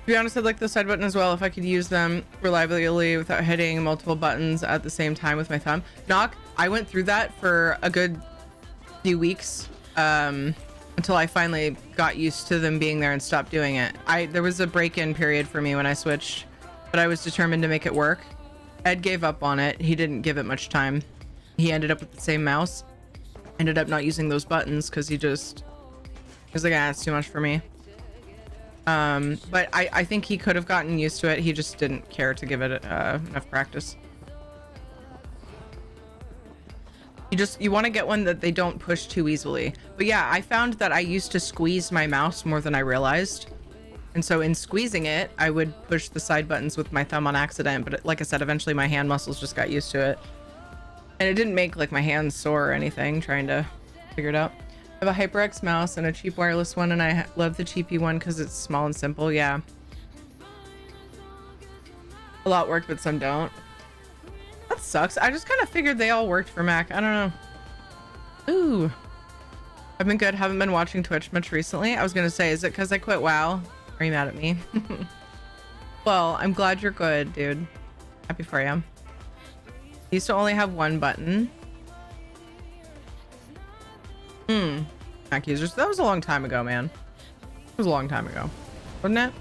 To be honest, I'd like the side button as well if I could use them reliably without hitting multiple buttons at the same time with my thumb. Knock, I went through that for a good few weeks until I finally got used to them being there and stopped doing it. There was a break-in period for me when I switched, but I was determined to make it work. Ed gave up on it. He didn't give it much time. He ended up with the same mouse. Ended up not using those buttons because he was like, ah, it's too much for me. But I think he could have gotten used to it. He just didn't care to give it enough practice. You want to get one that they don't push too easily. But yeah, I found that I used to squeeze my mouse more than I realized. And so in squeezing it, I would push the side buttons with my thumb on accident. But like I said, eventually my hand muscles just got used to it. And it didn't make like my hands sore or anything trying to figure it out. I have a HyperX mouse and a cheap wireless one, and I love the cheapy one because it's small and simple. Yeah. A lot work, but some don't. That sucks. I just kind of figured they all worked for Mac. I don't know. Ooh. I've been good. Haven't been watching Twitch much recently. I was going to say, is it because I quit WoW? Are you mad at me? Well, I'm glad you're good, dude. Happy for you. Used to only have one button. Mac users. That was a long time ago, man. It was a long time ago. Wasn't it?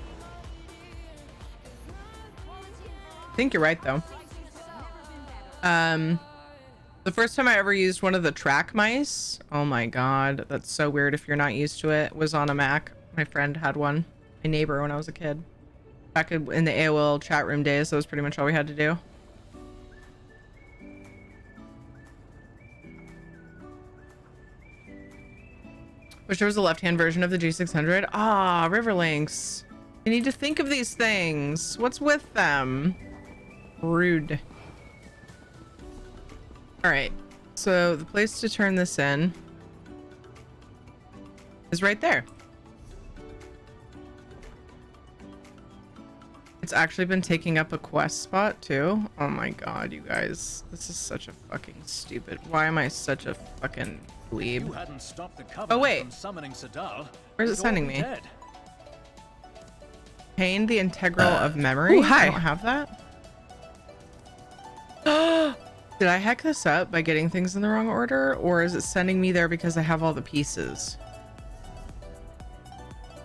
I think you're right, though. The first time I ever used one of the track mice, oh my god, that's so weird if you're not used to it, was on a Mac. My friend had one. My neighbor when I was a kid. Back in the AOL chat room days, that was pretty much all we had to do. Wish there was a left-hand version of the G600. Ah, Riverlinks. You need to think of these things. What's with them? Rude. All right. So the place to turn this in is right there. It's actually been taking up a quest spot too. Oh my god, you guys. This is such a fucking stupid. Why am I such a fucking dweeb? Oh wait. Where's it sending me? Pain the integral of memory. Ooh, hi. I don't have that. Did I hack this up by getting things in the wrong order, or is it sending me there because I have all the pieces?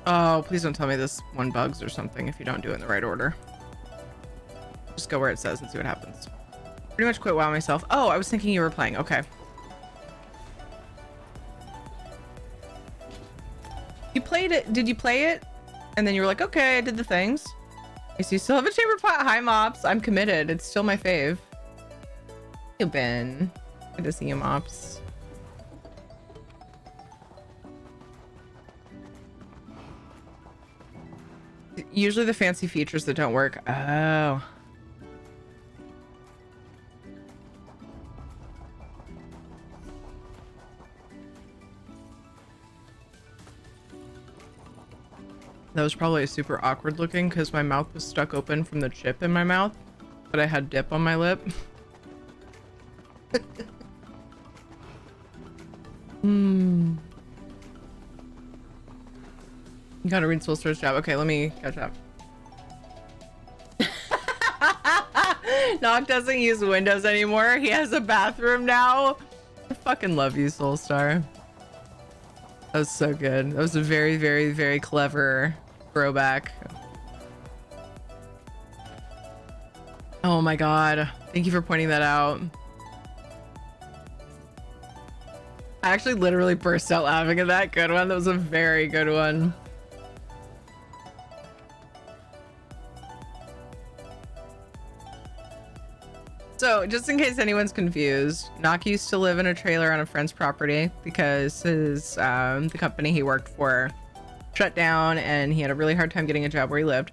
Oh, please don't tell me this one bugs or something if you don't do it in the right order. Just go where it says and see what happens. Pretty much quit WoW myself. Oh, I was thinking you were playing. Okay. You played it. Did you play it? And then you were like, okay, I did the things. I see you still have a chamber pot. Hi, Mops. I'm committed. It's still my fave. Hey, Ben. Good to see you, Mops. Usually the fancy features that don't work. Oh. That was probably super awkward looking because my mouth was stuck open from the chip in my mouth, but I had dip on my lip. You gotta read Soul Store's job. Okay, let me catch up. Nock doesn't use Windows anymore. He has a bathroom now. I fucking love you, Soulstar. That was so good. That was a very, very, very clever throwback. Oh my god. Thank you for pointing that out. I actually literally burst out laughing at that. Good one. That was a very good one. So, just in case anyone's confused, Nock used to live in a trailer on a friend's property because his the company he worked for shut down and he had a really hard time getting a job where he lived.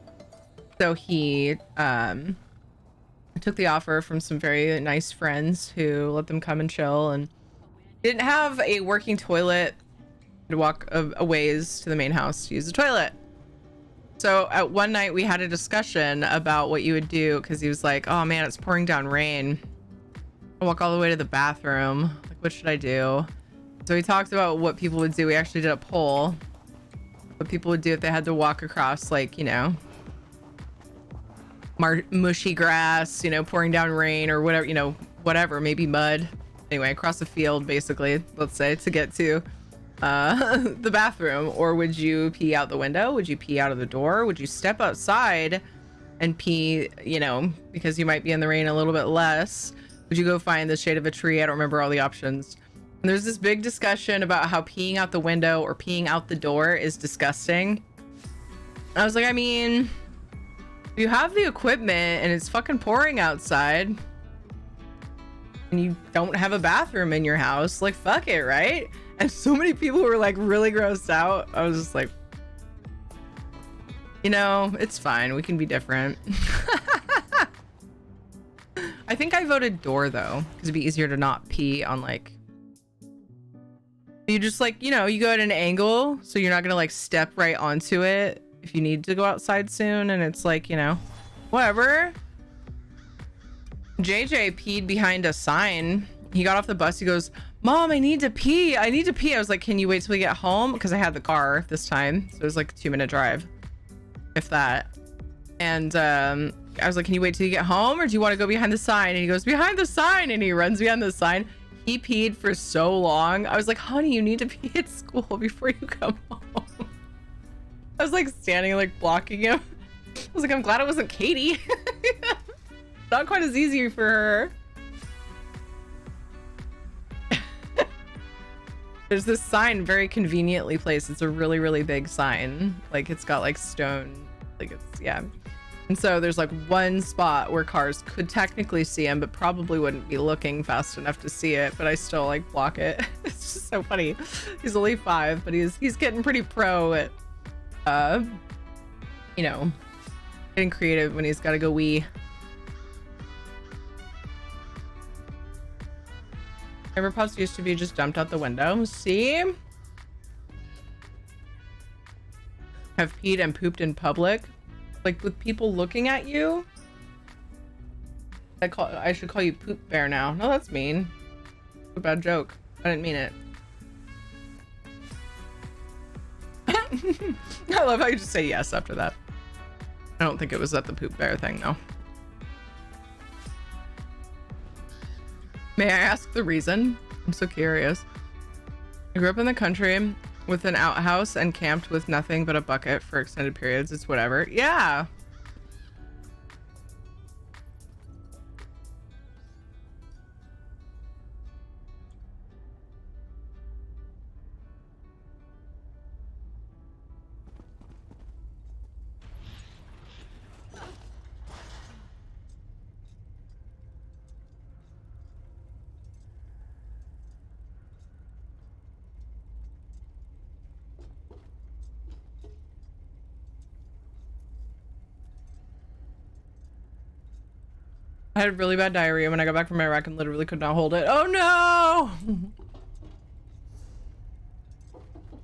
So he took the offer from some very nice friends who let them come and chill, and didn't have a working toilet to walk a ways to the main house to use the toilet. So at one night we had a discussion about what you would do, because he was like, oh man, it's pouring down rain. I'll walk all the way to the bathroom. Like, what should I do? So we talked about what people would do. We actually did a poll. What people would do if they had to walk across, like, you know, mushy grass, you know, pouring down rain or whatever, you know, whatever, maybe mud. Anyway, across the field, basically, let's say, to get to the bathroom. Or would you pee out the window? Would you pee out of the door? Would you step outside and pee, you know, because you might be in the rain a little bit less? Would you go find the shade of a tree? I don't remember all the options. And there's this big discussion about how peeing out the window or peeing out the door is disgusting. I was like, I mean, if you have the equipment and it's fucking pouring outside and you don't have a bathroom in your house, like, fuck it, right? And so many people were like really grossed out. I was just like, you know, it's fine. We can be different. I think I voted door though, because it'd be easier to not pee on, like, you just, like, you know, you go at an angle so you're not gonna like step right onto it if you need to go outside soon, and it's like, you know, whatever. JJ peed behind a sign. He got off the bus. He goes, Mom, I need to pee. I need to pee. I was like, can you wait till we get home? Because I had the car this time. So it was like a 2-minute drive, if that. And I was like, can you wait till you get home? Or do you want to go behind the sign? And he goes, behind the sign. And he runs behind the sign. He peed for so long. I was like, honey, you need to pee at school before you come home. I was like standing, like blocking him. I was like, I'm glad it wasn't Katie. Not quite as easy for her. There's this sign very conveniently placed. It's a really, really big sign. Like, it's got like stone, like, it's, yeah. And so there's like one spot where cars could technically see him, but probably wouldn't be looking fast enough to see it. But I still like block it. It's just so funny. He's only 5, but he's getting pretty pro at, you know, getting creative when he's got to go wee. Everpods used to be just dumped out the window. See? Have peed and pooped in public, like with people looking at you. I should call you Poop Bear now. No, that's mean. A bad joke. I didn't mean it. I love how you just say yes after that. I don't think it was at the Poop Bear thing though. May I ask the reason? I'm so curious. I grew up in the country with an outhouse and camped with nothing but a bucket for extended periods. It's whatever. Yeah. I had really bad diarrhea when I got back from Iraq and literally could not hold it. Oh no!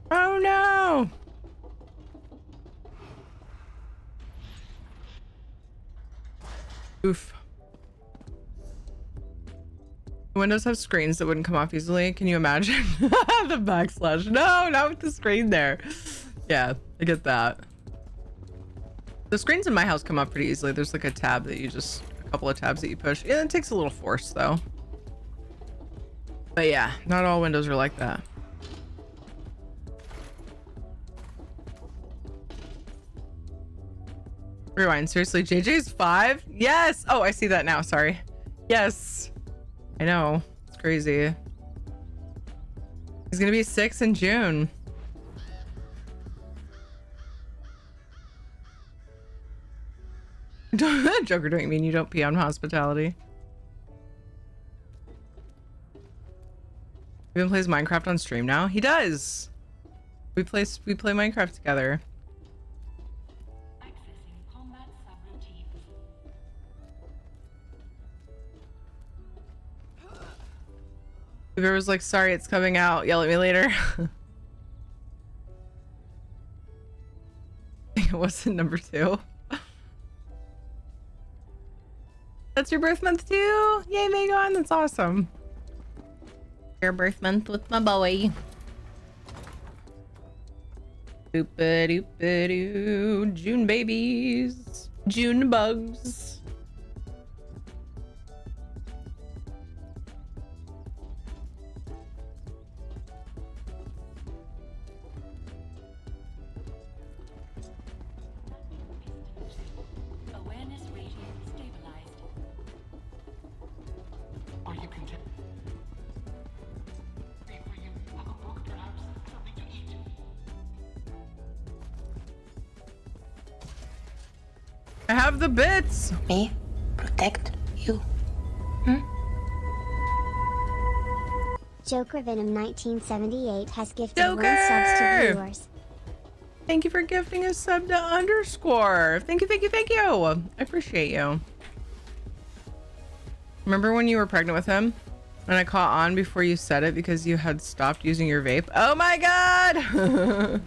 Oh no! Oof. Windows have screens that wouldn't come off easily. Can you imagine? The backslash. No, not with the screen there. Yeah, I get that. The screens in my house come off pretty easily. There's like a tab that you just, a couple of tabs that you push. Yeah, it takes a little force though. But yeah, not all windows are like that. Rewind, seriously, JJ's 5? Yes! Oh, I see that now, sorry. Yes. I know, it's crazy. He's gonna be 6 in June. Joker, don't you mean you don't pee on hospitality? Even plays Minecraft on stream now? He does! We play Minecraft together. Uber was like, sorry, it's coming out. Yell at me later. It wasn't number 2. That's your birth month too? Yay, Megan, that's awesome. Your birth month with my boy. Doop-a-doop-a-doo. June babies. June bugs. I have the bits. Me protect you. Joker Venom 1978 has gifted Joker! 1 subs to viewers. Thank you for gifting a sub to underscore. Thank you, thank you, thank you. I appreciate you. Remember when you were pregnant with him? And I caught on before you said it because you had stopped using your vape? Oh my god!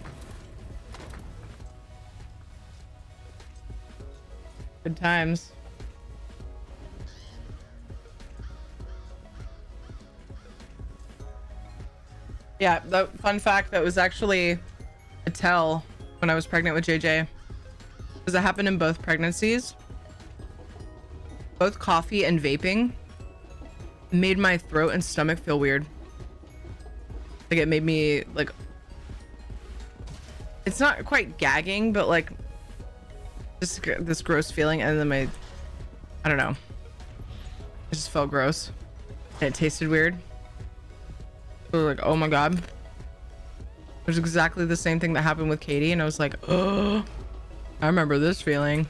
Good times. Yeah, the fun fact, that was actually a tell when I was pregnant with JJ. Because it happened in both pregnancies. Both coffee and vaping made my throat and stomach feel weird. Like it made me like, it's not quite gagging, but like just this gross feeling, and then I don't know, it just felt gross and it tasted weird. I was like, oh my god. It was exactly the same thing that happened with Katie, and I was like, oh, I remember this feeling.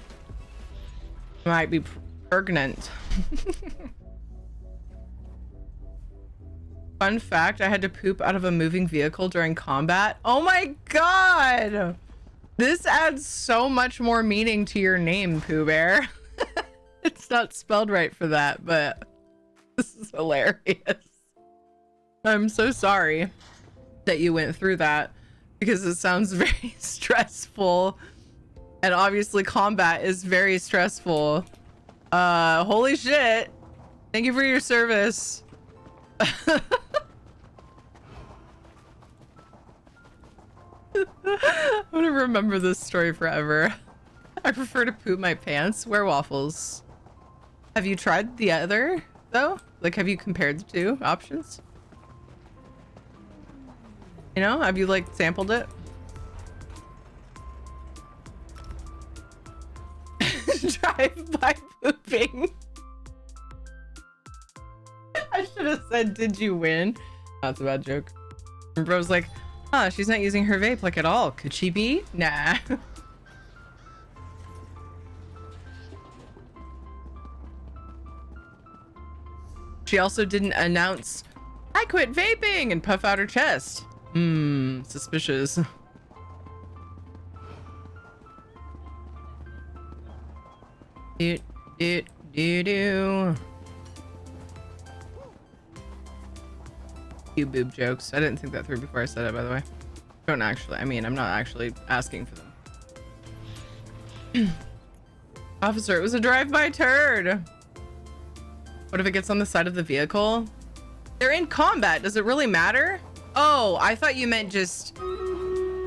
Might be pregnant. Fun fact, I had to poop out of a moving vehicle during combat. Oh my god! This adds so much more meaning to your name, Pooh Bear. It's not spelled right for that, but this is hilarious. I'm so sorry that you went through that, because it sounds very stressful. And obviously combat is very stressful. Holy shit. Thank you for your service. I'm gonna remember this story forever. I prefer to poop my pants. Wear waffles. Have you tried the other though? Like, have you compared the two options? You know, have you like sampled it? Drive-by pooping. I should have said, did you win? That's a bad joke. And bro's like, huh, she's not using her vape like at all. Could she be? Nah. She also didn't announce, I quit vaping, and puff out her chest. Suspicious. Do. Few boob jokes. I didn't think that through before I said it, by the way. I'm not actually asking for them. Officer, it was a drive-by turd. What if it gets on the side of the vehicle? They're in combat. Does it really matter? Oh, I thought you meant just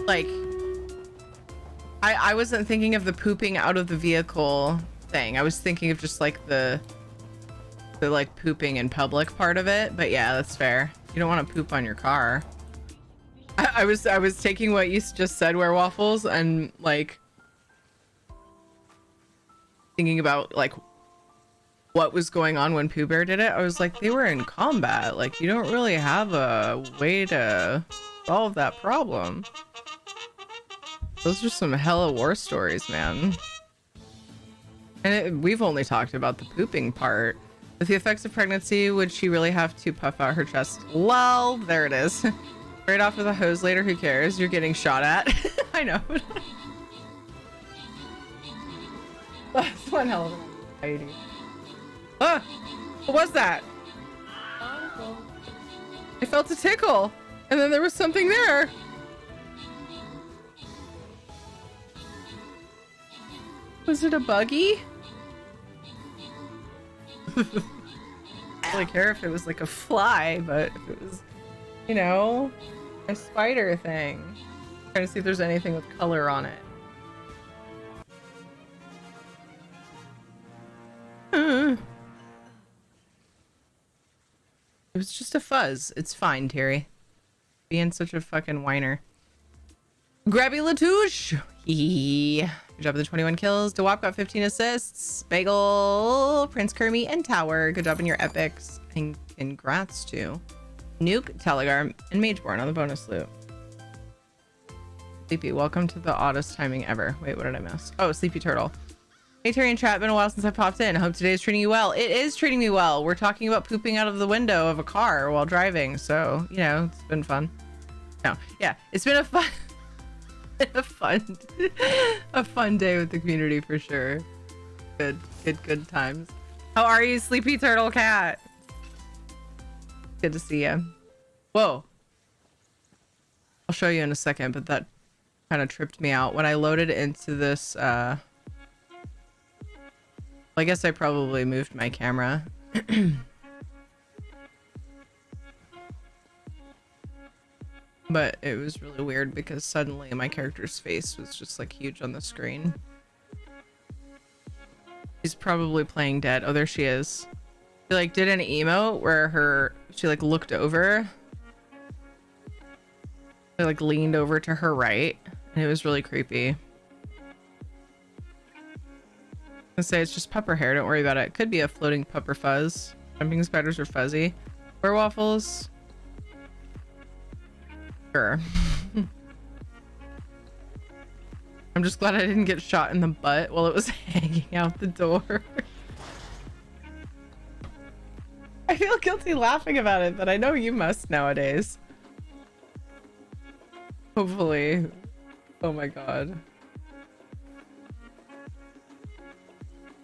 like, I wasn't thinking of the pooping out of the vehicle thing. I was thinking of just like the like pooping in public part of it. But yeah, that's fair. You don't want to poop on your car. I was taking what you just said, Waffles, and like thinking about like what was going on when Pooh Bear did it. I was like, they were in combat. Like, you don't really have a way to solve that problem. Those are some hella war stories, man. And we've only talked about the pooping part. With the effects of pregnancy, would she really have to puff out her chest? Lol, there it is. Right off with a hose later, who cares? You're getting shot at. I know. That's one hell of an anxiety. Ah! What was that? I felt a tickle, and then there was something there. Was it a buggy? I don't really care if it was like a fly, but if it was, you know, a spider thing. I'm trying to see if there's anything with color on it. It was just a fuzz. It's fine, Terry. Being such a fucking whiner. Grabby Latouche! Good job with the 21 kills. DeWap got 15 assists. Bagel, Prince Kermie, and Tower. Good job in your epics. And congrats to Nuke, Telegram, and Mageborn on the bonus loot. Sleepy, welcome to the oddest timing ever. Wait, what did I miss? Oh, Sleepy Turtle. Hey Terry and chat, been a while since I popped in. I hope today is treating you well. It is treating me well. We're talking about pooping out of the window of a car while driving, so you know, it's been fun. No, yeah, it's been a fun a fun day with the community for sure. Good times. How are you, Sleepy Turtle Cat? Good to see you. Whoa. I'll show you in a second, but that kind of tripped me out when I loaded into this I guess I probably moved my camera. But it was really weird because suddenly my character's face was just like huge on the screen. She's probably playing dead. Oh, there she is. She like did an emote where she like looked over. She like leaned over to her right. And it was really creepy. I say it's just pupper hair, don't worry about it. Could be a floating pupper fuzz. Jumping spiders are fuzzy. Waffles. Sure. I'm just glad I didn't get shot in the butt while it was hanging out the door. I feel guilty laughing about it, but I know you must nowadays. Hopefully. Oh my god.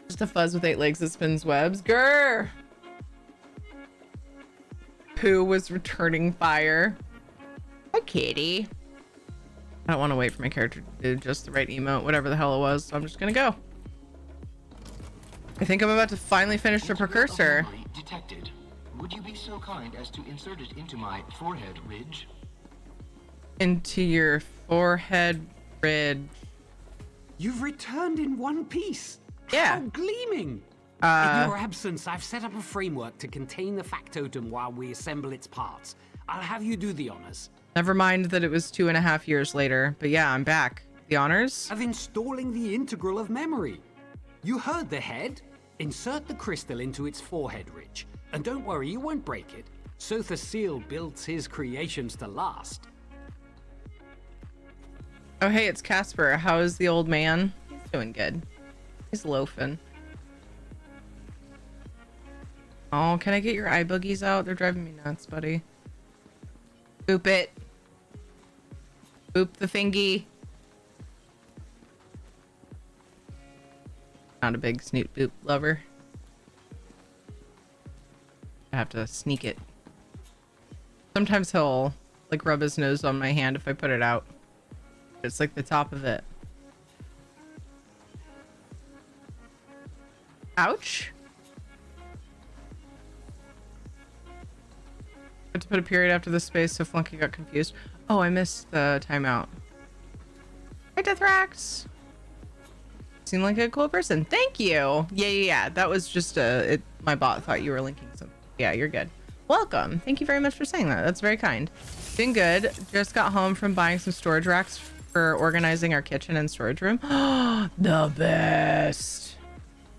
Just a fuzz with 8 legs that spins webs. Grr! Pooh was returning fire. Hi, kitty. I don't want to wait for my character to do just the right emote, whatever the hell it was, so I'm just gonna go. I think I'm about to finally finish the precursor. Detected. Would you be so kind as to insert it into my forehead ridge? Into your forehead ridge. You've returned in one piece. Yeah. How gleaming! In your absence, I've set up a framework to contain the factotum while we assemble its parts. I'll have you do the honors. Never mind that it was 2.5 years later, but yeah, I'm back. The honors? Of installing the integral of memory. You heard the head? Insert the crystal into its forehead ridge. And don't worry, you won't break it. Sotha Seal builds his creations to last. Oh, hey, it's Casper. How is the old man? He's doing good. He's loafing. Oh, can I get your eye boogies out? They're driving me nuts, buddy. Boop it. Boop the thingy. Not a big snoot boop lover. I have to sneak it. Sometimes he'll like rub his nose on my hand if I put it out. It's like the top of it. Ouch. Had to put a period after the space so Flunky got confused. Oh, I missed the timeout. Hi, Deathrax. Seem like a cool person. Thank you. Yeah. That was just my bot thought you were linking something. Yeah, you're good. Welcome. Thank you very much for saying that. That's very kind. Been good. Just got home from buying some storage racks for organizing our kitchen and storage room. The best.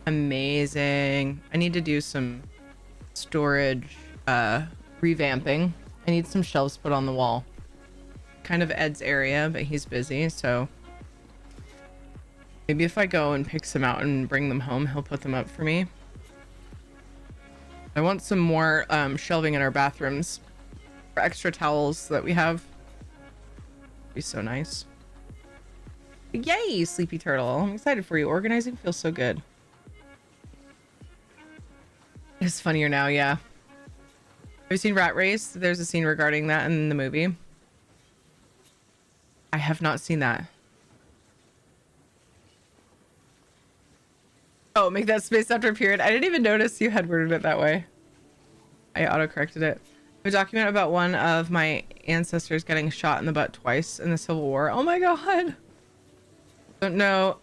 Amazing. I need to do some storage revamping. I need some shelves put on the wall. Kind of Ed's area, but he's busy, so maybe if I go and pick some out and bring them home, he'll put them up for me. I want some more shelving in our bathrooms for extra towels that we have. Be so nice. Yay, Sleepy Turtle. I'm excited for you. Organizing feels so good. It's funnier now, yeah. Have you seen Rat Race? There's a scene regarding that in the movie. I have not seen that. Oh, make that space after a period. I didn't even notice you had worded it that way. I auto-corrected it. A document about one of my ancestors getting shot in the butt twice in the Civil War. Oh my god. Don't know.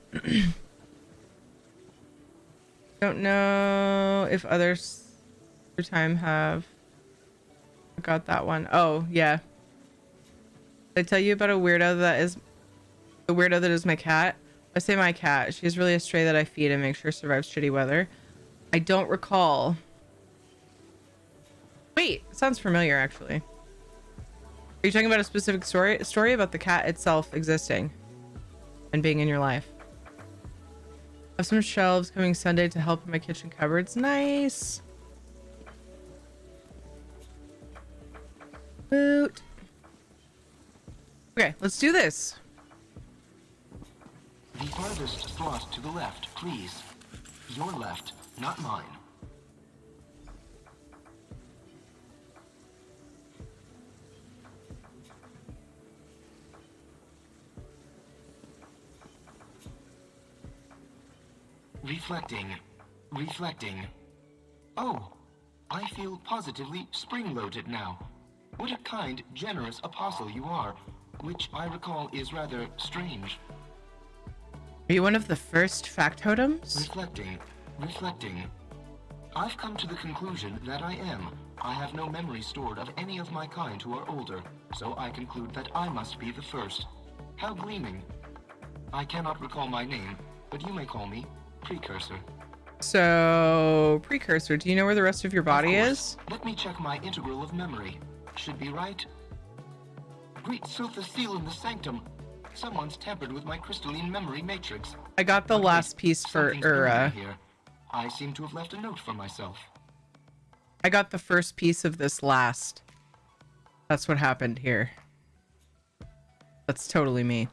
Don't know if others through time have got that one. Oh, yeah. Did I tell you about a weirdo that is the weirdo that is my cat? I say my cat. She's really a stray that I feed and make sure survives shitty weather. I don't recall. Wait, it sounds familiar actually. Are you talking about a specific story about the cat itself existing and being in your life? I have some shelves coming Sunday to help in my kitchen cupboards. Nice. Boot. Okay, let's do this. The farthest slot to the left, please. Your left, not mine. Reflecting. Oh, I feel positively spring-loaded now. What a kind, generous apostle you are, which I recall is rather strange. Are you one of the first factotums? Reflecting. I've come to the conclusion that I am. I have no memory stored of any of my kind who are older, so I conclude that I must be the first. How gleaming. I cannot recall my name, but you may call me Precursor. So, Precursor, do you know where the rest of your body is? Let me check my integral of memory. Should be right. Great Sotha Seal in the Sanctum. Someone's tampered with my crystalline memory matrix. I got the last piece for here. I seem to have left a note for myself. I got the first piece of this last. That's what happened here. That's totally me.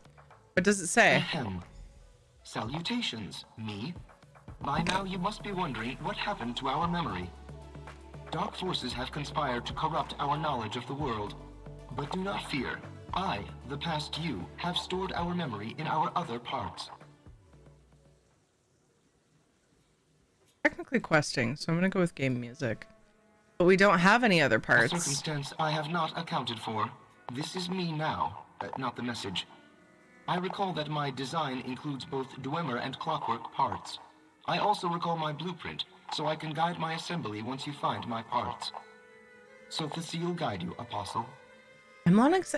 What does it say? Ahem. Salutations, me. By now you must be wondering what happened to our memory. Dark forces have conspired to corrupt our knowledge of the world. But do not fear. I, the past you, have stored our memory in our other parts. Technically questing, so I'm gonna go with game music. But we don't have any other parts. A circumstance I have not accounted for. This is me now, not the message. I recall that my design includes both Dwemer and Clockwork parts. I also recall my blueprint, so I can guide my assembly once you find my parts. So the seal guide you, Apostle. I'm Lonix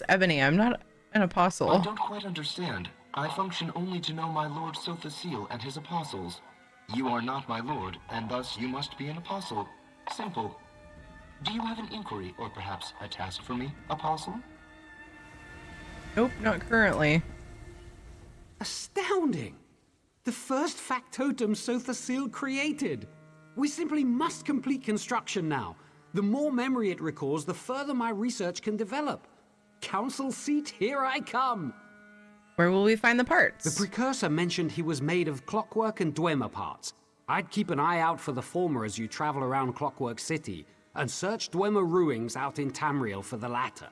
Ebony. I'm not an apostle. I don't quite understand. I function only to know my Lord Sotha and his apostles. You are not my lord, and thus you must be an apostle. Simple. Do you have an inquiry, or perhaps a task for me, Apostle? Nope, not currently. Astounding! The first factotum Sotha created. We simply must complete construction now. The more memory it recalls, the further my research can develop. Council seat, here I come! Where will we find the parts? The precursor mentioned he was made of Clockwork and Dwemer parts. I'd keep an eye out for the former as you travel around Clockwork City, and search Dwemer ruins out in Tamriel for the latter.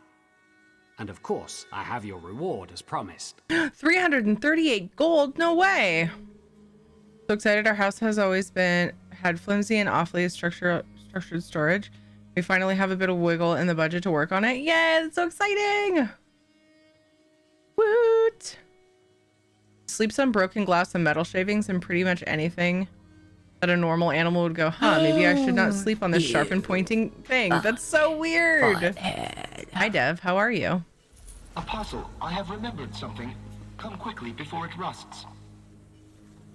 And of course, I have your reward as promised. 338 gold? No way! So excited. Our house has always had flimsy and awfully structured storage. We finally have a bit of wiggle in the budget to work on it. Yay, that's so exciting. Woot. Sleeps on broken glass and metal shavings and pretty much anything that a normal animal would go, huh, maybe I should not sleep on this sharp and pointing thing. That's so weird. Hi, Dev. How are you? Apostle, I have remembered something. Come quickly before it rusts.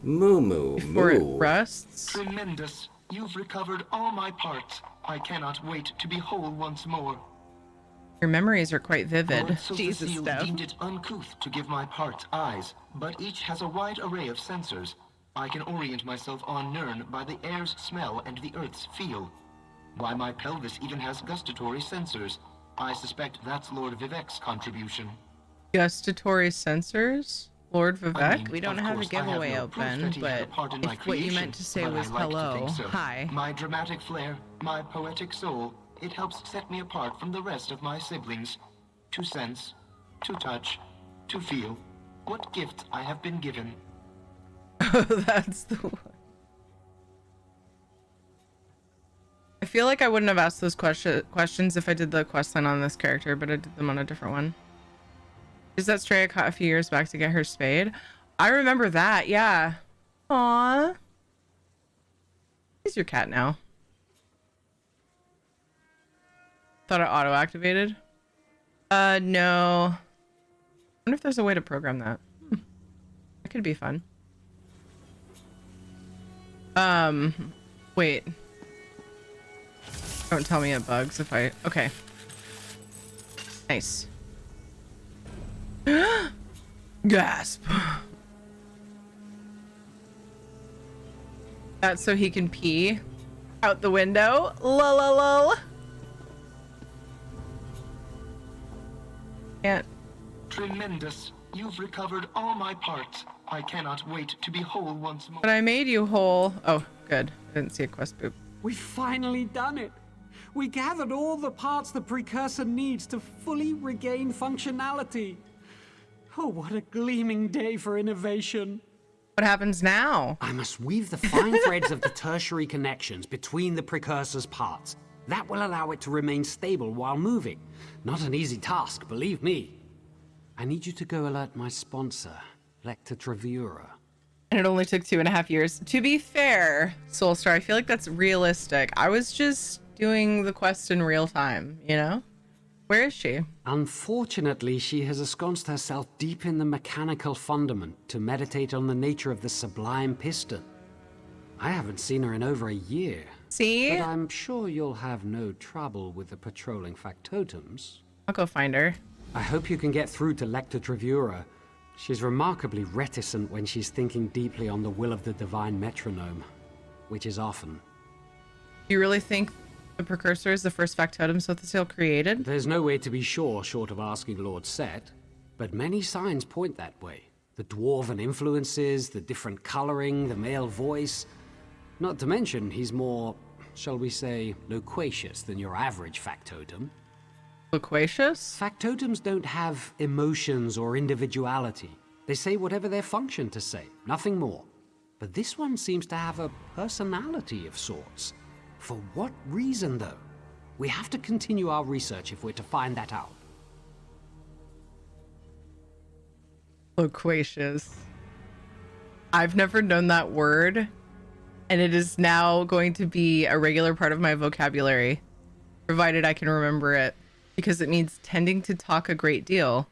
Before it rusts? Tremendous. You've recovered all my parts. I cannot wait to be whole once more. Your memories are quite vivid. Jesus, deemed it uncouth to give my parts eyes, but each has a wide array of sensors. I can orient myself on Nirn by the air's smell and the earth's feel. Why, my pelvis even has gustatory sensors. I suspect that's Lord Vivek's contribution. Gustatory sensors? Lord Vivek? I mean, we don't of have a course, I have giveaway no proof open, that he had but a part in my if what you creation, meant to say but was I like to hello, think so. hi. My dramatic flair, my poetic soul, it helps set me apart from the rest of my siblings. To sense, to touch, to feel. What gifts I have been given. That's the one. I feel like I wouldn't have asked those questions if I did the questline on this character, but I did them on a different one. Is that stray I caught a few years back to get her spayed? I remember that, yeah. Aww. He's your cat now. Thought it auto-activated. No. I wonder if there's a way to program that. That could be fun. Wait. Don't tell me it bugs if I... Okay. Nice. Gasp. That's so he can pee out the window. Lol, lol, lol. Can't. Tremendous. You've recovered all my parts. I cannot wait to be whole once more. But I made you whole. Oh, good. I didn't see a quest boop. We've finally done it. We gathered all the parts the precursor needs to fully regain functionality. Oh, what a gleaming day for innovation. What happens now? I must weave the fine threads of the tertiary connections between the precursor's parts. That will allow it to remain stable while moving. Not an easy task, believe me. I need you to go alert my sponsor, Alik'r Questies. And it only took 2.5 years. To be fair, Soulstar, I feel like that's realistic. I was just doing the quest in real time, you know? Where is she? Unfortunately, she has ensconced herself deep in the mechanical fundament to meditate on the nature of the sublime piston. I haven't seen her in over a year. See? But I'm sure you'll have no trouble with the patrolling factotums. I'll go find her. I hope you can get through to Alik'r Questies. She's remarkably reticent when she's thinking deeply on the will of the divine metronome, which is often. Do you really think the precursor is the first factotum Sothasil created? There's no way to be sure short of asking Lord Set, but many signs point that way. The dwarven influences, the different coloring, the male voice. Not to mention, he's more, shall we say, loquacious than your average factotum. Loquacious? Factotums don't have emotions or individuality. They say whatever they're functioned to say, nothing more. But this one seems to have a personality of sorts. For what reason, though? We have to continue our research if we're to find that out. Loquacious. I've never known that word, and it is now going to be a regular part of my vocabulary, provided I can remember it, because it means tending to talk a great deal.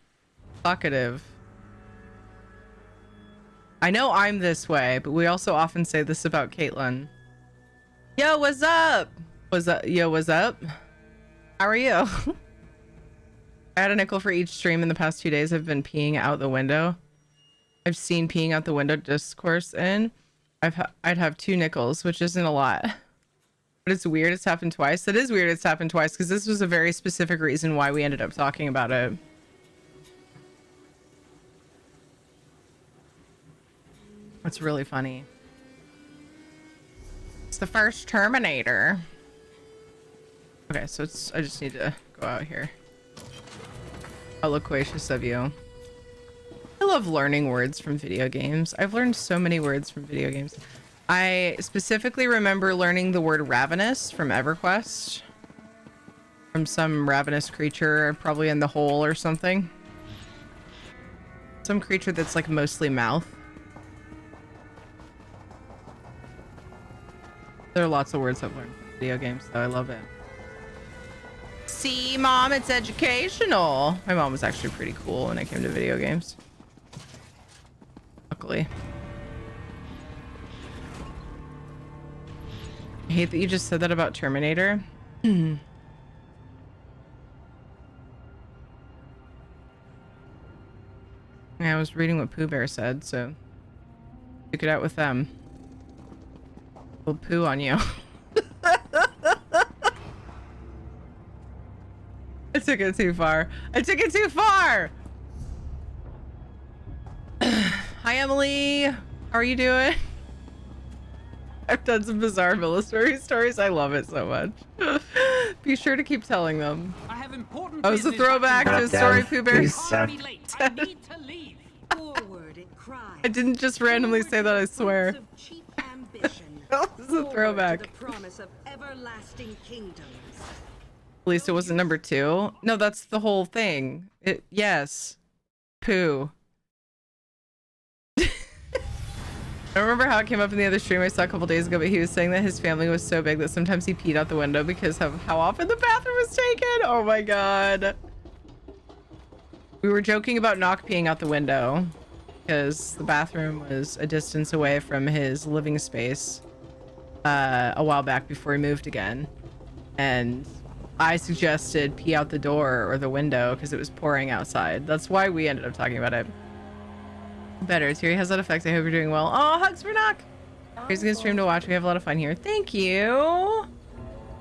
Talkative. I know I'm this way, but we also often say this about Caitlin. Yo, what's up? What's up? Yo, what's up? How are you? I had a nickel for each stream in the past 2 days. I've been peeing out the window. I've seen peeing out the window discourse in. I'd have 2 nickels, which isn't a lot. But it's weird it's happened twice. It is weird it's happened twice because this was a very specific reason why we ended up talking about it. That's really funny. It's the first Terminator. Okay, so I just need to go out here. How loquacious of you. Hello, love learning words from video games. I've learned so many words from video games. I specifically remember learning the word ravenous from EverQuest. From some ravenous creature, probably in the hole or something. Some creature that's like mostly mouth. There are lots of words I've learned from video games, so I love it. See, Mom, it's educational. My mom was actually pretty cool when it came to video games. Luckily. I hate that you just said that about Terminator. Yeah, I was reading what Pooh Bear said, so took it out with them. We'll poo on you. I took it too far. I took it too far! Hi, Emily. How are you doing? I've done some bizarre military stories. I love it so much. Be sure to keep telling them. I have important was a throwback to a story Pooh Bear. I didn't just randomly say that, I swear. That was a throwback. At least it wasn't number 2. No, that's the whole thing. Yes. Pooh. I don't remember how it came up in the other stream I saw a couple days ago, but he was saying that his family was so big that sometimes he peed out the window because of how often the bathroom was taken. Oh my god. We were joking about Knock peeing out the window because the bathroom was a distance away from his living space a while back before he moved again. And I suggested pee out the door or the window because it was pouring outside. That's why we ended up talking about it. Better. Terry has that effect. I hope you're doing well. Oh, hugs for Knock. Here's a good stream to watch. We have a lot of fun here. Thank you.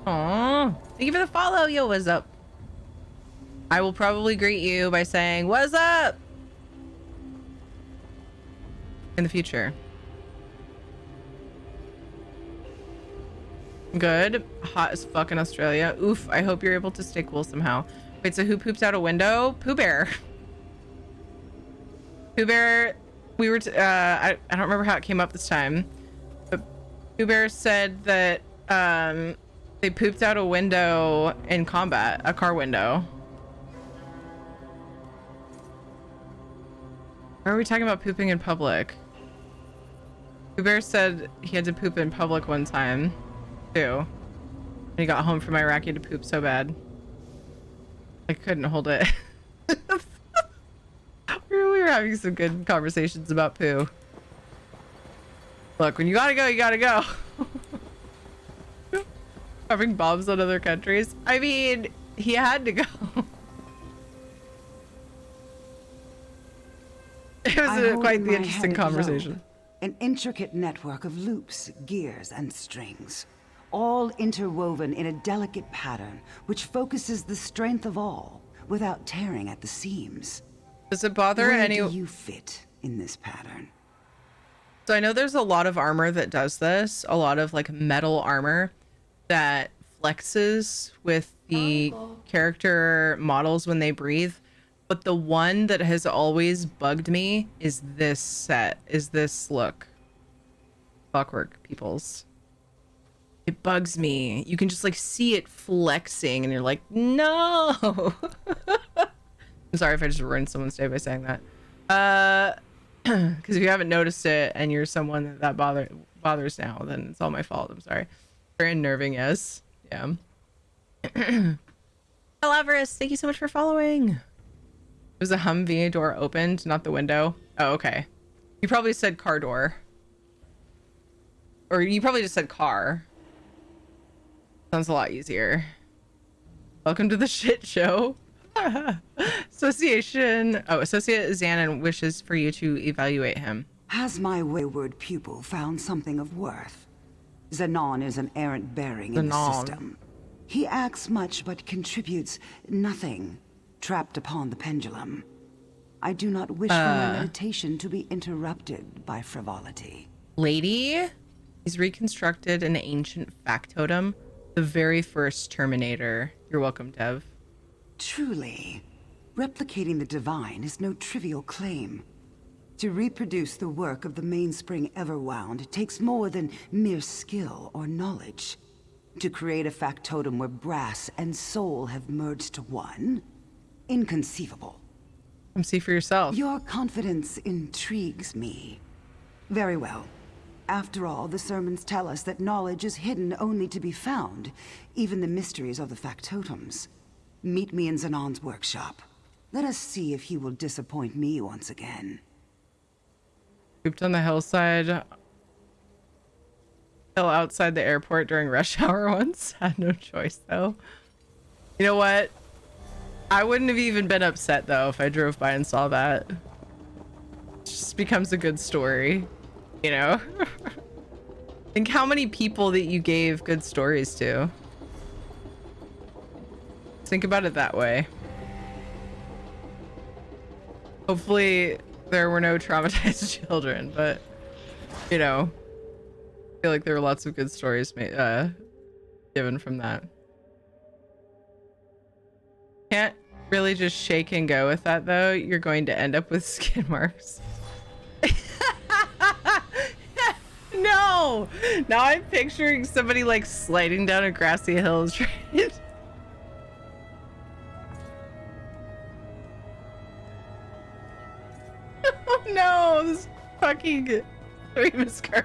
Aw. Thank you for the follow. Yo, what's up? I will probably greet you by saying, what's up? In the future. Good. Hot as fuck in Australia. Oof. I hope you're able to stay cool somehow. Wait, so who poops out a window? Pooh Bear. Pooh Bear, we were, I don't remember how it came up this time, but Pooh Bear said that, they pooped out a window in combat, a car window. Why are we talking about pooping in public? Pooh Bear said he had to poop in public one time, too. And he got home from Iraq, he had to poop so bad. I couldn't hold it. We were having some good conversations about poo. Look, when you gotta go, you gotta go. Having bombs on other countries. I mean, he had to go. It was quite the interesting conversation. An intricate network of loops, gears, and strings, all interwoven in a delicate pattern which focuses the strength of all without tearing at the seams. Does it bother any? Where do you fit in this pattern? So I know there's a lot of armor that does this, a lot of like metal armor that flexes with the character models when they breathe. But the one that has always bugged me is this set, is this look. Clockwork Peoples. It bugs me. You can just like see it flexing and you're like, no. I'm sorry if I just ruined someone's day by saying that. Because if you haven't noticed it and you're someone that bothers now, then it's all my fault. I'm sorry. Very unnerving, yes. Yeah. Hello, Everest. Thank you so much for following. It was a Humvee door opened, not the window. Oh, okay. You probably said car door. Or you probably just said car. Sounds a lot easier. Welcome to the shit show. Associate Xanon wishes for you to evaluate him. Has my wayward pupil found something of worth? Xanon is an errant bearing in the system. He acts much but contributes nothing, trapped upon the pendulum. I do not wish for my meditation to be interrupted by frivolity. Lady, he's reconstructed an ancient factotum, the very first Terminator. You're welcome, Dev. Truly, replicating the divine is no trivial claim. To reproduce the work of the mainspring Everwound takes more than mere skill or knowledge. To create a factotum where brass and soul have merged to one? Inconceivable. Come see for yourself. Your confidence intrigues me. Very well. After all, the sermons tell us that knowledge is hidden only to be found, even the mysteries of the factotums. Meet me in Zanon's workshop. Let us see if he will disappoint me once again. Pooped on the hillside. Hill outside the airport during rush hour once. Had no choice though. You know what? I wouldn't have even been upset though if I drove by and saw that. It just becomes a good story, you know? Think how many people that you gave good stories to. Think about it that way. Hopefully there were no traumatized children, but you know, I feel like there were lots of good stories given from that. Can't really just shake and go with that though. You're going to end up with skin marks. No! Now I'm picturing somebody like sliding down a grassy hill trying. Oh no, this fucking famous curse.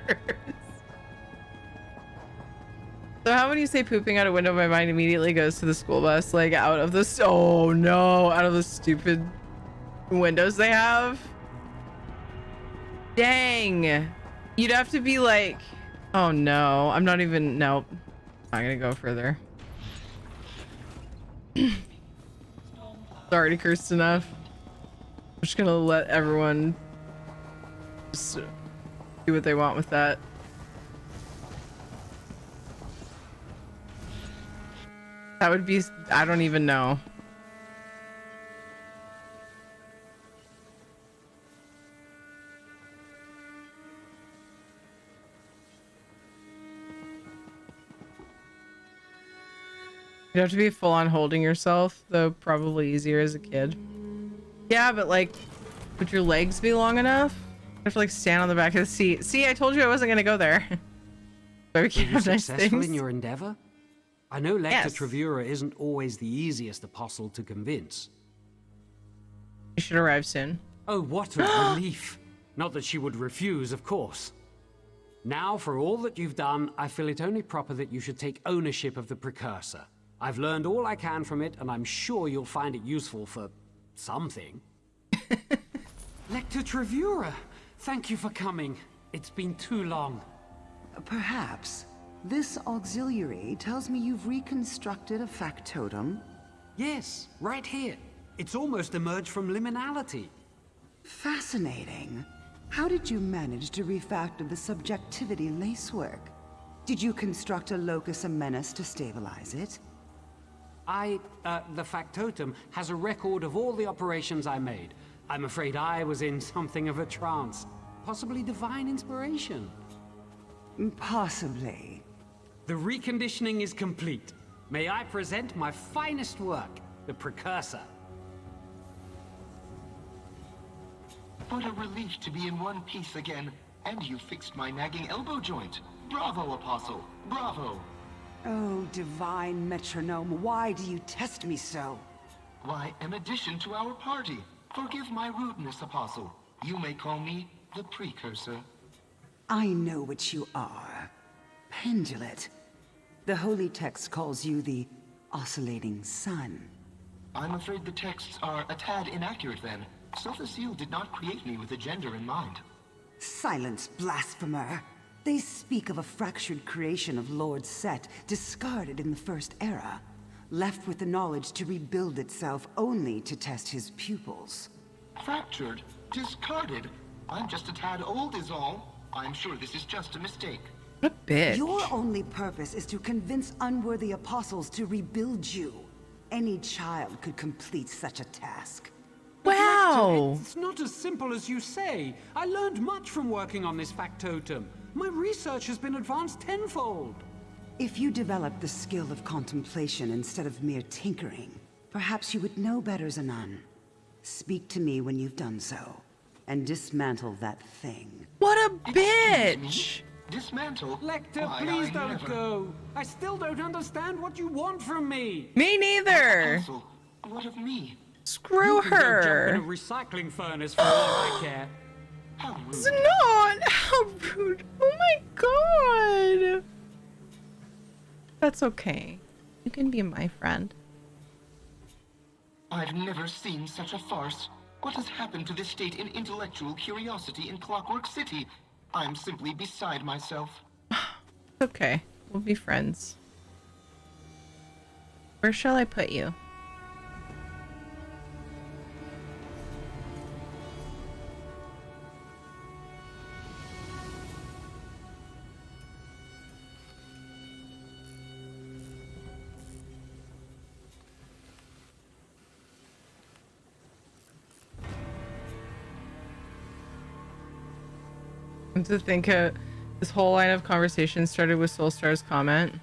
So how when you say pooping out a window, my mind immediately goes to the school bus, like out of the, oh no, out of the stupid windows they have. Dang. You'd have to be like, oh no, I'm not even, nope. I'm not gonna go further. It's already cursed enough. I'm just gonna let everyone just do what they want with that. That would be, I don't even know. You have to be full on holding yourself, though probably easier as a kid. Yeah, but like, would your legs be long enough? You have to like stand on the back of the seat. See, I told you I wasn't gonna go there. Were you successful in your endeavor? I know Lector Yes. Travura isn't always the easiest apostle to convince. You should arrive soon. Oh, what a relief. Not that she would refuse, of course. Now, for all that you've done, I feel it only proper that you should take ownership of the precursor. I've learned all I can from it, and I'm sure you'll find it useful for something. Lector Travura, thank you for coming. It's been too long. Perhaps. This auxiliary tells me you've reconstructed a factotum. Yes, right here. It's almost emerged from liminality. Fascinating. How did you manage to refactor the subjectivity lacework? Did you construct a locus amenus to stabilize it? The factotum has a record of all the operations I made. I'm afraid I was in something of a trance. Possibly divine inspiration. Possibly. The reconditioning is complete. May I present my finest work, the precursor. What a relief to be in one piece again. And you fixed my nagging elbow joint. Bravo, Apostle. Bravo. Oh, divine metronome, why do you test me so? Why, an addition to our party. Forgive my rudeness, Apostle. You may call me the Precursor. I know what you are. Pendulate. The holy text calls you the oscillating sun. I'm afraid the texts are a tad inaccurate then. Sophocile did not create me with a gender in mind. Silence, blasphemer. They speak of a fractured creation of Lord Set, discarded in the First Era, left with the knowledge to rebuild itself only to test his pupils. Fractured? Discarded? I'm just a tad old is all. I'm sure this is just a mistake. What a bitch. Your only purpose is to convince unworthy apostles to rebuild you. Any child could complete such a task. Wow. It's not as simple as you say. I learned much from working on this factotum. My research has been advanced tenfold. If you developed the skill of contemplation instead of mere tinkering, perhaps you would know better, Zanon. Speak to me when you've done so. and dismantle that thing. What a bitch! Dismantle? Lecter, Why, please I don't never... go. I still don't understand what you want from me. Me neither. Also, what of me? Screw You can go jump her. in a recycling furnace for all I care. How rude. It's not. How rude. Oh my god. That's okay. You can be my friend. I've never seen such a farce. What has happened to this state in intellectual curiosity in Clockwork City? I'm simply beside myself. Okay. We'll be friends. Where shall I put you? To think this whole line of conversation started with Soulstar's comment.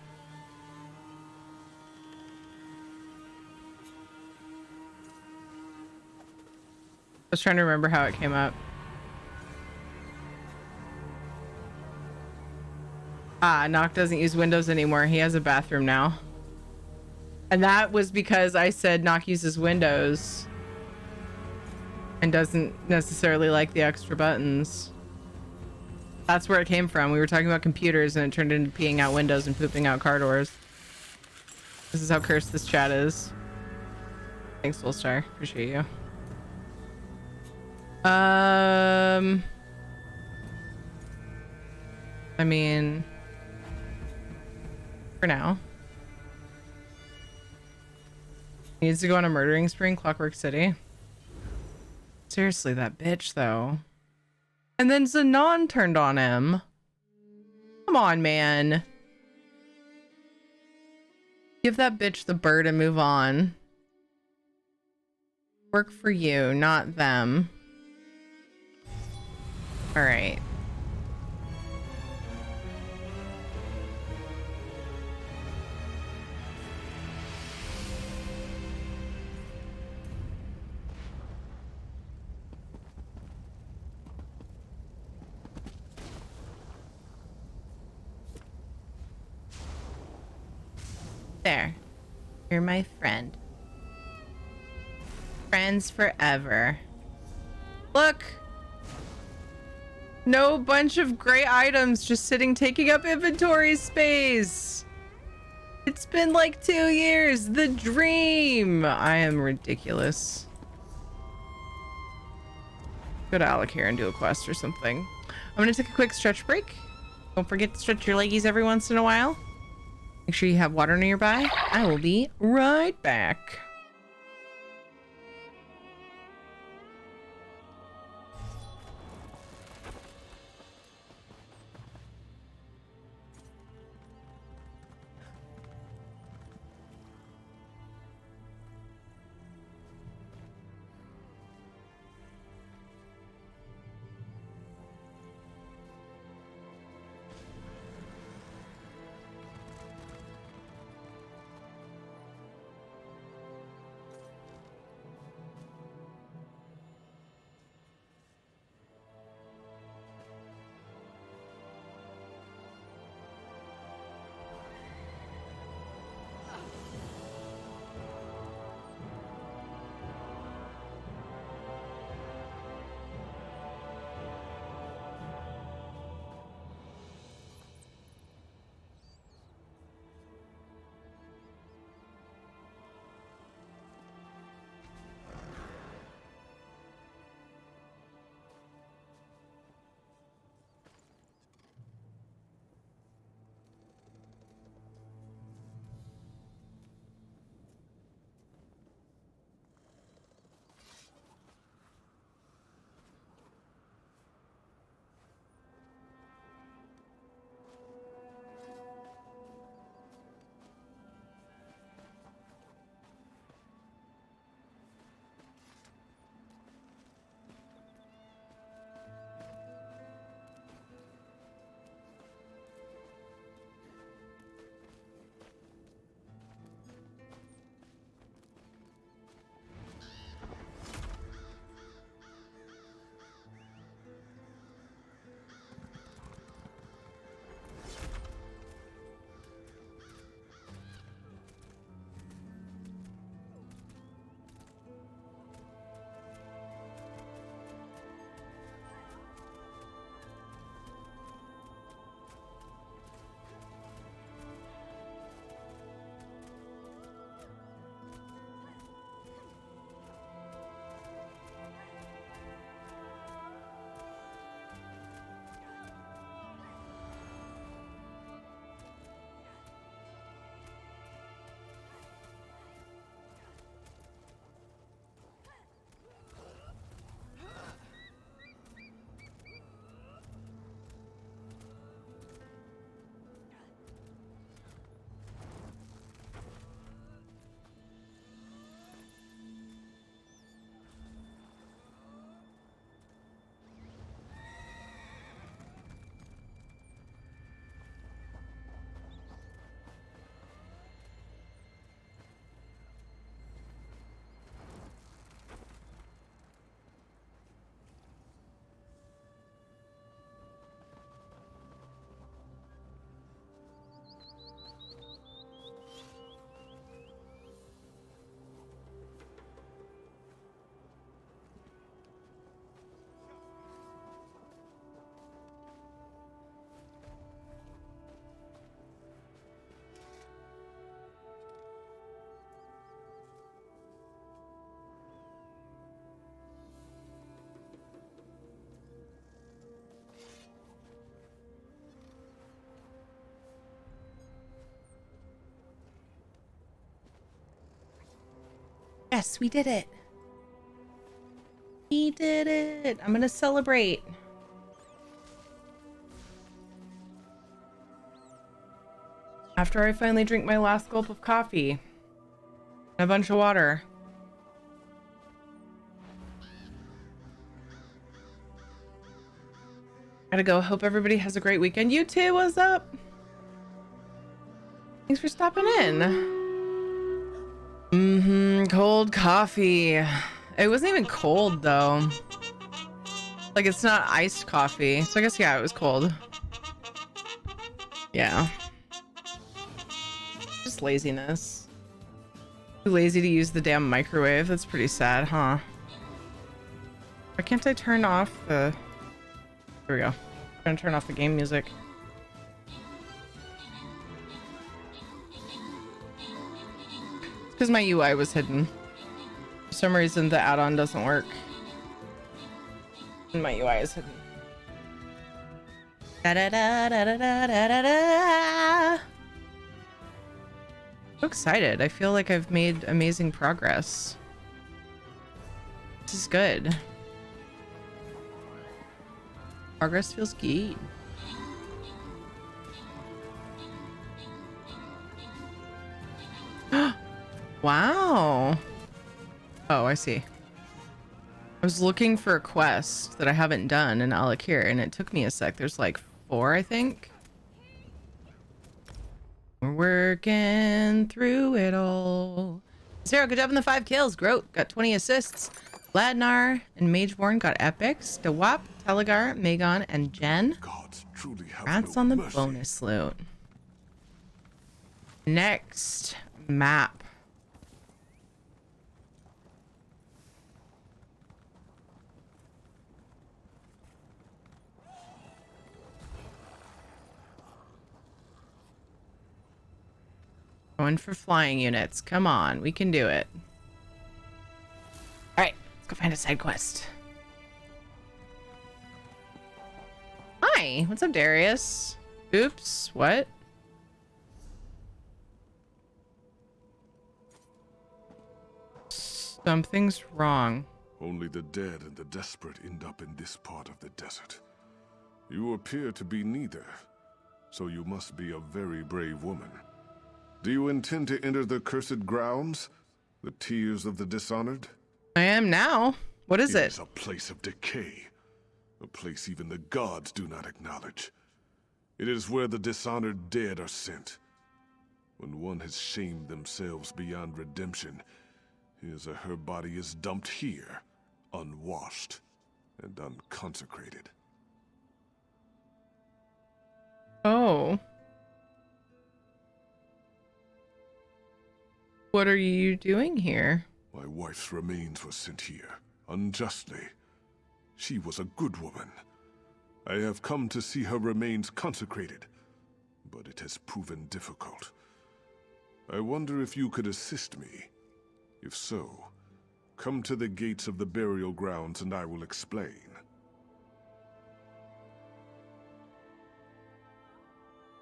I was trying to remember how it came up. Nock doesn't use Windows anymore. He has a bathroom now. And that was because I said Nock uses Windows and doesn't necessarily like the extra buttons. That's where it came from. We were talking about computers and it turned into peeing out windows and pooping out car doors. This is how cursed this chat is. Thanks, Soulstar. Appreciate you. I mean, for now. He needs to go on a murdering spree in Clockwork City. Seriously, that bitch, though. And then Zanon turned on him. Come on, man. Give that bitch the bird and move on. Work for you, not them. All right. There. You're my friend. Friends forever. Look! No bunch of gray items just sitting taking up inventory space! It's been like 2 years! The dream! I am ridiculous. Go to Alik'r and do a quest or something. I'm gonna take a quick stretch break. Don't forget to stretch your leggies every once in a while. Make sure you have water nearby. I will be right back. Yes, we did it. We did it. I'm gonna celebrate. After I finally drink my last gulp of coffee and a bunch of water. Gotta go. Hope everybody has a great weekend. You too. What's up? Thanks for stopping in. Cold coffee. It wasn't even cold though. Like, it's not iced coffee. So I guess, yeah, it was cold. Yeah. Just laziness. Too lazy to use the damn microwave. That's pretty sad, huh? Why can't I turn off the... Here we go. I'm gonna turn off the game music. It's because my UI was hidden. For some reason, the add-on doesn't work. And my UI is hidden. Da da da da da da da da. So excited. I feel like I've made amazing progress. This is good. Progress feels good. Wow. Oh, I see. I was looking for a quest that I haven't done in Alik'r, and it took me a sec. There's like 4, I think. We're working through it all. Sarah, good job on the 5 kills. Groat got 20 assists. Vladnar and Mageborn got epics. Dewap, Telegar, Magon, and Jen. Rats on the bonus loot. Next map. Going for flying units. Come on, we can do it. All right, let's go find a side quest. Hi, what's up, Darius? Oops, what? Something's wrong. Only the dead and the desperate end up in this part of the desert. You appear to be neither, so you must be a very brave woman. Do you intend to enter the cursed grounds? The tears of the dishonored? I am now. What is it? It is a place of decay. A place even the gods do not acknowledge. It is where the dishonored dead are sent. When one has shamed themselves beyond redemption, his or her body is dumped here, unwashed and unconsecrated. Oh. What are you doing here? My wife's remains were sent here, unjustly. She was a good woman. I have come to see her remains consecrated, but it has proven difficult. I wonder if you could assist me. If so, come to the gates of the burial grounds and I will explain.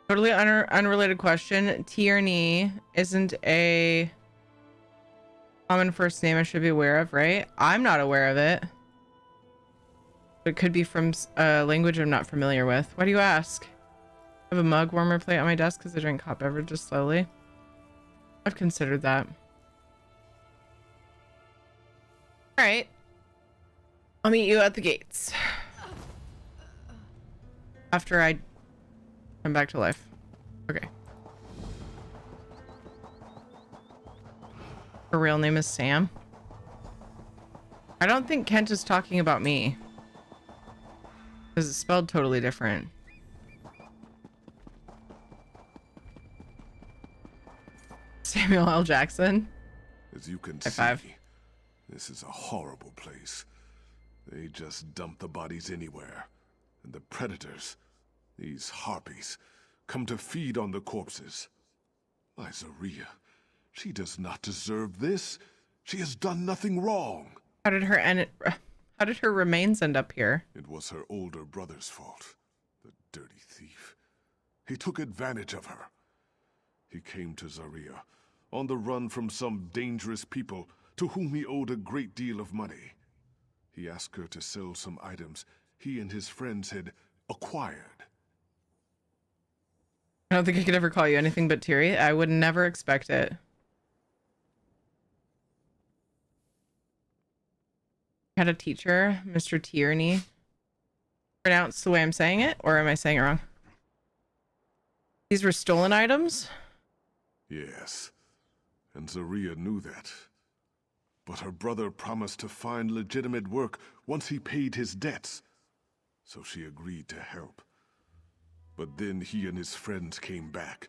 Totally unrelated question. Tierney isn't a common first name I should be aware of, right? I'm not aware of it. It could be from a language I'm not familiar with. Why do you ask? I have a mug warmer plate on my desk because I drink hot beverages slowly. I've considered that. All right. I'll meet you at the gates. After I come back to life. Okay. Her real name is Sam. I don't think Kent is talking about me. Because it's spelled totally different. Samuel L. Jackson. As you can High see, this is a horrible place. They just dump the bodies anywhere. And the predators, these harpies, come to feed on the corpses. My Zaria, she does not deserve this. She has done nothing wrong. How did her remains end up here? It was her older brother's fault. The dirty thief. He took advantage of her. He came to Zaria, on the run from some dangerous people, to whom he owed a great deal of money. He asked her to sell some items he and his friends had acquired. I don't think I could ever call you anything but Tiri. I would never expect it. I had a teacher, Mr. Tierney. Pronounced the way I'm saying it, or am I saying it wrong? These were stolen items? Yes, and Zaria knew that. But her brother promised to find legitimate work once he paid his debts, so she agreed to help. But then he and his friends came back,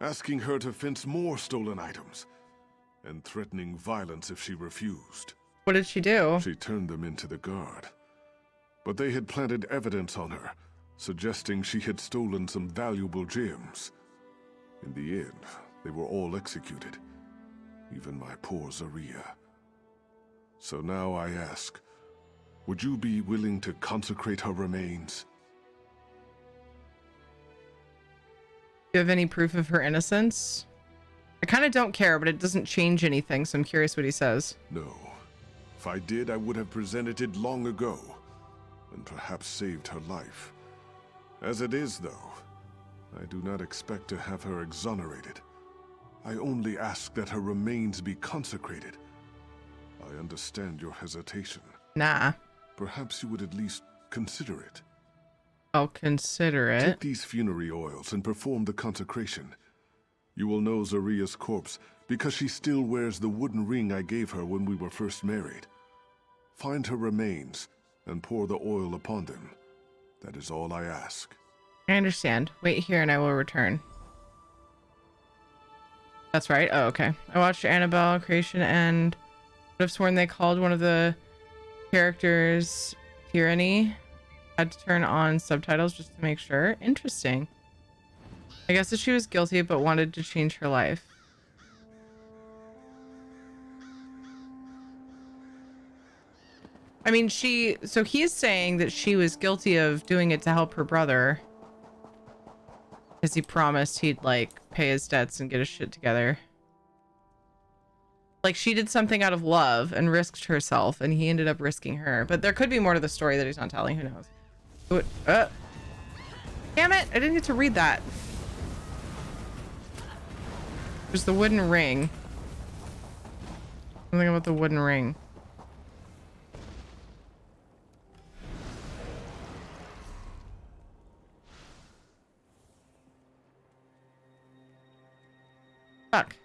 asking her to fence more stolen items, and threatening violence if she refused. What did she do? She turned them into the guard. But they had planted evidence on her, suggesting she had stolen some valuable gems. In the end, they were all executed, even my poor Zaria. So now I ask, would you be willing to consecrate her remains? Do you have any proof of her innocence? I kind of don't care, but it doesn't change anything, so I'm curious what he says. No. If I did, I would have presented it long ago, and perhaps saved her life. As it is, though, I do not expect to have her exonerated. I only ask that her remains be consecrated. I understand your hesitation. Nah. Perhaps you would at least consider it. I'll consider it. Take these funerary oils and perform the consecration. You will know Zaria's corpse because she still wears the wooden ring I gave her when we were first married. Find her remains and pour the oil upon them. That is all I ask. I understand. Wait here and I will return. That's right. Oh, okay. I watched Annabelle Creation and would have sworn they called one of the characters Tyranny. Had to turn on subtitles just to make sure. Interesting. I guess that she was guilty but wanted to change her life. I mean, so he's saying that she was guilty of doing it to help her brother. Because he promised he'd, like, pay his debts and get his shit together. Like, she did something out of love and risked herself, and he ended up risking her. But there could be more to the story that he's not telling. Who knows? Damn it! I didn't get to read that. There's the wooden ring. Something about the wooden ring. Fuck.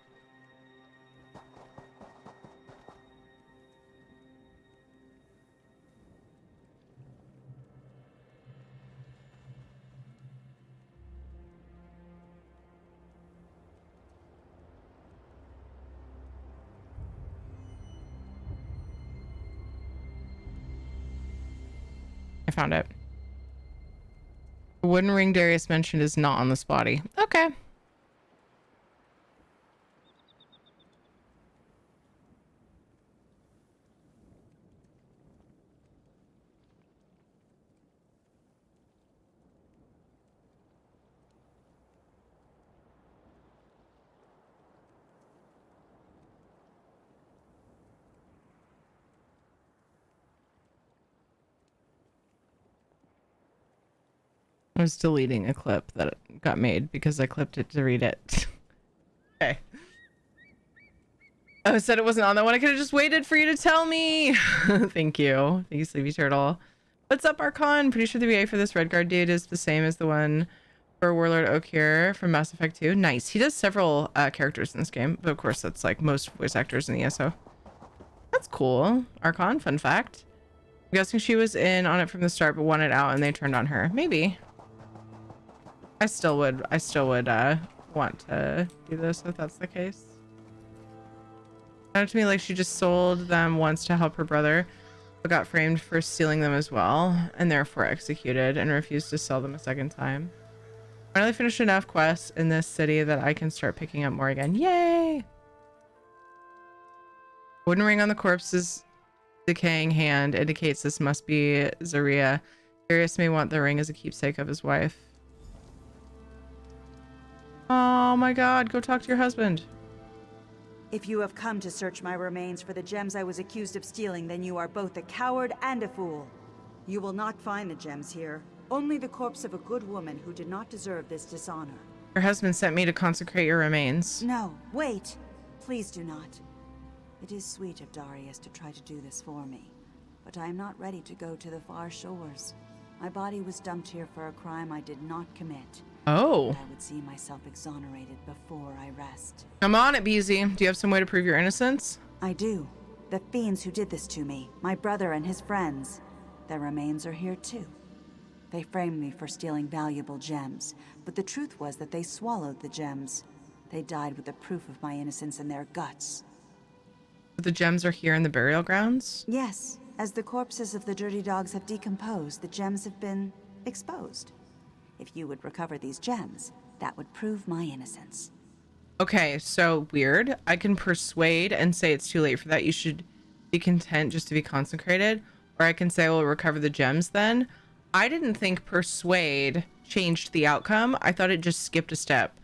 I found it. The wooden ring Darius mentioned is not on this body. Okay. I was deleting a clip that got made because I clipped it to read it. Okay. I said it wasn't on that one. I could have just waited for you to tell me. Thank you. Thank you, Sleepy Turtle. What's up, Archon? Pretty sure the VA for this Redguard dude is the same as the one for Warlord Oakir from Mass Effect 2. Nice. He does several characters in this game, but of course that's like most voice actors in the ESO. That's cool. Archon, fun fact. I'm guessing she was in on it from the start, but wanted out and they turned on her. Maybe. I still would want to do this if that's the case. Sounded to me like she just sold them once to help her brother, but got framed for stealing them as well, and therefore executed and refused to sell them a second time. Finally finished enough quests in this city that I can start picking up more again. Yay! Wooden ring on the corpse's decaying hand indicates this must be Zaria. Darius may want the ring as a keepsake of his wife. Oh my god, go talk to your husband. If you have come to search my remains for the gems I was accused of stealing, then you are both a coward and a fool. You will not find the gems here. Only the corpse of a good woman who did not deserve this dishonor. Your husband sent me to consecrate your remains. No, wait. Please do not. It is sweet of Darius to try to do this for me, but I am not ready to go to the far shores. My body was dumped here for a crime I did not commit. Oh. I would see myself exonerated before I rest. Come on it, BZ. Do you have some way to prove your innocence? I do. The fiends who did this to me, my brother and his friends, their remains are here too. They framed me for stealing valuable gems, but the truth was that they swallowed the gems. They died with the proof of my innocence in their guts. The gems are here in the burial grounds? Yes. As the corpses of the dirty dogs have decomposed, the gems have been exposed. If you would recover these gems, that would prove my innocence. Okay, so weird. I can persuade and say it's too late for that. You should be content just to be consecrated. Or I can say I will recover the gems then. I didn't think persuade changed the outcome. I thought it just skipped a step.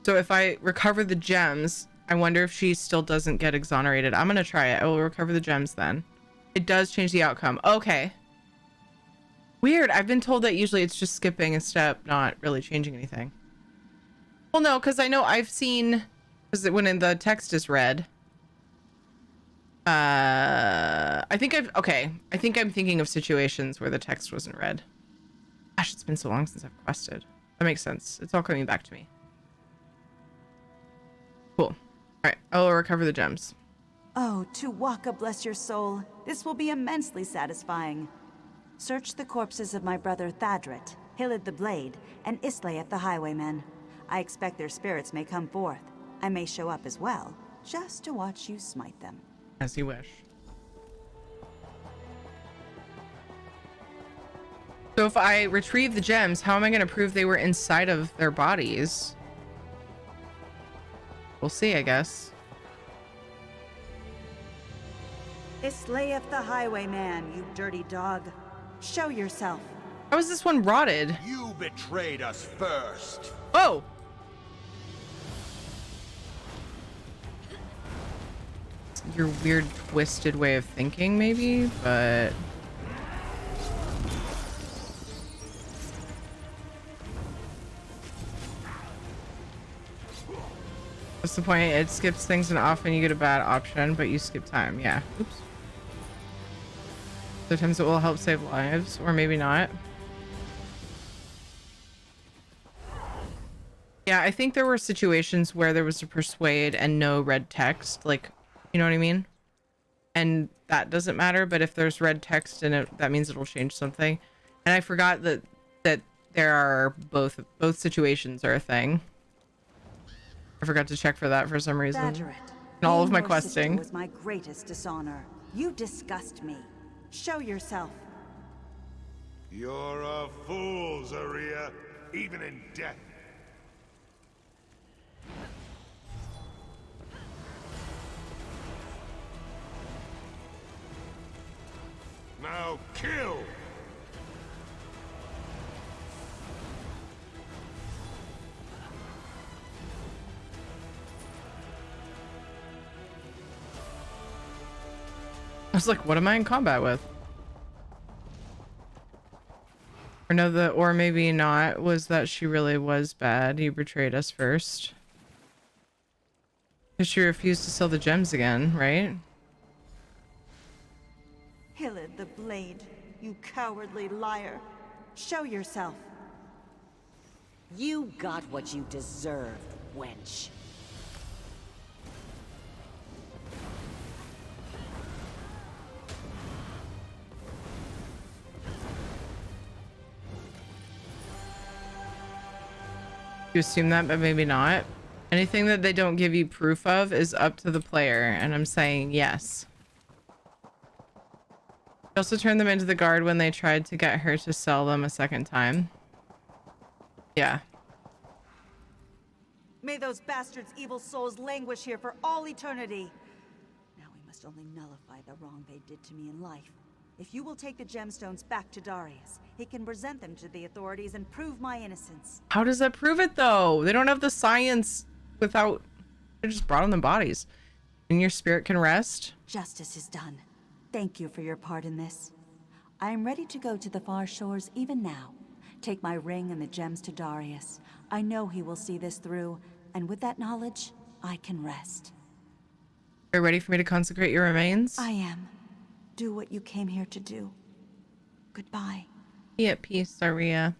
So if I recover the gems, I wonder if she still doesn't get exonerated. I'm going to try it. I will recover the gems then. It does change the outcome. Okay. Weird. I've been told that usually it's just skipping a step, not really changing anything. Well, no, because I know I've seen... Because when the text is read... I think I'm thinking of situations where the text wasn't read. Gosh, it's been so long since I've quested. That makes sense. It's all coming back to me. Cool. Alright, I'll recover the gems. Oh, Tuwaka, bless your soul. This will be immensely satisfying. Search the corpses of my brother Thadret, Hillid the Blade, and Islaeth the Highwayman. I expect their spirits may come forth. I may show up as well, just to watch you smite them. As you wish. So if I retrieve the gems, how am I going to prove they were inside of their bodies? We'll see, I guess. Islaeth the Highwayman, you dirty dog. Show yourself. How is this one rotted? You betrayed us first. Oh! Your weird twisted way of thinking, maybe, but... What's the point? It skips things and often you get a bad option, but you skip time. Yeah. Oops. Sometimes it will help save lives, or maybe not. Yeah, I think there were situations where there was a persuade and no red text, like, you know what I mean? And that doesn't matter, but if there's red text in it, that means it'll change something. And I forgot that there are both situations are a thing. I forgot to check for that for some reason. Thadret, in all of my your questing. sister was my greatest dishonor. You disgust me. Show yourself. You're a fool, Zaria, even in death. Now kill! I was like, what am I in combat with? Or no, or maybe not, was that she really was bad. You betrayed us first. Because she refused to sell the gems again, right? Hillid the Blade, you cowardly liar. Show yourself. You got what you deserved, wench. You assume that, but maybe not. Anything that they don't give you proof of is up to the player, and I'm saying yes. She also turned them into the guard when they tried to get her to sell them a second time. Yeah. May those bastards' evil souls languish here for all eternity. Now we must only nullify the wrong they did to me in life. If you will take the gemstones back to Darius, he can present them to the authorities and prove my innocence. How does that prove it though? They don't have the science without, they just brought in the bodies. And your spirit can rest? Justice is done. Thank you for your part in this. I am ready to go to the far shores even now. Take my ring and the gems to Darius. I know he will see this through, and with that knowledge, I can rest. Are you ready for me to consecrate your remains? I am. Do what you came here to do. Goodbye. Be at peace, Saria.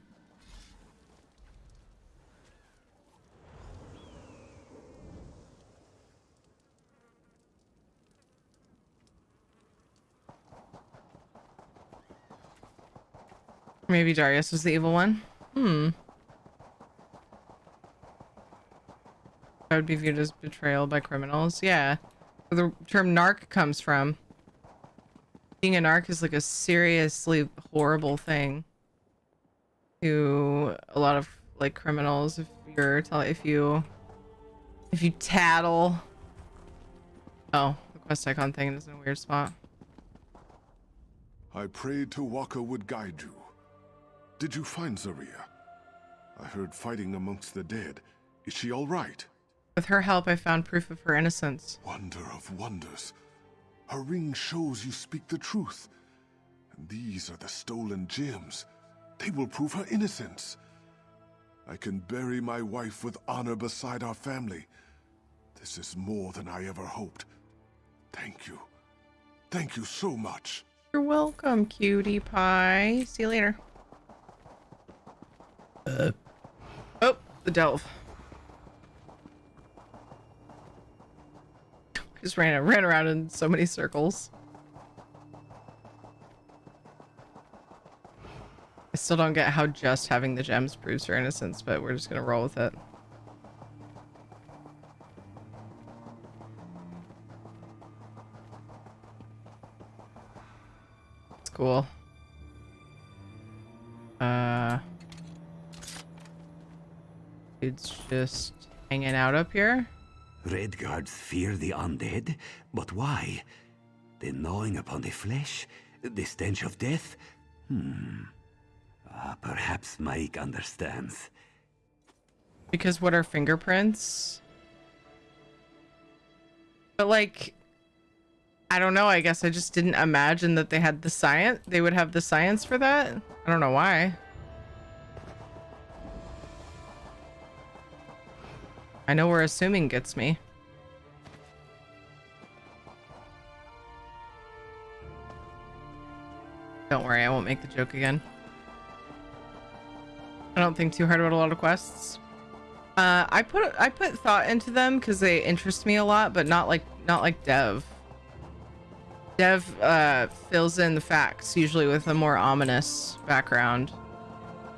Maybe Darius was the evil one. That would be viewed as betrayal by criminals. Yeah. Where the term narc comes from. Being a narc is like a seriously horrible thing to a lot of like criminals. If you tattle. Oh, the quest icon thing is in a weird spot. I prayed Tawaka would guide you. Did you find Zaria? I heard fighting amongst the dead. Is she all right? With her help, I found proof of her innocence. Wonder of wonders. Her ring shows you speak the truth. And these are the stolen gems. They will prove her innocence. I can bury my wife with honor beside our family. This is more than I ever hoped. Thank you. Thank you so much. You're welcome, cutie pie. See you later. Oh, the delve. Just ran around in so many circles. I still don't get how just having the gems proves her innocence, but we're just gonna roll with it. It's cool. Dude's just hanging out up here. Redguards fear the undead, but why? The gnawing upon the flesh? The stench of death? Perhaps Mike understands. Because what are fingerprints? But like, I don't know, I guess I just didn't imagine that they had the science. They would have the science for that. I don't know why. I know where assuming gets me. Don't worry, I won't make the joke again. I don't think too hard about a lot of quests. I put thought into them because they interest me a lot, but not like Dev. Dev fills in the facts usually with a more ominous background.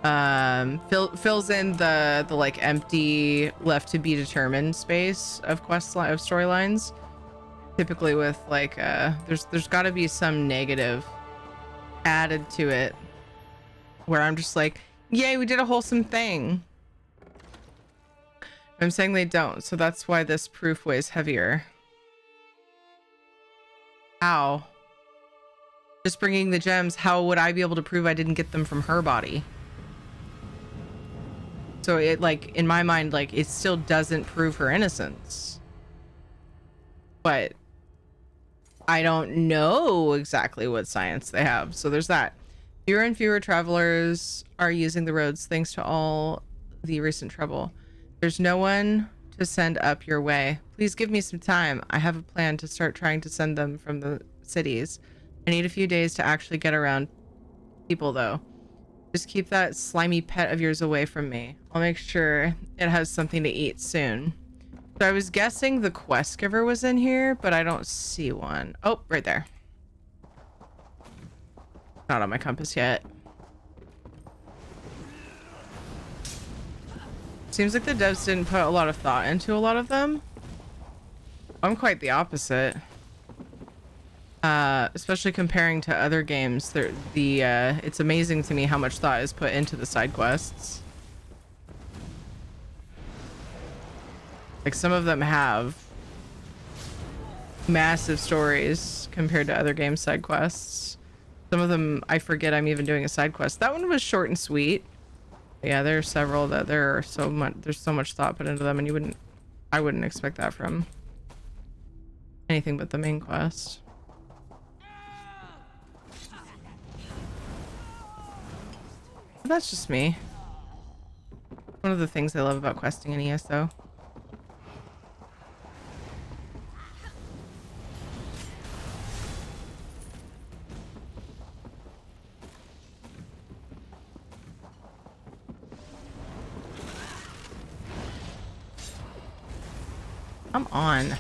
Fills in the like empty left to be determined space of storylines, typically with like there's got to be some negative added to it where I'm just like, yay, we did a wholesome thing. I'm saying they don't, so that's why this proof weighs heavier. How? Just bringing the gems, how would I be able to prove I didn't get them from her body? So it, like, in my mind, like, it still doesn't prove her innocence. But I don't know exactly what science they have. So there's that. Fewer and fewer travelers are using the roads thanks to all the recent trouble. There's no one to send up your way. Please give me some time. I have a plan to start trying to send them from the cities. I need a few days to actually get around people, though. Just keep that slimy pet of yours away from me. I'll make sure it has something to eat soon. So I was guessing the quest giver was in here, but I don't see one. Oh, right there. Not on my compass yet. Seems like the devs didn't put a lot of thought into a lot of them. I'm quite the opposite. Especially comparing to other games, it's amazing to me how much thought is put into the side quests. Like, some of them have massive stories compared to other game side quests. Some of them I forget I'm even doing a side quest. That one was short and sweet. Yeah, there are several that there's so much thought put into them, and I wouldn't expect that from anything but the main quest. But that's just me. One of the things I love about questing in ESO. Come on.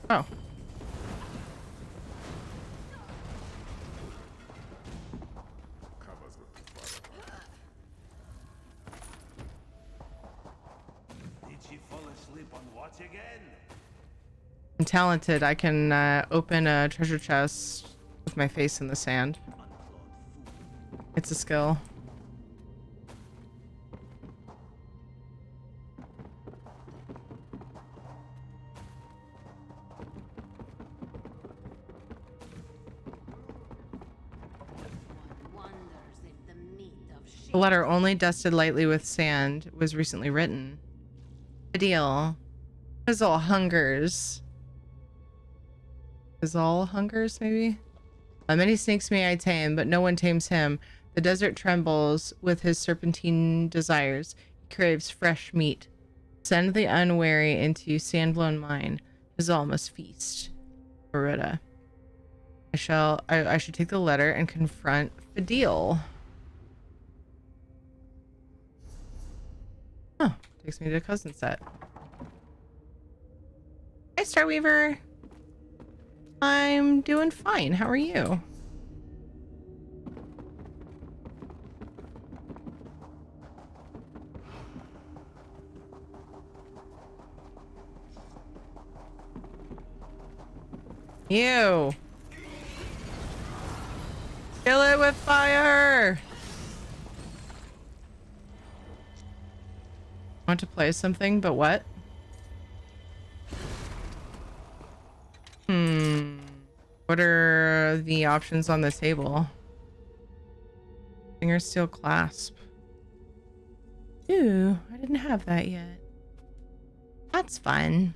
Oh. Did she fall asleep on watch again? I'm talented. I can open a treasure chest with my face in the sand. It's a skill. A letter only dusted lightly with sand was recently written. Ideal. Fizzle hungers. Fizzle hungers, maybe? Many snakes may I tame, but no one tames him. The desert trembles with his serpentine desires. He craves fresh meat. Send the unwary into sand-blown mine. Fizzle must feast. Beretta. I should take the letter and confront Fidel. Oh, takes me to cousin set. Hi, Starweaver. I'm doing fine. How are you? You. Kill it with fire. Want to play something, but what? What are the options on the table? Finger steel clasp. Ooh, I didn't have that yet. That's fun.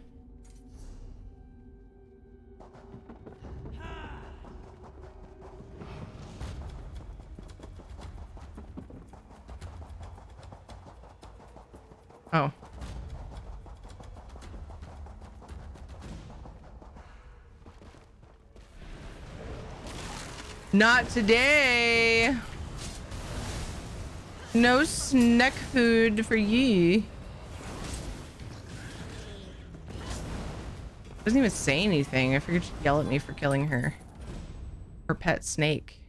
Oh. Not today. No snack food for you. Doesn't even say anything. I figured she'd yell at me for killing her pet snake.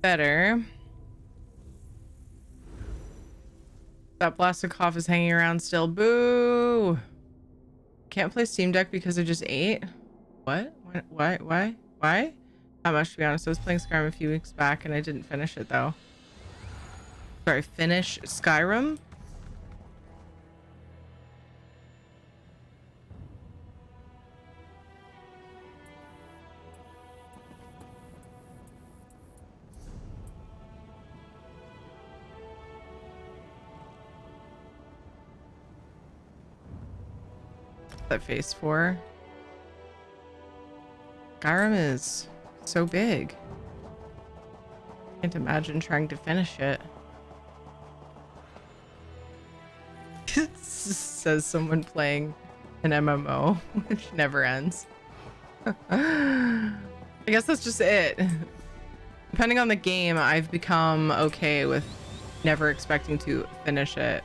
Better. That blasted cough is hanging around still. Boo! Can't play Steam Deck because I just ate? What? Why? Not much, to be honest. I was playing Skyrim a few weeks back and I didn't finish it though. Sorry, finish Skyrim? That face for? Skyrim is so big. Can't imagine trying to finish it. Says someone playing an MMO, which never ends. I guess that's just it. Depending on the game, I've become okay with never expecting to finish it.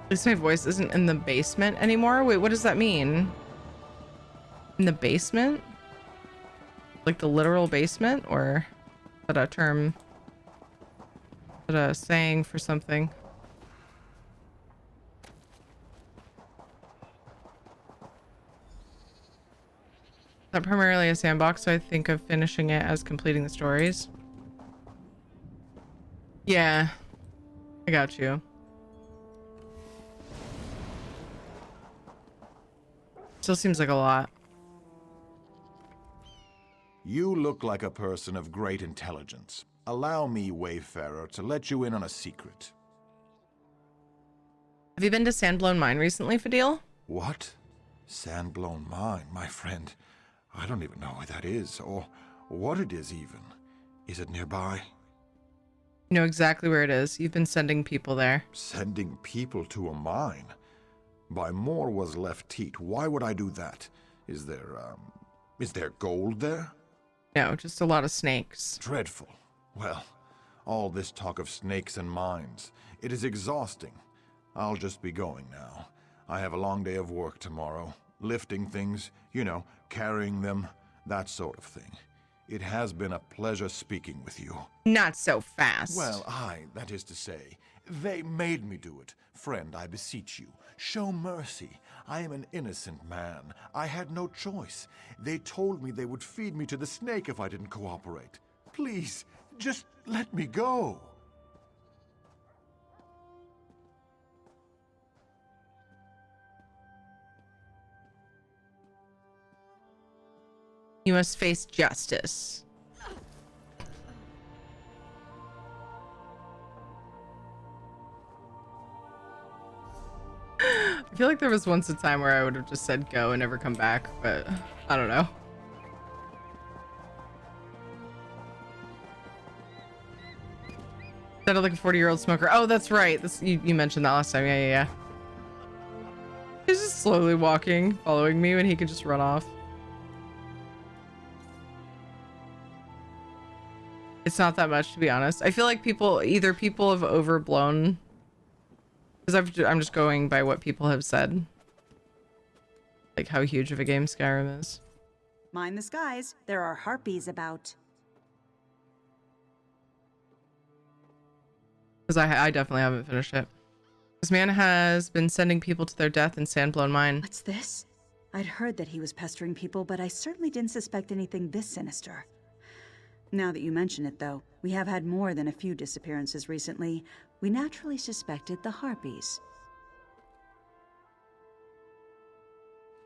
At least my voice isn't in the basement anymore. Wait, what does that mean? In the basement? Like the literal basement, or is that a term a saying for something. Not primarily a sandbox, so I think of finishing it as completing the stories. Yeah, I got you. Still seems like a lot. You look like a person of great intelligence. Allow me, Wayfarer, to let you in on a secret. Have you been to Sandblown Mine recently, Fadil? What? Sandblown Mine, my friend. I don't even know where that is, or what it is even. Is it nearby? You know exactly where it is. You've been sending people there. Sending people to a mine? By more was left teat. Why would I do that? Is there gold there? No, just a lot of snakes. Dreadful. Well, all this talk of snakes and mines. It is exhausting. I'll just be going now. I have a long day of work tomorrow. Lifting things, you know, carrying them, that sort of thing. It has been a pleasure speaking with you. Not so fast. Well, that is to say, they made me do it. Friend, I beseech you, show mercy. I am an innocent man. I had no choice. They told me they would feed me to the snake if I didn't cooperate. Please, just let me go. You must face justice. I feel like there was once a time where I would have just said go and never come back, but I don't know. Sounded like a 40-year-old smoker. Oh, that's right. You mentioned that last time. Yeah. He's just slowly walking, following me when he could just run off. It's not that much, to be honest. I feel like people have overblown, because I'm just going by what people have said, like how huge of a game Skyrim is. Mind the skies. There are harpies about. Because I definitely haven't finished it. This man has been sending people to their death in Sandblown Mine. What's this? I'd heard that he was pestering people, but I certainly didn't suspect anything this sinister. Now that you mention it, though, we have had more than a few disappearances recently. We naturally suspected the harpies.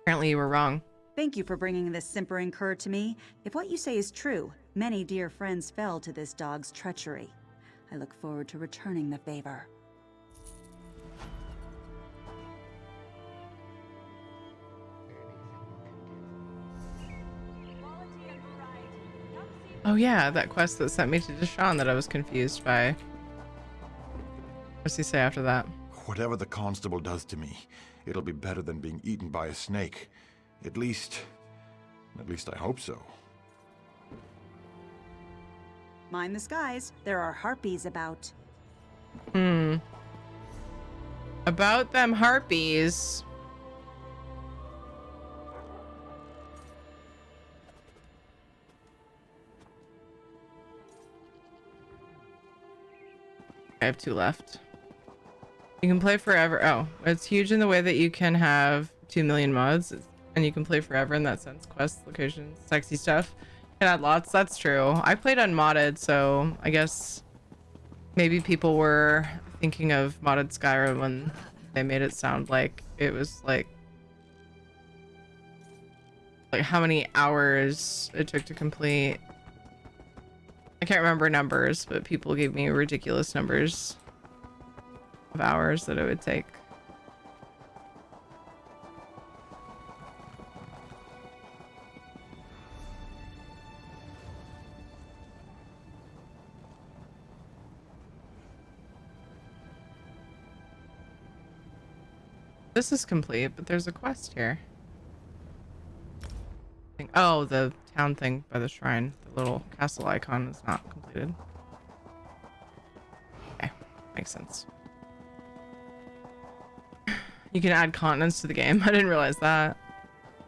Apparently you were wrong. Thank you for bringing this simpering cur to me. If what you say is true, many dear friends fell to this dog's treachery. I look forward to returning the favor. Oh yeah, that quest that sent me to Deshaun that I was confused by. What's he say after that? Whatever the constable does to me, it'll be better than being eaten by a snake. At least I hope so. Mind the skies. There are harpies about. About them harpies. I have 2 left. You can play forever. Oh, it's huge in the way that you can have 2 million mods and you can play forever in that sense. Quests, locations, sexy stuff. You can add lots. That's true. I played unmodded, so I guess maybe people were thinking of modded Skyrim when they made it sound like it was like how many hours it took to complete. I can't remember numbers, but people gave me ridiculous numbers of hours that it would take. This is complete, but there's a quest here. Oh, the town thing by the shrine. The little castle icon is not completed. Okay, makes sense. You can add continents to the game. I didn't realize that.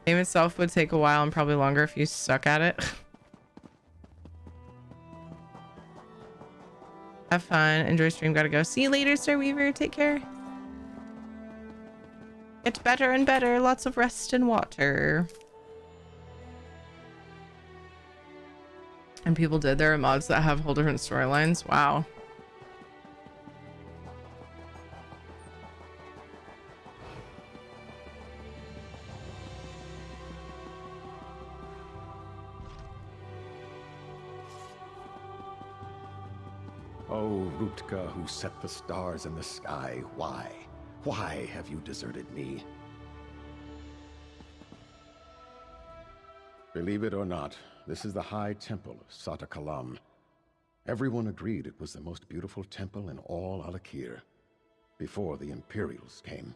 The game itself would take a while and probably longer if you suck at it. Have fun. Enjoy stream. Gotta go. See you later, Star Weaver. Take care. Get better and better. Lots of rest and water. And people did. There are mods that have whole different storylines. Wow. Oh, Rutka, who set the stars in the sky, why? Why have you deserted me? Believe it or not, this is the High Temple of Satakalam. Everyone agreed it was the most beautiful temple in all Alik'r, before the Imperials came.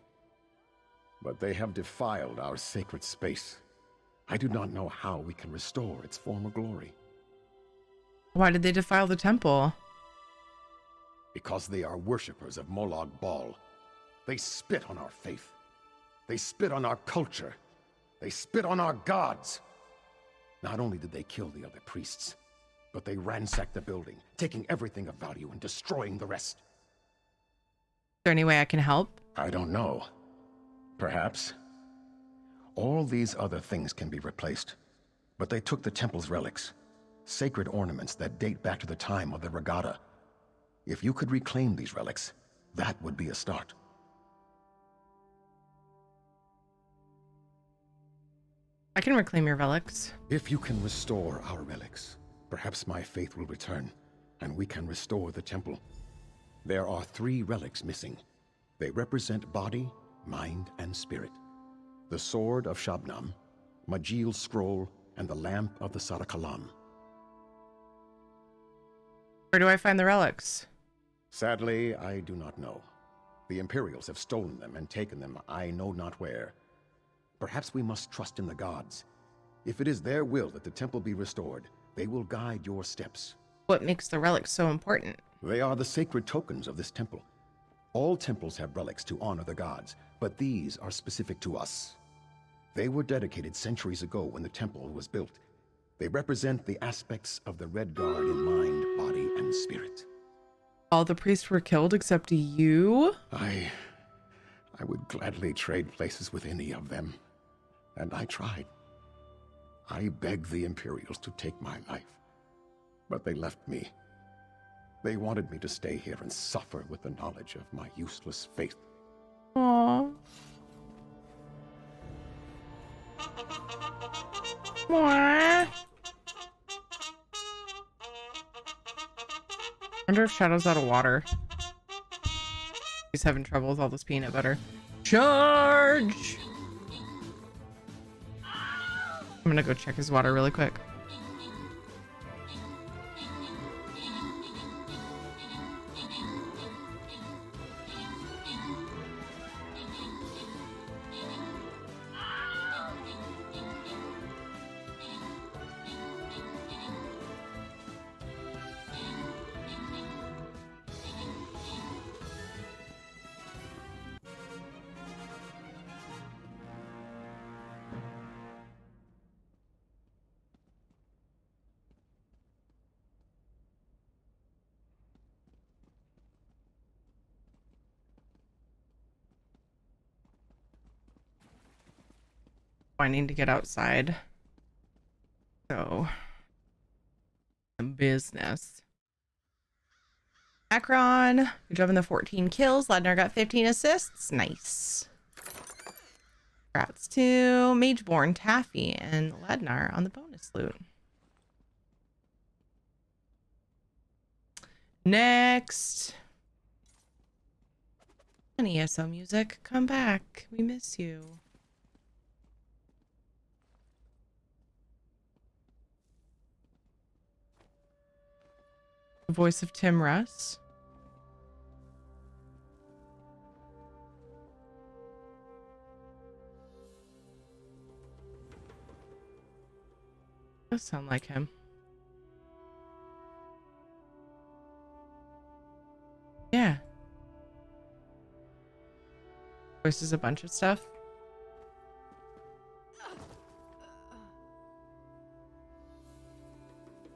But they have defiled our sacred space. I do not know how we can restore its former glory. Why did they defile the temple? Because they are worshippers of Molag Bal. They spit on our faith. They spit on our culture. They spit on our gods. Not only did they kill the other priests, but they ransacked the building, taking everything of value and destroying the rest. Is there any way I can help? I don't know. Perhaps. All these other things can be replaced, but they took the temple's relics, sacred ornaments that date back to the time of the regatta. If you could reclaim these relics, that would be a start. I can reclaim your relics. If you can restore our relics, perhaps my faith will return, and we can restore the temple. There are 3 relics missing. They represent body, mind, and spirit. The Sword of Shabnam, Majil's Scroll, and the Lamp of the Satakalam. Where do I find the relics? Sadly, I do not know. The Imperials have stolen them and taken them I know not where. Perhaps we must trust in the gods. If it is their will that the temple be restored, they will guide your steps. What makes the relics so important? They are the sacred tokens of this temple. All temples have relics to honor the gods, but these are specific to us. They were dedicated centuries ago when the temple was built. They represent the aspects of the Red Guard in mind, body, and spirit. All the priests were killed except you? I would gladly trade places with any of them. And I tried. I begged the Imperials to take my life. But they left me. They wanted me to stay here and suffer with the knowledge of my useless faith. Aww. Aww. Wonder if Shadow's out of water. He's having trouble with all this peanut butter. Charge! I'm gonna go check his water really quick. I need to get outside. So, some business. Akron, good job on the 14 kills. Ladner got 15 assists. Nice. Congrats to Mageborn, Taffy, and Ladnar on the bonus loot. Next. And ESO music, come back. We miss you. The voice of Tim Russ. Does sound like him. Yeah. Voices a bunch of stuff.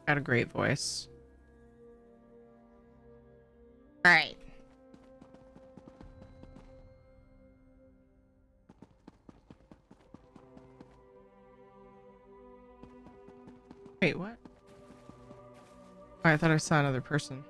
Got a great voice. All right. Wait, what? Oh, I thought I saw another person.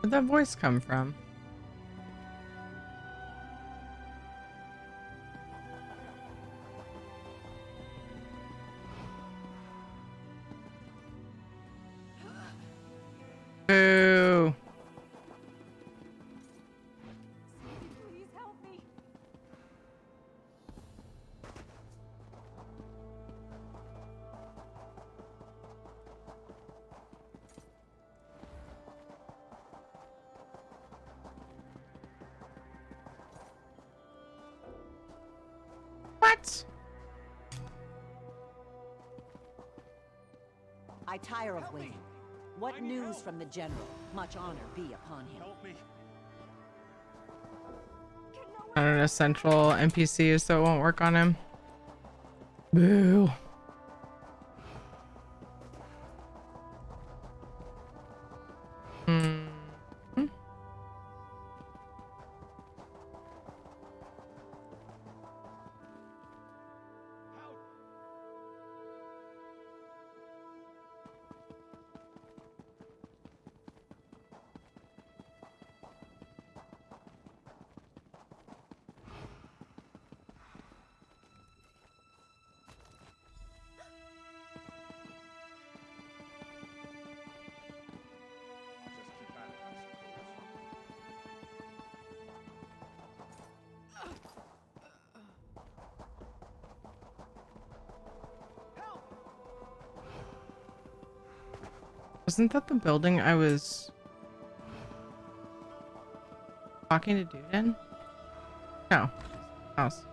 Where'd that voice come from? Boo. Please help me. What? I tire of waiting. What news from the general? Much honor be upon him. I don't know, central NPC, so it won't work on him. Boo. Hmm. Wasn't that the building I was talking to dude in? No. House.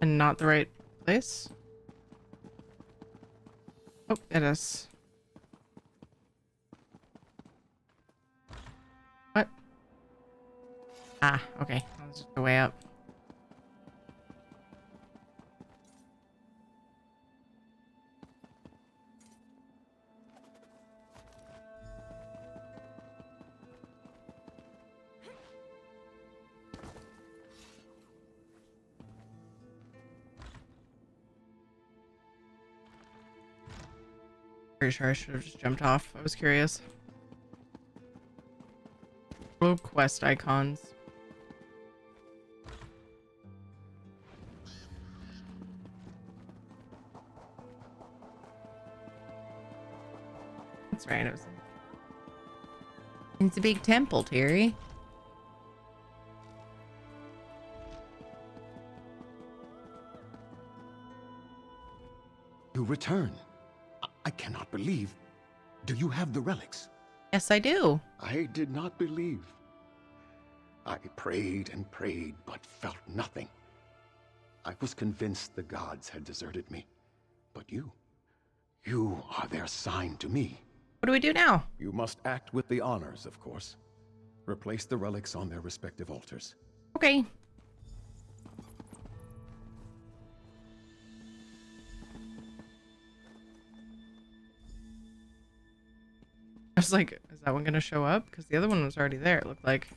And not the right place? Oh, it is. What? Ah, okay. That was just the way up. Pretty sure I should have just jumped off. I was curious. Rogue quest icons. That's right. It was. It's a big temple, Terry. You return. I cannot believe. Do you have the relics? Yes, I do. I did not believe. I prayed and prayed, but felt nothing. I was convinced the gods had deserted me. But you are their sign to me. What do we do now? You must act with the honors, of course. Replace the relics on their respective altars. Okay. I was like, is that one gonna show up? Because the other one was already there, it looked like.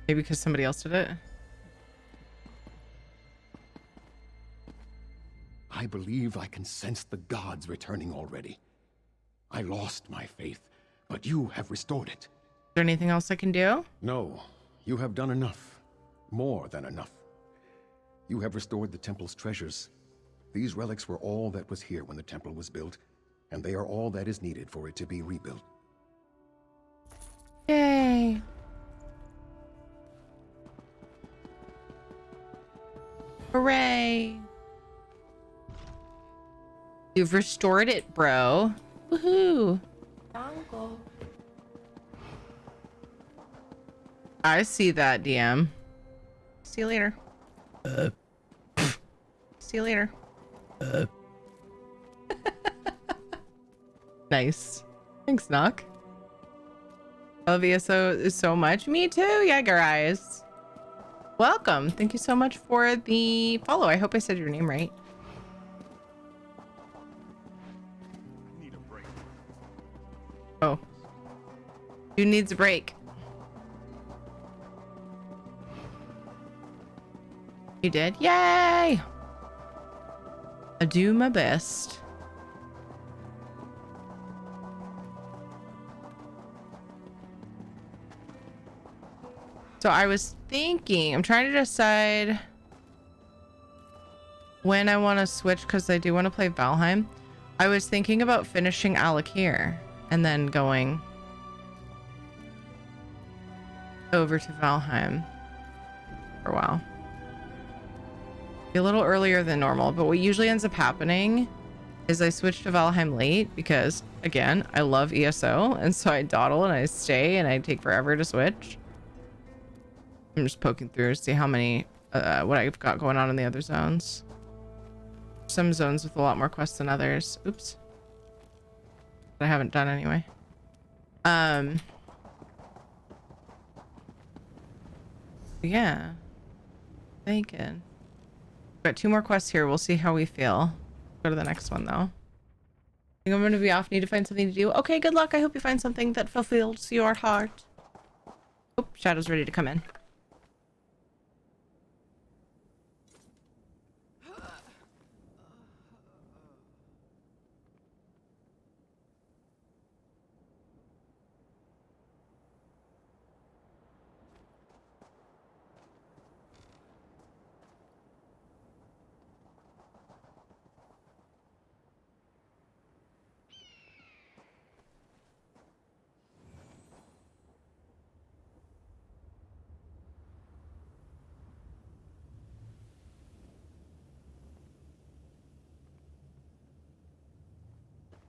Maybe because somebody else did it. I believe I can sense the gods returning already. I lost my faith, but you have restored it. Is there anything else I can do? No, you have done enough. More than enough. You have restored the temple's treasures. These relics were all that was here when the temple was built. and they are all that is needed for it to be rebuilt. Yay. Hooray. You've restored it, bro. Woohoo. I see that, DM. See you later. See you later. Nice. Thanks, Knock. Love ESO so much. Me too, Jäger Eyes. Welcome. Thank you so much for the follow. I hope I said your name right. Need a break. Oh. Who needs a break? You did? Yay! I do my best. So I was thinking, I'm trying to decide when I want to switch because I do want to play Valheim. I was thinking about finishing Alik'r and then going over to Valheim for a while. Be a little earlier than normal, but what usually ends up happening is I switch to Valheim late because, again, I love ESO, and so I dawdle and I stay and I take forever to switch. I'm just poking through to see how many, what I've got going on in the other zones. Some zones with a lot more quests than others. Oops. That I haven't done anyway. Yeah. Thinking. Got 2 more quests here. We'll see how we feel. Go to the next one, though. I think I'm going to be off. Need to find something to do. Okay, good luck. I hope you find something that fulfills your heart. Oh, Shadow's ready to come in.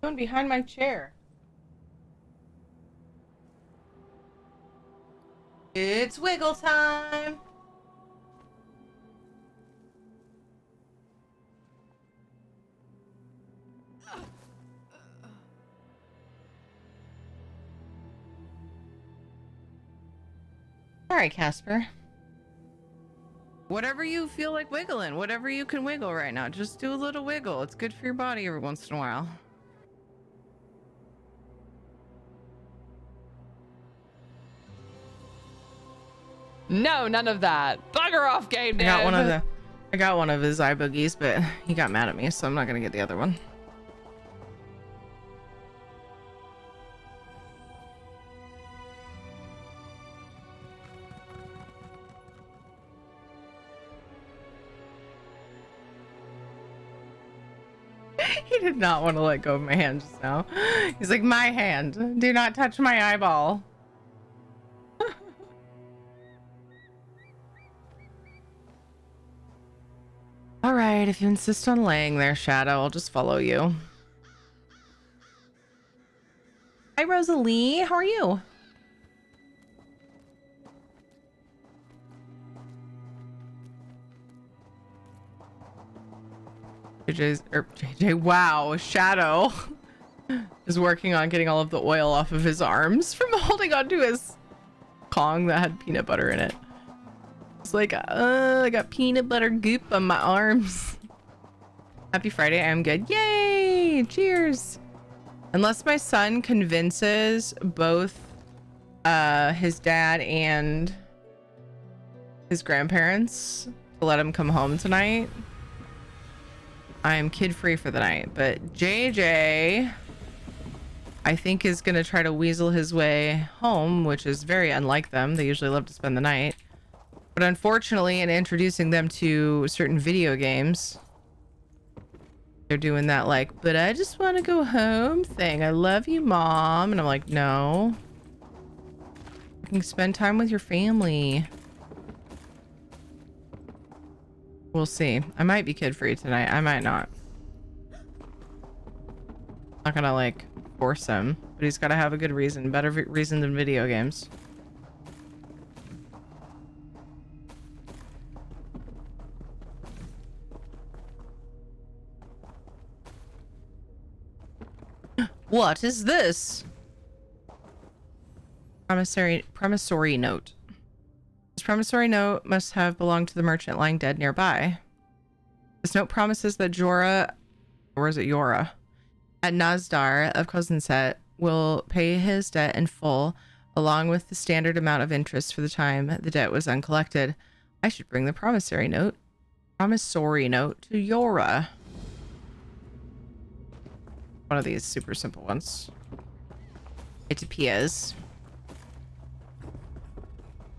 Going behind my chair. It's wiggle time. All right, Casper. Whatever you feel like wiggling, whatever you can wiggle right now, just do a little wiggle. It's good for your body every once in a while. No, none of that. Bugger off, game dev. I got one of his eye boogies, but he got mad at me, so I'm not gonna get the other one. He did not want to let go of my hand just now. He's like, my hand. Do not touch my eyeball. All right, if you insist on laying there, Shadow, I'll just follow you. Hi, Rosalie. How are you? JJ, wow, Shadow is working on getting all of the oil off of his arms from holding onto his Kong that had peanut butter in it. It's like, I got peanut butter goop on my arms. Happy Friday, I'm good. Yay! Cheers! Unless my son convinces both his dad and his grandparents to let him come home tonight, I am kid-free for the night. But JJ, I think, is going to try to weasel his way home, which is very unlike them. They usually love to spend the night. But unfortunately, in introducing them to certain video games, They're doing that like, but I just want to go home thing. I love you, Mom. And I'm like, no. You can spend time with your family. We'll see. I might be kid-free tonight. I might not. Not gonna like force him, but he's gotta have a good reason. Better reason than video games. What is this? Promissory note. This promissory note must have belonged to the merchant lying dead nearby. This note promises that Jorah, or is it Yora, at Nazdar of Kozinset will pay his debt in full, along with the standard amount of interest for the time the debt was uncollected. I should bring the promissory note to Yora. One of these super simple ones. It appears.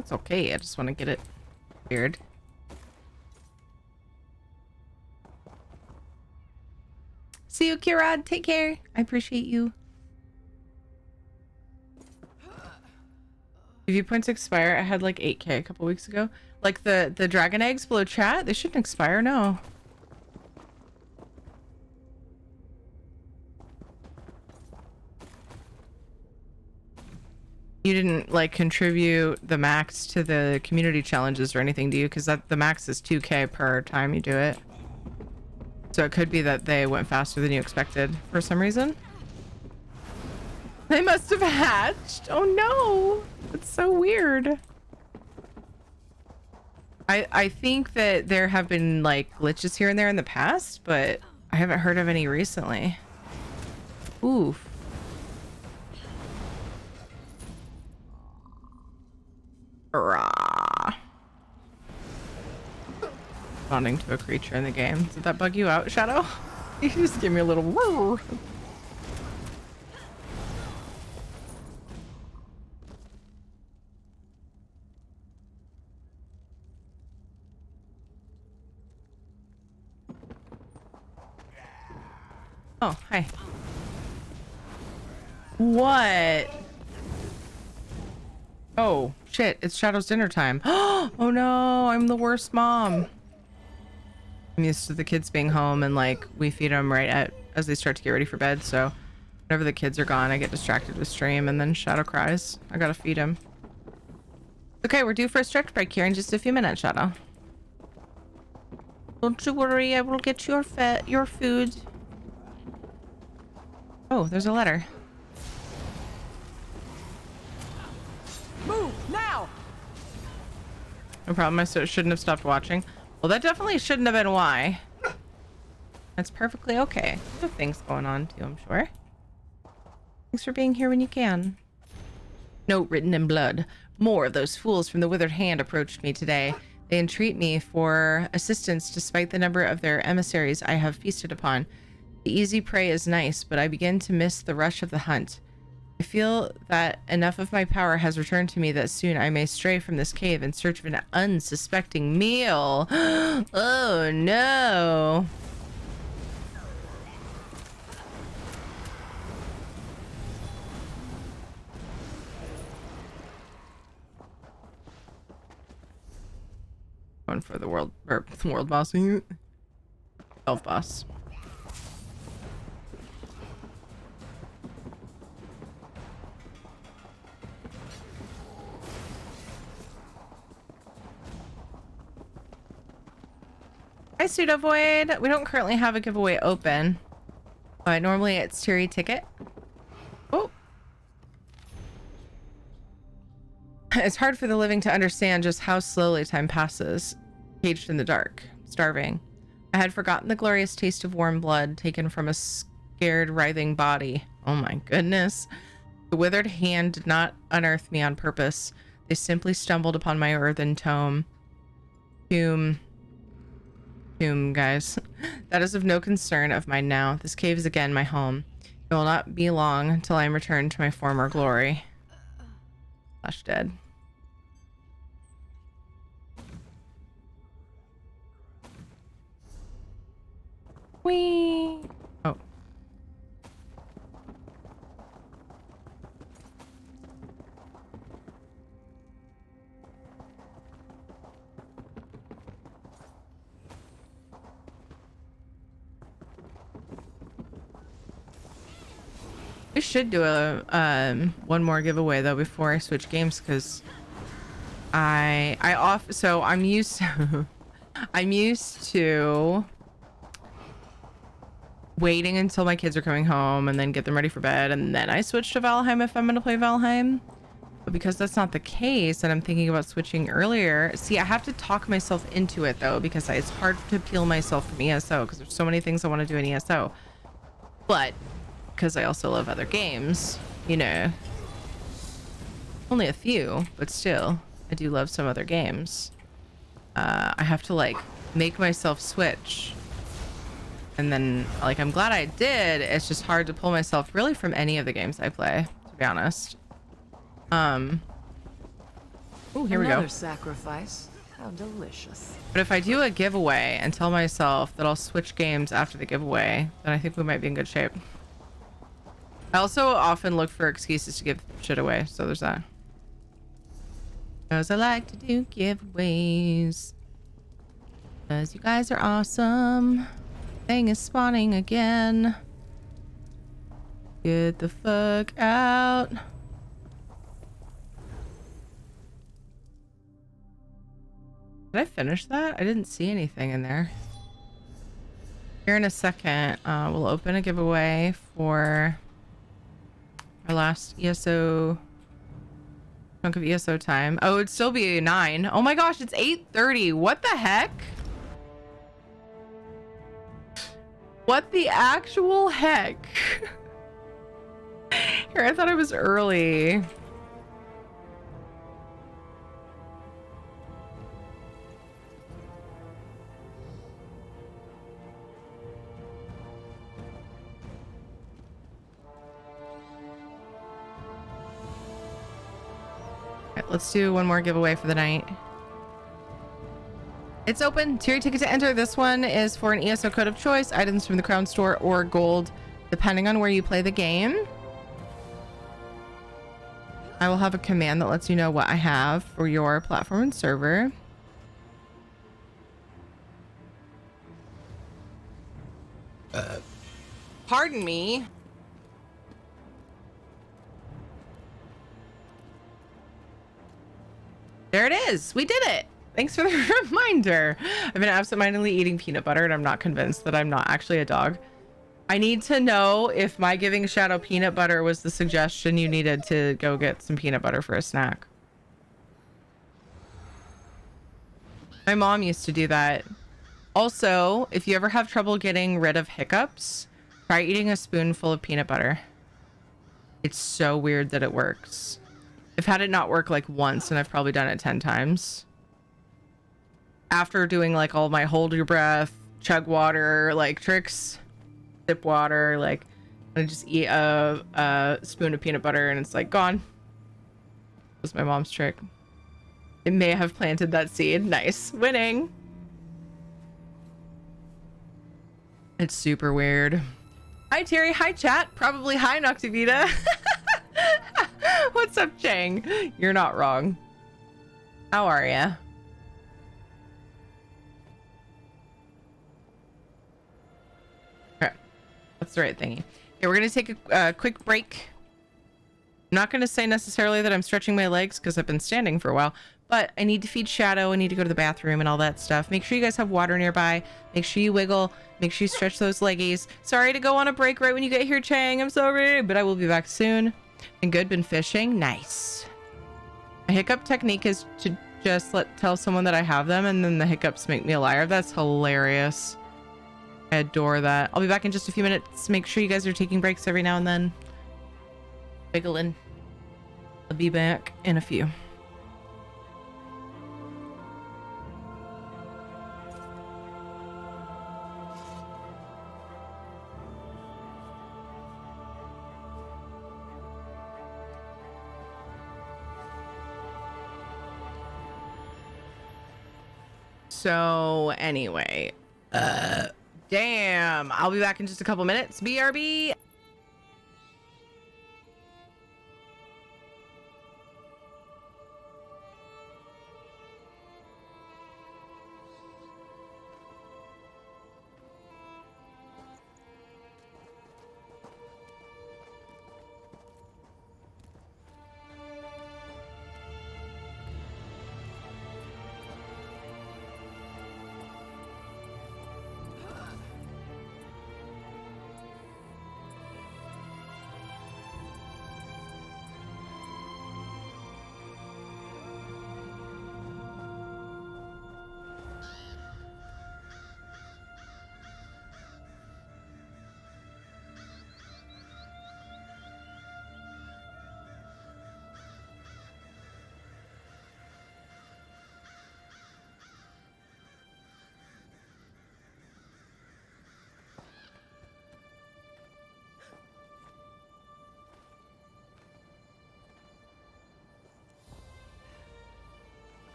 It's okay. I just want to get it cleared. See you, Kirad. Take care. I appreciate you. Viewpoints expire. I had like 8K a couple weeks ago. Like the dragon eggs below chat, they shouldn't expire. No. You didn't like contribute the max to the community challenges or anything, do you? Because the max is 2K per time you do it. So it could be that they went faster than you expected for some reason. They must have hatched. Oh no, that's so weird. I think that there have been like glitches here and there in the past, but I haven't heard of any recently. Oof. Rah. Responding to a creature in the game. Did that bug you out, Shadow? You just give me a little roar. Oh, hi. What? Oh, shit. It's Shadow's dinner time. Oh no, I'm the worst mom. I'm used to the kids being home and like we feed them right as they start to get ready for bed. So whenever the kids are gone, I get distracted with stream and then Shadow cries. I gotta feed him. Okay, we're due for a stretch break here in just a few minutes, Shadow. Don't you worry, I will get your food. Oh, there's a letter. Move now. No problem. I shouldn't have stopped watching. Well, that definitely shouldn't have been why. That's perfectly okay. You have things going on too, I'm sure. Thanks for being here when you can. Note written in blood. More of those fools from the Withered Hand approached me today. They entreat me for assistance despite the number of their emissaries I have feasted upon. The easy prey is nice, but I begin to miss the rush of the hunt. I feel that enough of my power has returned to me that soon I may stray from this cave in search of an unsuspecting meal. Oh no. Going for the world boss. Elf boss. Hi, Pseudo Void. We don't currently have a giveaway open, but normally it's tier ticket. Oh. It's hard for the living to understand just how slowly time passes, caged in the dark, starving. I had forgotten the glorious taste of warm blood taken from a scared, writhing body. Oh my goodness. The Withered Hand did not unearth me on purpose. They simply stumbled upon my earthen tomb, guys. That is of no concern of mine now. This cave is again my home. It will not be long until I am returned to my former glory. Slash dead. Whee! Oh. We should do a one more giveaway though before I switch games, because so I'm used I'm used to waiting until my kids are coming home and then get them ready for bed, and then I switch to Valheim if I'm going to play Valheim. But because that's not the case and I'm thinking about switching earlier, see, I have to talk myself into it though, because it's hard to peel myself from ESO because there's so many things I want to do in ESO. But because I also love other games, you know, only a few, but still, I do love some other games. I have to like make myself switch. And then like, I'm glad I did. It's just hard to pull myself really from any of the games I play, to be honest. Oh, here we go. Another sacrifice. How delicious. But if I do a giveaway and tell myself that I'll switch games after the giveaway, then I think we might be in good shape. I also often look for excuses to give shit away, so there's that. Because I like to do giveaways. Because you guys are awesome. Thing is spawning again. Get the fuck out. Did I finish that? I didn't see anything in there. Here in a second, we'll open a giveaway for our last ESO chunk of ESO time. Oh, it'd still be 9. Oh my gosh, it's 8:30. What the heck? What the actual heck? Here, I thought it was early. Let's do one more giveaway for the night. It's open. Tier ticket to enter. This one is for an ESO code of choice, items from the Crown Store, or gold, depending on where you play the game. I will have a command that lets you know what I have for your platform and server. Pardon me. There it is. We did it. Thanks for the reminder. I've been absentmindedly eating peanut butter and I'm not convinced that I'm not actually a dog. I need to know if my giving Shadow peanut butter was the suggestion you needed to go get some peanut butter for a snack. My mom used to do that. Also, if you ever have trouble getting rid of hiccups, try eating a spoonful of peanut butter. It's so weird that it works. I've had it not work like once, and I've probably done it 10 times. After doing like all my hold your breath, chug water, like tricks, sip water, like I just eat a spoon of peanut butter and it's like gone. That was my mom's trick. It may have planted that seed. Nice. Winning. It's super weird. Hi, Terry. Hi, chat. Probably hi, Noctivita. What's up, Chang? You're not wrong. How are ya? Okay. That's the right thingy. Okay, we're going to take a quick break. I'm not going to say necessarily that I'm stretching my legs because I've been standing for a while, but I need to feed Shadow. I need to go to the bathroom and all that stuff. Make sure you guys have water nearby. Make sure you wiggle. Make sure you stretch those leggies. Sorry to go on a break right when you get here, Chang. I'm sorry, but I will be back soon. Been good, been fishing. Nice. A hiccup technique is to just tell someone that I have them and then the hiccups make me a liar. That's hilarious. I adore that. I'll be back in just a few minutes. Make sure you guys are taking breaks every now and then. Wiggling. I'll be back in a few. So anyway, Damn. I'll be back in just a couple minutes. BRB.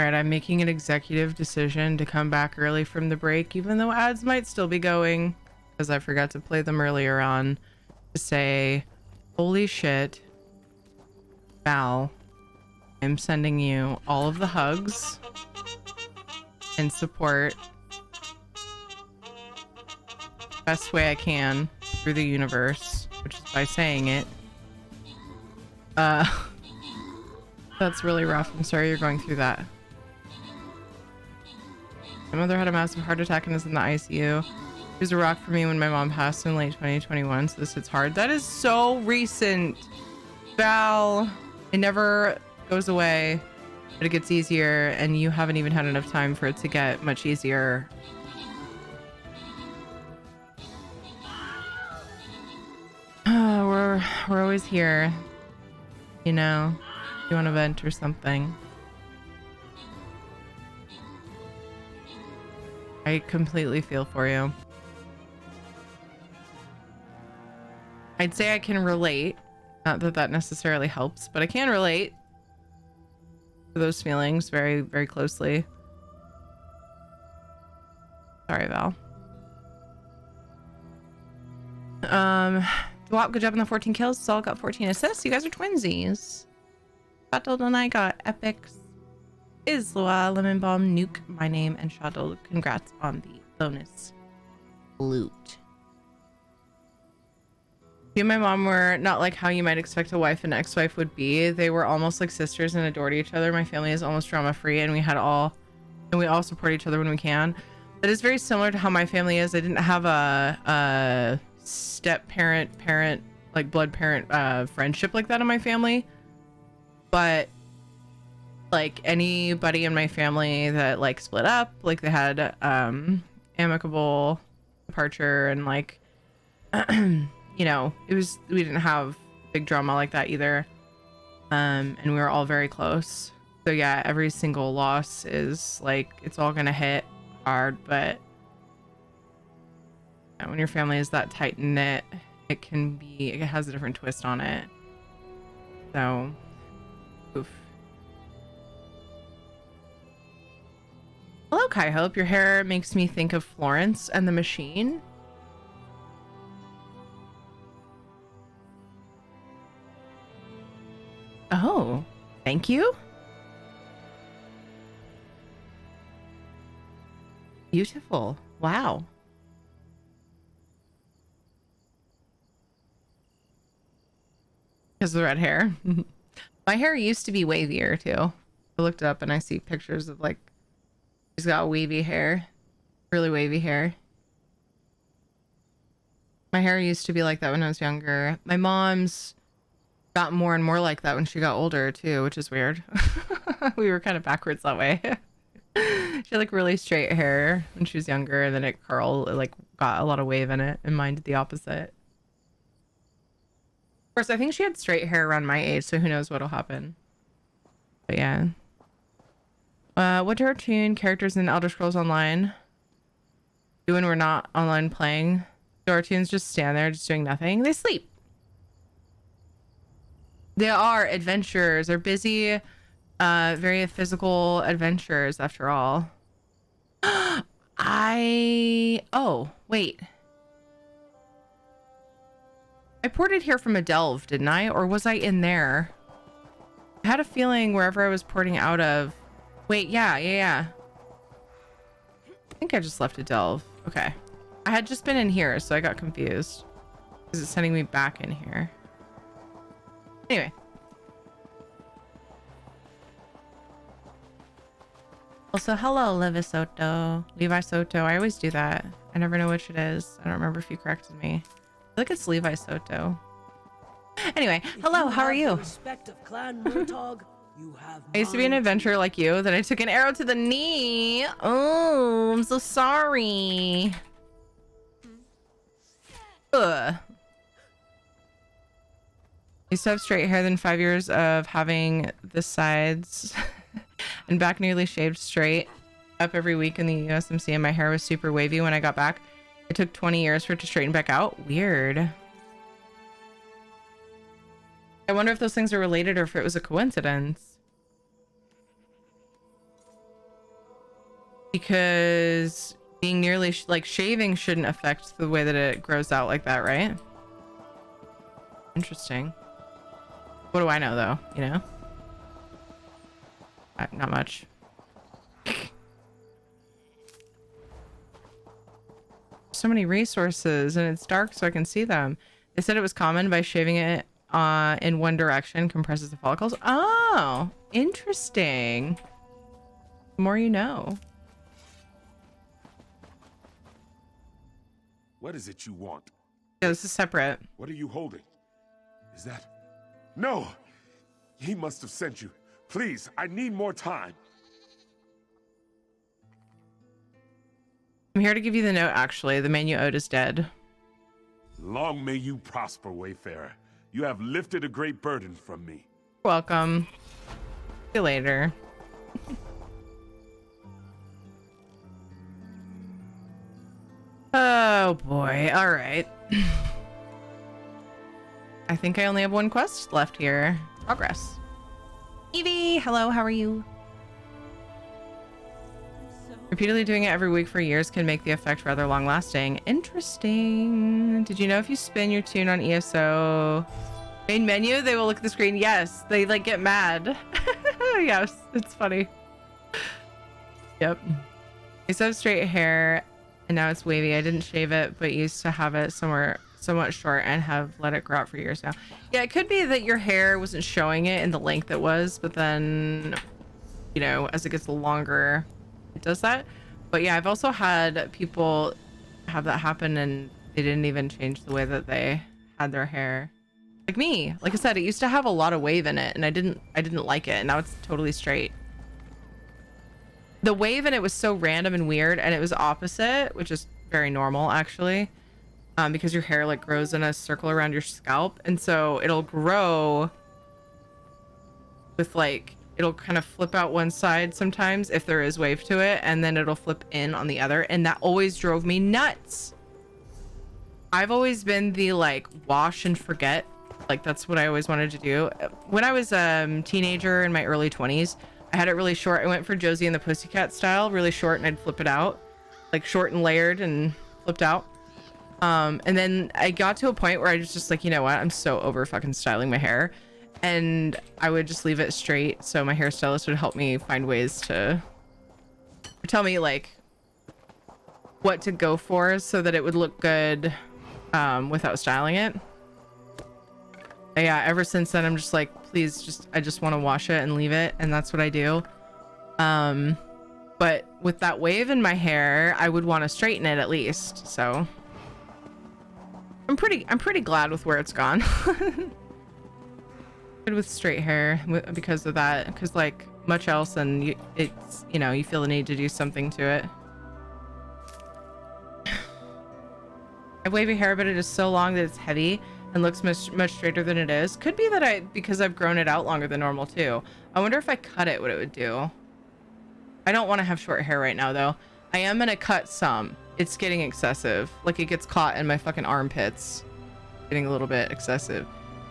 All right, I'm making an executive decision to come back early from the break, even though ads might still be going, because I forgot to play them earlier on, to say, holy shit, Val, I'm sending you all of the hugs and support best way I can through the universe, which is by saying it. That's really rough. I'm sorry you're going through that. My mother had a massive heart attack and is in the ICU. She was a rock for me when my mom passed in late 2021, so this hits hard. That is so recent, Val. It never goes away, but it gets easier, and you haven't even had enough time for it to get much easier. We're always here, you know, if you want to vent or something. I completely feel for you. I'd say I can relate. Not that that necessarily helps, but I can relate to those feelings very, very closely. Sorry, Val. Dwop, good job on the 14 kills. Saul got 14 assists. You guys are twinsies. Shuttled and I got epics. Isla, Lemon Bomb, Nuke, my name, and Shuttled. Congrats on the bonus loot. You and my mom were not like how you might expect a wife and ex-wife would be. They were almost like sisters and adored each other. My family is almost drama-free, and we all support each other when we can. That is very similar to how my family is. I didn't have a step parent, like blood parent friendship like that in my family. But like anybody in my family that like split up, like they had amicable departure, and like you know, we didn't have big drama like that either. And we were all very close. So yeah, every single loss is like, it's all gonna hit hard, but when your family is that tight knit, it has a different twist on it. So, oof. Hello, Kai Hope. Your hair makes me think of Florence and the Machine. Oh, thank you. Beautiful. Wow. Because of the red hair. My hair used to be wavier too. I looked it up and I see pictures of like, she's got wavy hair, really wavy hair. My hair used to be like that when I was younger. My mom's got more and more like that when she got older too, which is weird. We were kind of backwards that way. She had like really straight hair when she was younger, and then it curled, it like got a lot of wave in it, and mine did the opposite. Of course, I think she had straight hair around my age, so who knows what'll happen. But yeah. What do our tune characters in Elder Scrolls Online do when we're not online playing? Do our tunes just stand there just doing nothing? They sleep. They are adventurers. They're busy, very physical adventurers after all. Oh, wait. I ported here from a delve, didn't I? Or was I in there? I had a feeling wherever I was porting out of. Wait, yeah. I think I just left a delve. Okay. I had just been in here, so I got confused. Is it sending me back in here? Anyway. Also, hello, Levi Soto. I always do that. I never know which it is. I don't remember if you corrected me. I think it's Levi Soto. Anyway, hello, how are you? I used to be an adventurer like you, then I took an arrow to the knee. Oh, I'm so sorry. Ugh. I used to have straight hair, then 5 years of having the sides and back nearly shaved straight up every week in the USMC, and my hair was super wavy when I got back. It took 20 years for it to straighten back out. Weird. I wonder if those things are related or if it was a coincidence. Because being nearly like shaving shouldn't affect the way that it grows out like that, right? Interesting. What do I know though? You know? Not much. So many resources and it's dark so I can see them. They said it was common by shaving it in one direction compresses the follicles. Oh, interesting. The more you know. What is it you want? Yeah, this is separate. What are you holding? Is that... No! He must have sent you. Please, I need more time. I'm here to give you the note, actually. The man you owed is dead. Long may you prosper, Wayfarer. You have lifted a great burden from me. You're welcome. See you later. Oh boy. All right. I think I only have one quest left here. Progress. Evie, hello, how are you? Repeatedly doing it every week for years can make the effect rather long lasting. Interesting. Did you know if you spin your tune on ESO main menu, they will look at the screen? Yes, they like get mad. Yes, it's funny. Yep. I used to have straight hair and now it's wavy. I didn't shave it, but used to have it somewhat short and have let it grow out for years now. Yeah, it could be that your hair wasn't showing it in the length it was, but then, you know, as it gets longer, it does that. But yeah, I've also had people have that happen and they didn't even change the way that they had their hair. Like me, like I said, it used to have a lot of wave in it and I didn't like it, and now it's totally straight. The wave in it was so random and weird, and it was opposite, which is very normal actually, because your hair like grows in a circle around your scalp, and so it'll grow with like, it'll kind of flip out one side sometimes if there is wave to it, and then it'll flip in on the other, and that always drove me nuts. I've always been the like wash and forget, like that's what I always wanted to do. When I was a teenager in my early 20s, I had it really short. I went for Josie and the Pussycat style, really short, and I'd flip it out, like short and layered and flipped out. And then I got to a point where I was just like, you know what? I'm so over fucking styling my hair. And I would just leave it straight. So my hairstylist would help me find ways to tell me like what to go for so that it would look good without styling it. And yeah, ever since then, I'm just like, please, I just want to wash it and leave it. And that's what I do. But with that wave in my hair, I would want to straighten it at least. So I'm pretty glad with where it's gone. Good with straight hair because of that, because like much else, and it's, you know, you feel the need to do something to it. I have wavy hair, but it is so long that it's heavy and looks much straighter than it is. Could be that because I've grown it out longer than normal too. I wonder if I cut it, what it would do. I don't want to have short hair right now though. I am gonna cut some. It's getting excessive. Like it gets caught in my fucking armpits. Getting a little bit excessive.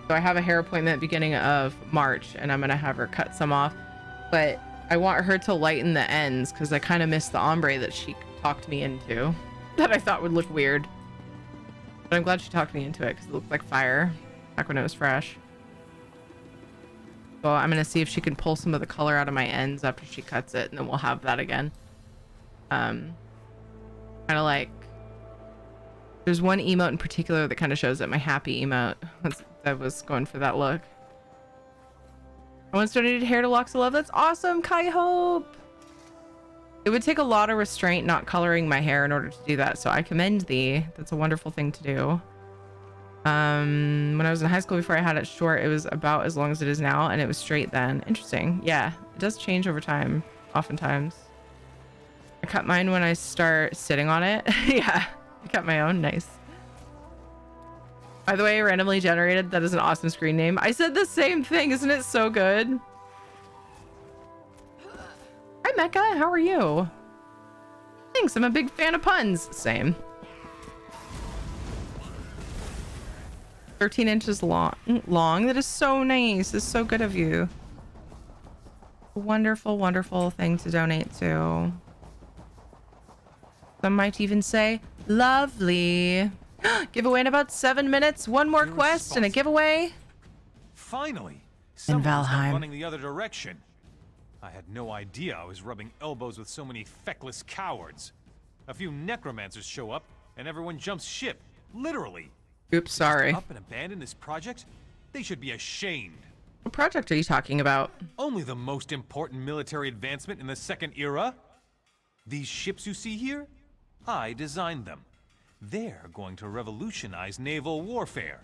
So I have a hair appointment beginning of March and I'm gonna have her cut some off. But I want her to lighten the ends because I kind of miss the ombre that she talked me into. That I thought would look weird. But I'm glad she talked me into it because it looked like fire back when it was fresh. So I'm gonna see if she can pull some of the color out of my ends after she cuts it, and then we'll have that again. Kind of like, there's one emote in particular that kind of shows it, my happy emote. That was going for that look. I once donated hair to Locks of Love. That's awesome, Kai Hope. It would take a lot of restraint not coloring my hair in order to do that, so I commend thee. That's a wonderful thing to do. When I was in high school, before I had it short, it was about as long as it is now, and it was straight then. Interesting. Yeah, it does change over time, oftentimes. I cut mine when I start sitting on it. Yeah, I cut my own. Nice. By the way, randomly generated. That is an awesome screen name. I said the same thing. Isn't it so good? Hi, Mecca. How are you? Thanks. I'm a big fan of puns. Same. 13 inches long. That is so nice. It's so good of you. Wonderful, wonderful thing to donate to. Some might even say, lovely. Giveaway in about 7 minutes. One more quest and a giveaway. Finally, In someone's not Valheim. running the other direction. I had no idea I was rubbing elbows with so many feckless cowards. A few necromancers show up, and everyone jumps ship. Literally. Oops, sorry. Up and abandon this project? They should be ashamed. What project are you talking about? Only the most important military advancement in the Second Era? These ships you see here? I designed them. They're going to revolutionize naval warfare.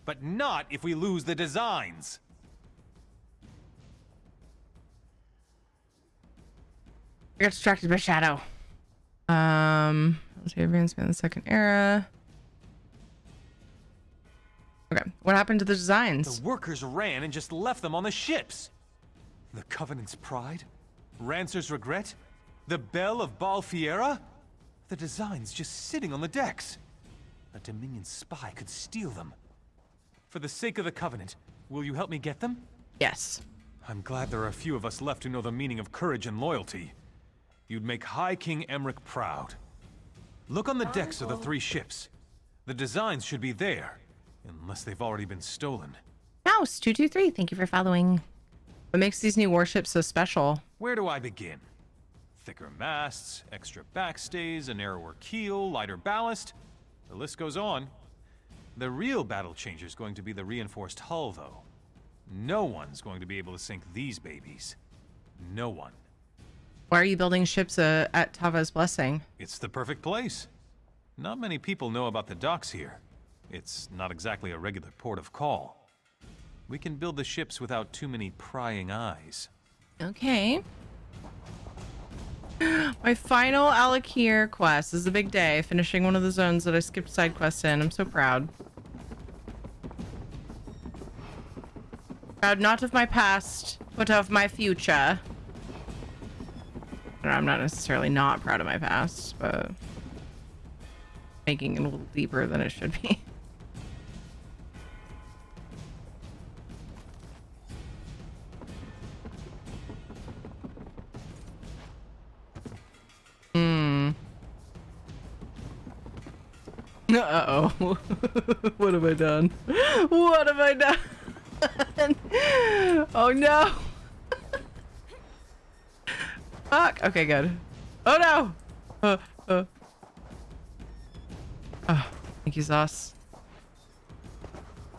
But not if we lose the designs. I got distracted by Shadow. Military advancement in the Second Era. Okay, what happened to the designs? The workers ran and just left them on the ships. The Covenant's pride? Rancer's regret? The Bell of Balfiera? The designs just sitting on the decks. A Dominion spy could steal them. For the sake of the Covenant, will you help me get them? Yes. I'm glad there are a few of us left who know the meaning of courage and loyalty. You'd make High King Emmerich proud. Look on the decks of the 3 ships. The designs should be there, unless they've already been stolen. Mouse223, thank you for following. What makes these new warships so special? Where do I begin? Thicker masts, extra backstays, a narrower keel, lighter ballast. The list goes on. The real battle changer is going to be the reinforced hull, though. No one's going to be able to sink these babies. No one. Why are you building ships at Tava's Blessing? It's the perfect place. Not many people know about the docks here. It's not exactly a regular port of call. We can build the ships without too many prying eyes. Okay. My final Alik'r quest. This is a big day, finishing one of the zones that I skipped side quests in. I'm so proud. Proud not of my past, but of my future. I'm not necessarily not proud of my past, but making it a little deeper than it should be. Uh-oh. What have I done? What have I done? Oh no. Fuck. Okay, good. Oh no. Oh, thank you, Zos.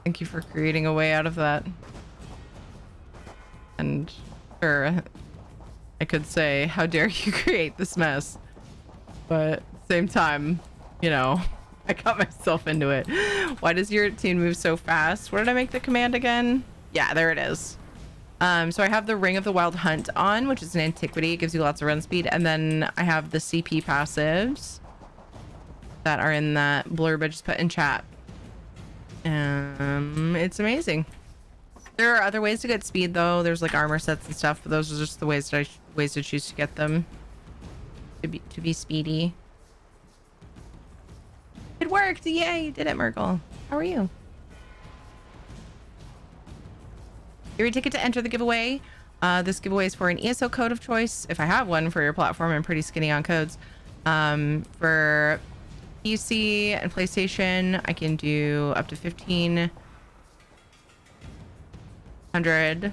Thank you for creating a way out of that. And sure, I could say, how dare you create this mess? But at the same time, you know, I got myself into it. Why does your team move so fast? What did I make the command again? Yeah, there it is. So I have the Ring of the Wild Hunt on, which is an antiquity. It gives you lots of run speed. And then I have the CP passives that are in that blurb I just put in chat. It's amazing. There are other ways to get speed though. There's like armor sets and stuff, but those are just the ways that ways to choose to get them to be speedy. It worked! Yay! You did it, Merkel. How are you? Your ticket to enter the giveaway. This giveaway is for an ESO code of choice. If I have one for your platform, I'm pretty skinny on codes. For PC and PlayStation, I can do up to 1,500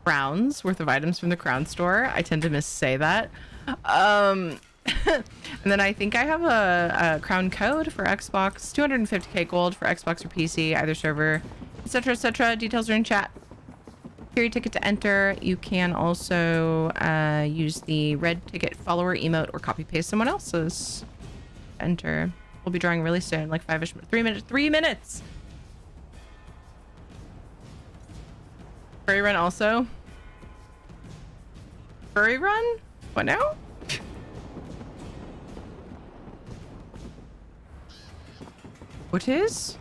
crowns worth of items from the Crown Store. I tend to missay that. And then I think I have a crown code for Xbox, 250k gold for Xbox or PC, either server, etc., etc. Details are in chat. Your ticket to enter. You can also use the red ticket follower emote or copy paste someone else's. Enter. We'll be drawing really soon, like 5-ish, 3 minutes. 3 minutes. Furry run also. Furry run? What now? What is?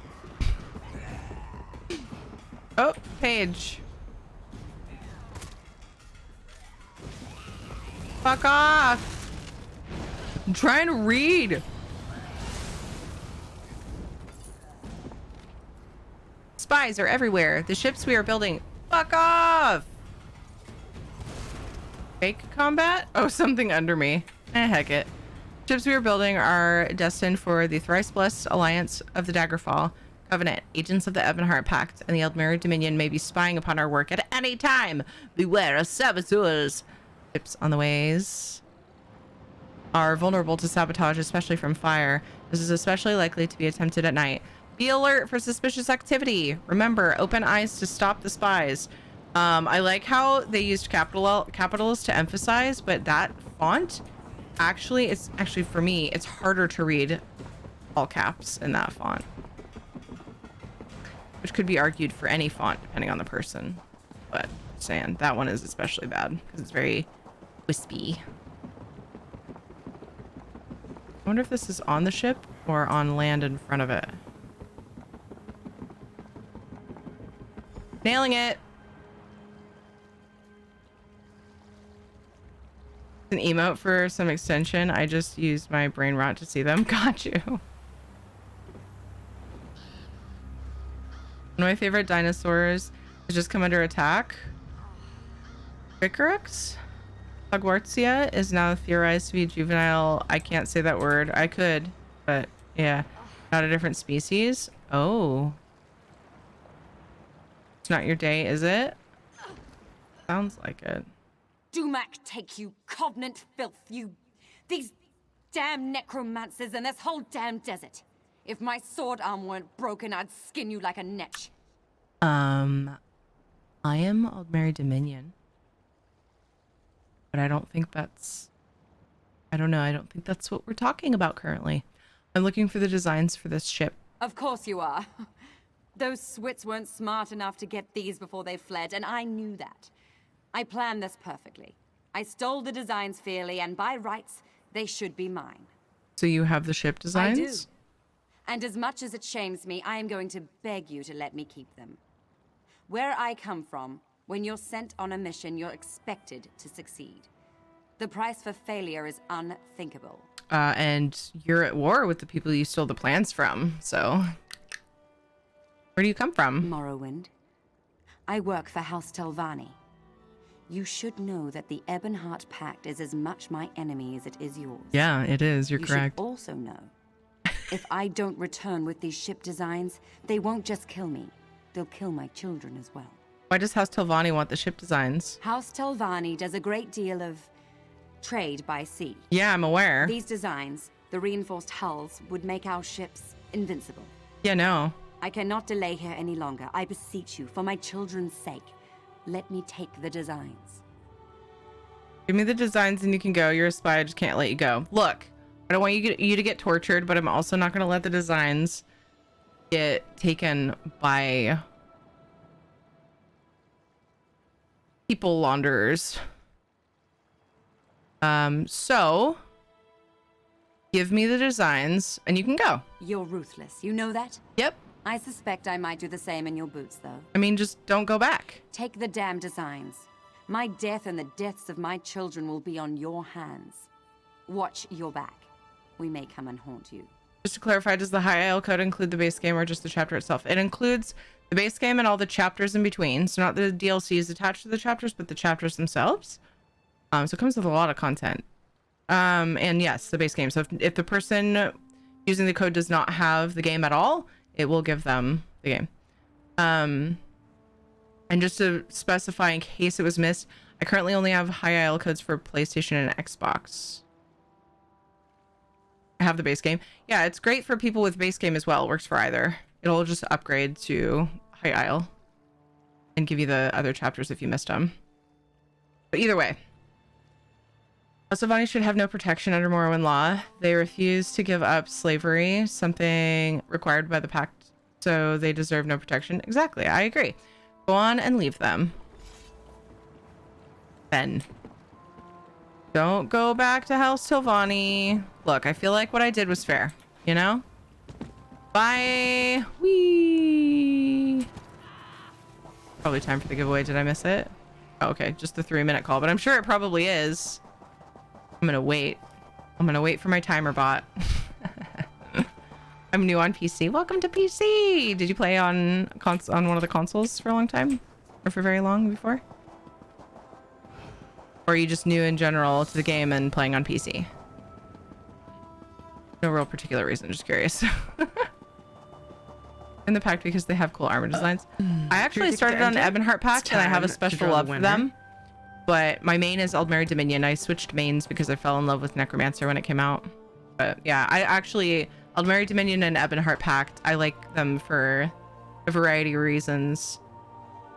Oh, page. Fuck off! I'm trying to read. Spies are everywhere. The ships we are building. Fuck off! Fake combat? Oh, something under me. Heck it. Ships we are building are destined for the thrice blessed alliance of the Daggerfall Covenant. Agents of the Ebonheart Pact and the Eldmere Dominion may be spying upon our work at any time. Beware of saboteurs. Ships on the ways are vulnerable to sabotage, especially from fire. This is especially likely to be attempted at night. Be alert for suspicious activity. Remember, open eyes to stop the spies. I like how they used capitals to emphasize, but that font it's actually for me, it's harder to read all caps in that font, which could be argued for any font depending on the person, but saying that one is especially bad because it's very wispy. I wonder if this is on the ship or on land in front of it. Nailing it. An emote for some extension. I just used my brain rot to see them. Got you. One of my favorite dinosaurs has just come under attack. Vicarix? Hogwartsia is now theorized to be juvenile. I can't say that word. I could, but yeah. Not a different species. Oh. It's not your day, is it? Sounds like it. Dumac take you, Covenant filth, you... These damn necromancers and this whole damn desert. If my sword arm weren't broken, I'd skin you like a netch. I am Eldmere Dominion. But I don't think that's... I don't know. I don't think that's what we're talking about currently. I'm looking for the designs for this ship. Of course you are. Those Swits weren't smart enough to get these before they fled, and I knew that. I planned this perfectly. I stole the designs fairly, and by rights, they should be mine. So you have the ship designs? I do. And as much as it shames me, I am going to beg you to let me keep them. Where I come from, when you're sent on a mission, you're expected to succeed. The price for failure is unthinkable. And you're at war with the people you stole the plans from, so... Where do you come from? Morrowind. I work for House Telvanni. You should know that the Ebonheart Pact is as much my enemy as it is yours. Yeah, it is. You're correct. You should also know, if I don't return with these ship designs, they won't just kill me. They'll kill my children as well. Why does House Telvanni want the ship designs? House Telvanni does a great deal of trade by sea. Yeah, I'm aware. These designs, the reinforced hulls, would make our ships invincible. Yeah, no. I cannot delay here any longer. I beseech you, for my children's sake. Let me take the designs. Give me the designs and you can go. You're a spy. I just can't let you go. Look, I don't want you to get tortured, but I'm also not going to let the designs get taken by people launderers. So give me the designs and you can go. You're ruthless. You know that? Yep. I suspect I might do the same in your boots, though. I mean, just don't go back. Take the damn designs. My death and the deaths of my children will be on your hands. Watch your back. We may come and haunt you. Just to clarify, does the High Isle Code include the base game or just the chapter itself? It includes the base game and all the chapters in between. So not the DLCs attached to the chapters, but the chapters themselves. So it comes with a lot of content. And yes, the base game. So if the person using the code does not have the game at all, it will give them the game. And just to specify in case it was missed, I currently only have High Isle codes for PlayStation and Xbox. I have the base game. Yeah, it's great for people with base game as well. It works for either. It'll just upgrade to High Isle and give you the other chapters if you missed them. But either way, Telvanni should have no protection under Morrowind law. They refuse to give up slavery, something required by the pact, so they deserve no protection. Exactly, I agree. Go on and leave them. Ben. Don't go back to House Telvanni. Look, I feel like what I did was fair, you know? Bye. Whee. Probably time for the giveaway. Did I miss it? Oh, okay, just the 3-minute call, but I'm sure it probably is. I'm gonna wait. I'm gonna wait for my timer bot. I'm new on PC. Welcome to PC. Did you play on one of the consoles for a long time, or for very long before? Or are you just new in general to the game and playing on PC? No real particular reason, just curious. In the pack because they have cool armor designs. I actually started on Ebonheart pack and I have a special love for them. But my main is Aldmeri Dominion. I switched mains because I fell in love with Necromancer when it came out. But yeah, I actually Aldmeri Dominion and Ebonheart Pact. I like them for a variety of reasons.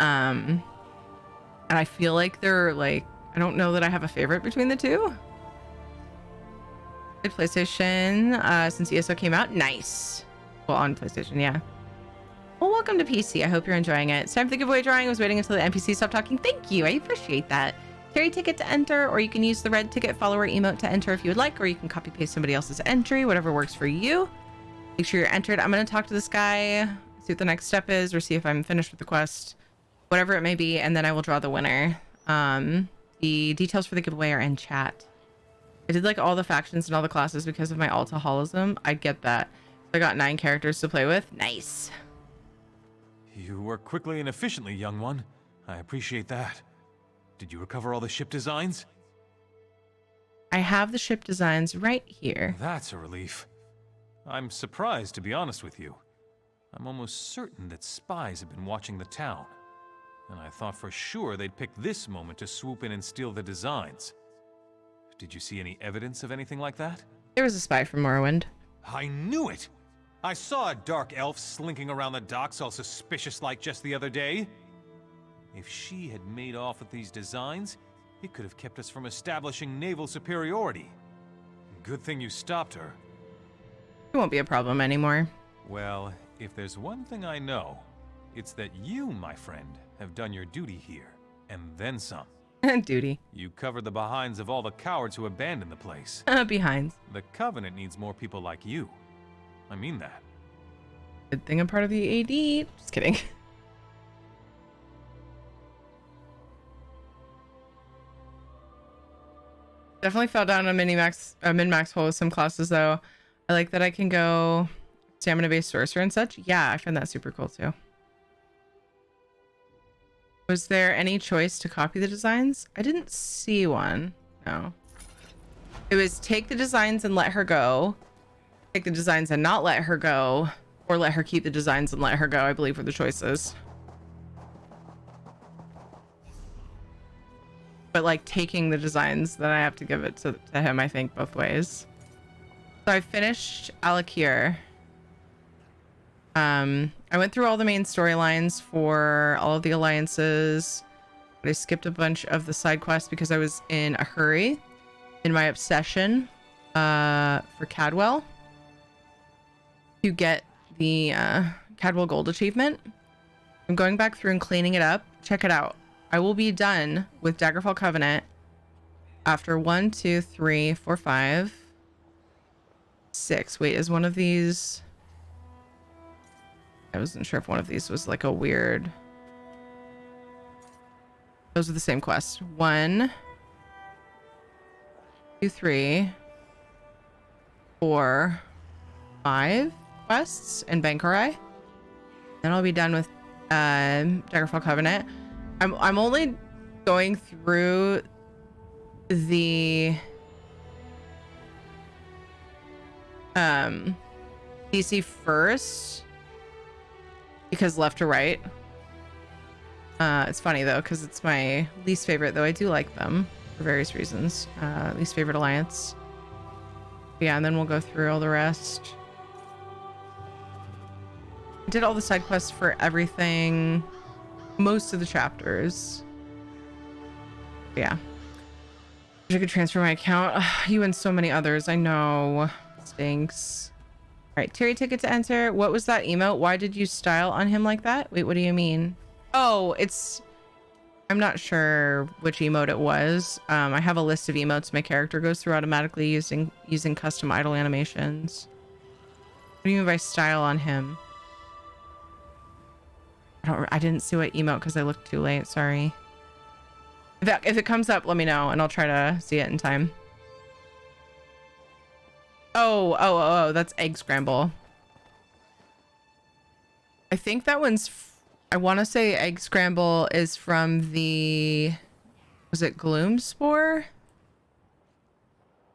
And I feel like they're like, I don't know that I have a favorite between the two. PlayStation since ESO came out. Nice. Well, on PlayStation, yeah. Well, welcome to PC. I hope you're enjoying it. It's time for the giveaway drawing. I was waiting until the NPC stopped talking. Thank you. I appreciate that. Carry ticket to enter, or you can use the red ticket follower emote to enter if you would like, or you can copy paste somebody else's entry, whatever works for you. Make sure you're entered. I'm going to talk to this guy, see what the next step is, or see if I'm finished with the quest, whatever it may be, and then I will draw the winner. The details for the giveaway are in chat. I did like all the factions and all the classes because of my alcoholism. I get that. I got 9 characters to play with. Nice. You work quickly and efficiently, young one. I appreciate that. Did you recover all the ship designs? I have the ship designs right here. That's a relief. I'm surprised, to be honest with you. I'm almost certain that spies have been watching the town. And I thought for sure they'd pick this moment to swoop in and steal the designs. Did you see any evidence of anything like that? There was a spy from Morrowind. I knew it! I saw a dark elf slinking around the docks all suspicious-like just the other day. If she had made off with these designs, it could have kept us from establishing naval superiority. Good thing you stopped her. It won't be a problem anymore. Well, if there's one thing I know, it's that you, my friend, have done your duty here, and then some. Duty. You covered the behinds of all the cowards who abandoned the place. Behinds. The Covenant needs more people like you. I mean that. Good thing I'm part of the AD. Just kidding. Definitely fell down a min-max hole with some classes though. I like that I can go stamina-based sorcerer and such. Yeah, I find that super cool too. Was there any choice to copy the designs? I didn't see one. No. It was take the designs and let her go. Take the designs and not let her go. Or let her keep the designs and let her go, I believe were the choices. But like taking the designs, then I have to give it to him, I think, both ways. So I finished Alik'r. I went through all the main storylines for all of the alliances, but I skipped a bunch of the side quests because I was in a hurry in my obsession for Cadwell to get the Cadwell Gold achievement. I'm going back through and cleaning it up. Check it out. I will be done with Daggerfall Covenant after 1, 2, 3, 4, 5, 6. Wait, is one of these... I wasn't sure if one of these was like a weird... Those are the same quest. 1, 2, 3, 4, 5 quests in Bankarai. Then I'll be done with Daggerfall Covenant. I'm only going through the DC first because left to right. It's funny though because it's my least favorite, though I do like them for various reasons. Least favorite alliance. Yeah, and then we'll go through all the rest. I did all the side quests for everything. Most of the chapters. Yeah. Wish I could transfer my account. Ugh, you and so many others. I know. Stinks. All right. Terry ticket to enter. What was that emote? Why did you style on him like that? Wait, what do you mean? Oh, it's... I'm not sure which emote it was. I have a list of emotes my character goes through automatically using custom idle animations. What do you mean by style on him? I didn't see what emote because I looked too late. Sorry. If it comes up, let me know and I'll try to see it in time. Oh, that's egg scramble. I think that one's... I want to say egg scramble is from the... Was it Gloom Spore?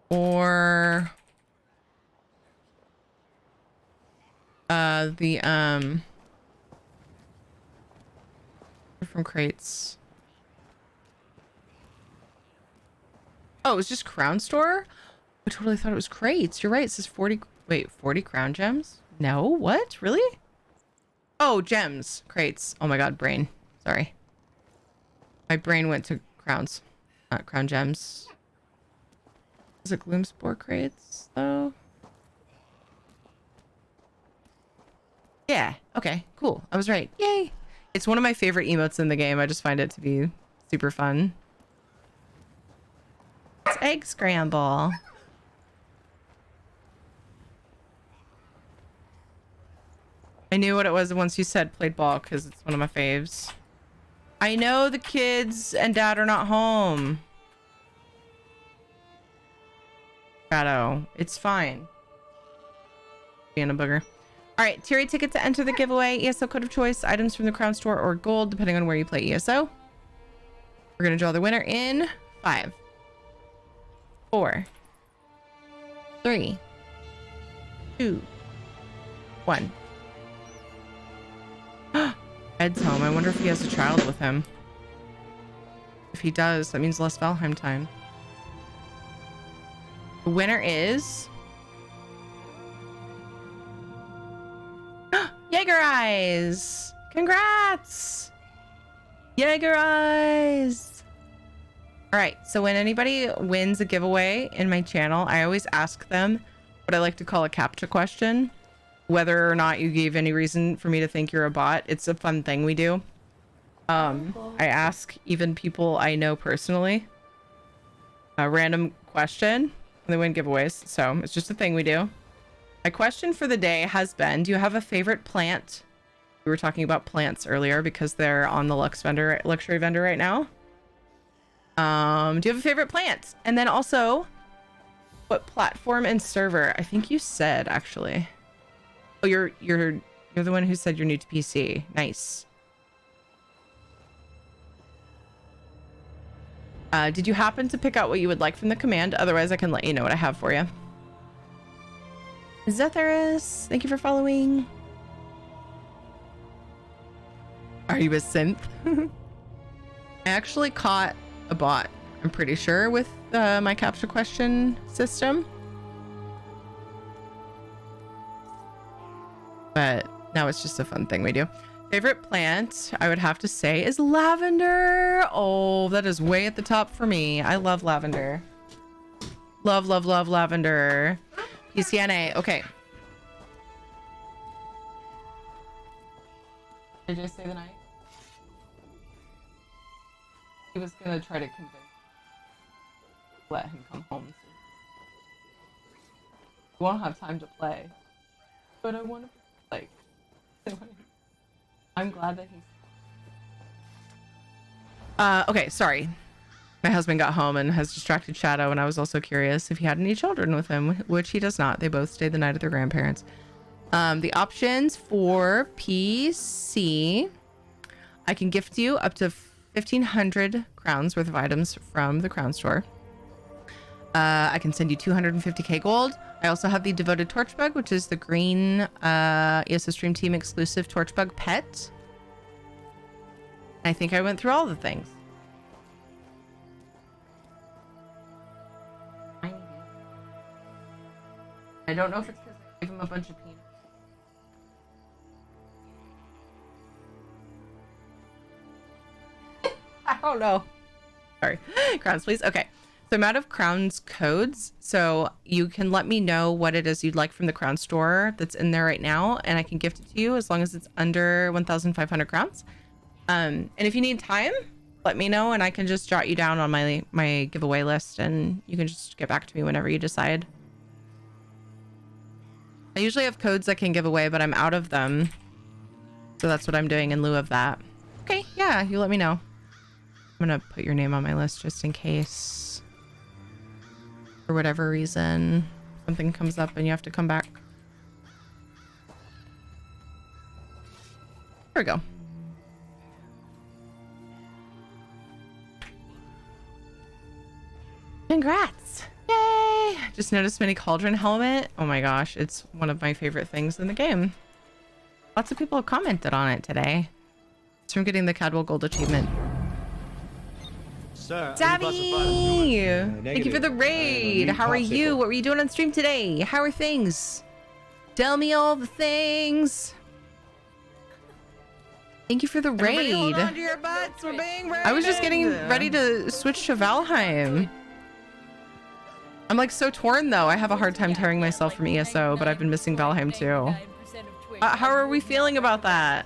Or... from crates. Oh, it was just Crown Store? I totally thought it was crates. You're right. It says 40. Wait, 40 crown gems? No, what? Really? Oh, gems. Crates. Oh my god, brain. Sorry. My brain went to crowns, not crown gems. Is it Gloomspore crates, though? Yeah. Okay, cool. I was right. Yay. It's one of my favorite emotes in the game. I just find it to be super fun. It's egg scramble. I knew what it was once you said played ball because it's one of my faves. I know the kids and dad are not home. Shadow, it's fine. Being a booger. All right, tier 8 ticket to enter the giveaway. ESO code of choice, items from the Crown Store or gold, depending on where you play ESO. We're gonna draw the winner in 5, 4, 3, 2, 1. Ed's home. I wonder if he has a child with him. If he does, that means less Valheim time. The winner is... Jaeger Eyes! Congrats! Jaeger Eyes! Alright, so when anybody wins a giveaway in my channel, I always ask them what I like to call a CAPTCHA question. Whether or not you gave any reason for me to think you're a bot. It's a fun thing we do. I ask even people I know personally a random question when they win giveaways. So it's just a thing we do. My question for the day has been, do you have a favorite plant? We were talking about plants earlier because they're on the luxury vendor right now. Do you have a favorite plant? And then also, what platform and server? I think you said, actually. Oh, you're the one who said you're new to PC. Nice. Did you happen to pick out what you would like from the command? Otherwise, I can let you know what I have for you. Zethyrus, thank you for following. Are you a synth? I actually caught a bot, I'm pretty sure, with my CAPTCHA question system. But now it's just a fun thing we do. Favorite plant, I would have to say, is lavender. Oh, that is way at the top for me. I love lavender. Love, love, love lavender. PCNA. Okay. Did I stay the night? He was gonna try to convince let him come home soon. We won't have time to play. But I want to like I'm glad that he's okay, sorry. My husband got home and has distracted Shadow, and I was also curious if he had any children with him, which he does not. They both stayed the night at their grandparents. The options for PC, I can gift you up to 1,500 crowns worth of items from the Crown Store. I can send you 250k gold. I also have the Devoted Torchbug, which is the green ESO Stream Team exclusive Torchbug pet. I think I went through all the things. I don't know if it's because I gave him a bunch of peanuts. I don't know. Sorry. Crowns, please. Okay. So I'm out of Crowns codes. So you can let me know what it is you'd like from the Crown Store that's in there right now, and I can gift it to you as long as it's under 1,500 crowns. And if you need time, let me know, and I can just jot you down on my giveaway list, and you can just get back to me whenever you decide. I usually have codes I can give away, but I'm out of them. So that's what I'm doing in lieu of that. Okay, yeah, you let me know. I'm gonna put your name on my list just in case, for whatever reason, something comes up and you have to come back. There we go. Congrats! Yay! Just noticed mini cauldron helmet. Oh my gosh, it's one of my favorite things in the game. Lots of people have commented on it today. It's from getting the Cadwell Gold achievement. Sir, Savvy! Thank you for the raid. How are you? What were you doing on stream today? How are things? Tell me all the things. Thank you for the raid. Hold on to your butts. We're being raided. I was just getting ready to switch to Valheim. I'm like so torn though. I have a hard time tearing myself from ESO, but I've been missing Valheim too. How are we feeling about that?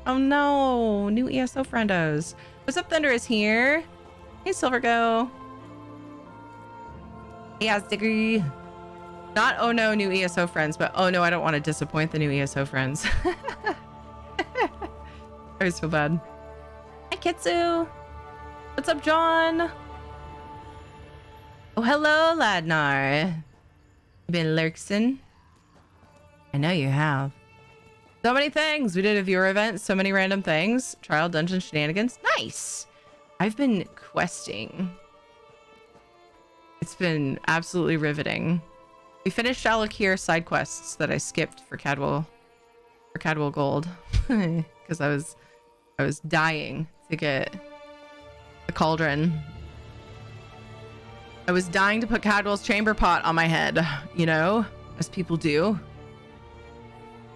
Oh no, new ESO friendos. What's up, Thunder is here. Hey, Silvergo. Hey, Azdigger. Not oh no, new ESO friends, but oh no, I don't want to disappoint the new ESO friends. I always feel bad. Hi, Kitsu. What's up, John? Oh, hello, Ladnar. You been lurksing? I know you have. So many things. We did a viewer event, so many random things. Trial dungeon shenanigans. Nice. I've been questing. It's been absolutely riveting. We finished Alik'r side quests that I skipped for Cadwell Gold because I was dying to get the cauldron. I was dying to put Cadwell's chamber pot on my head, you know, as people do.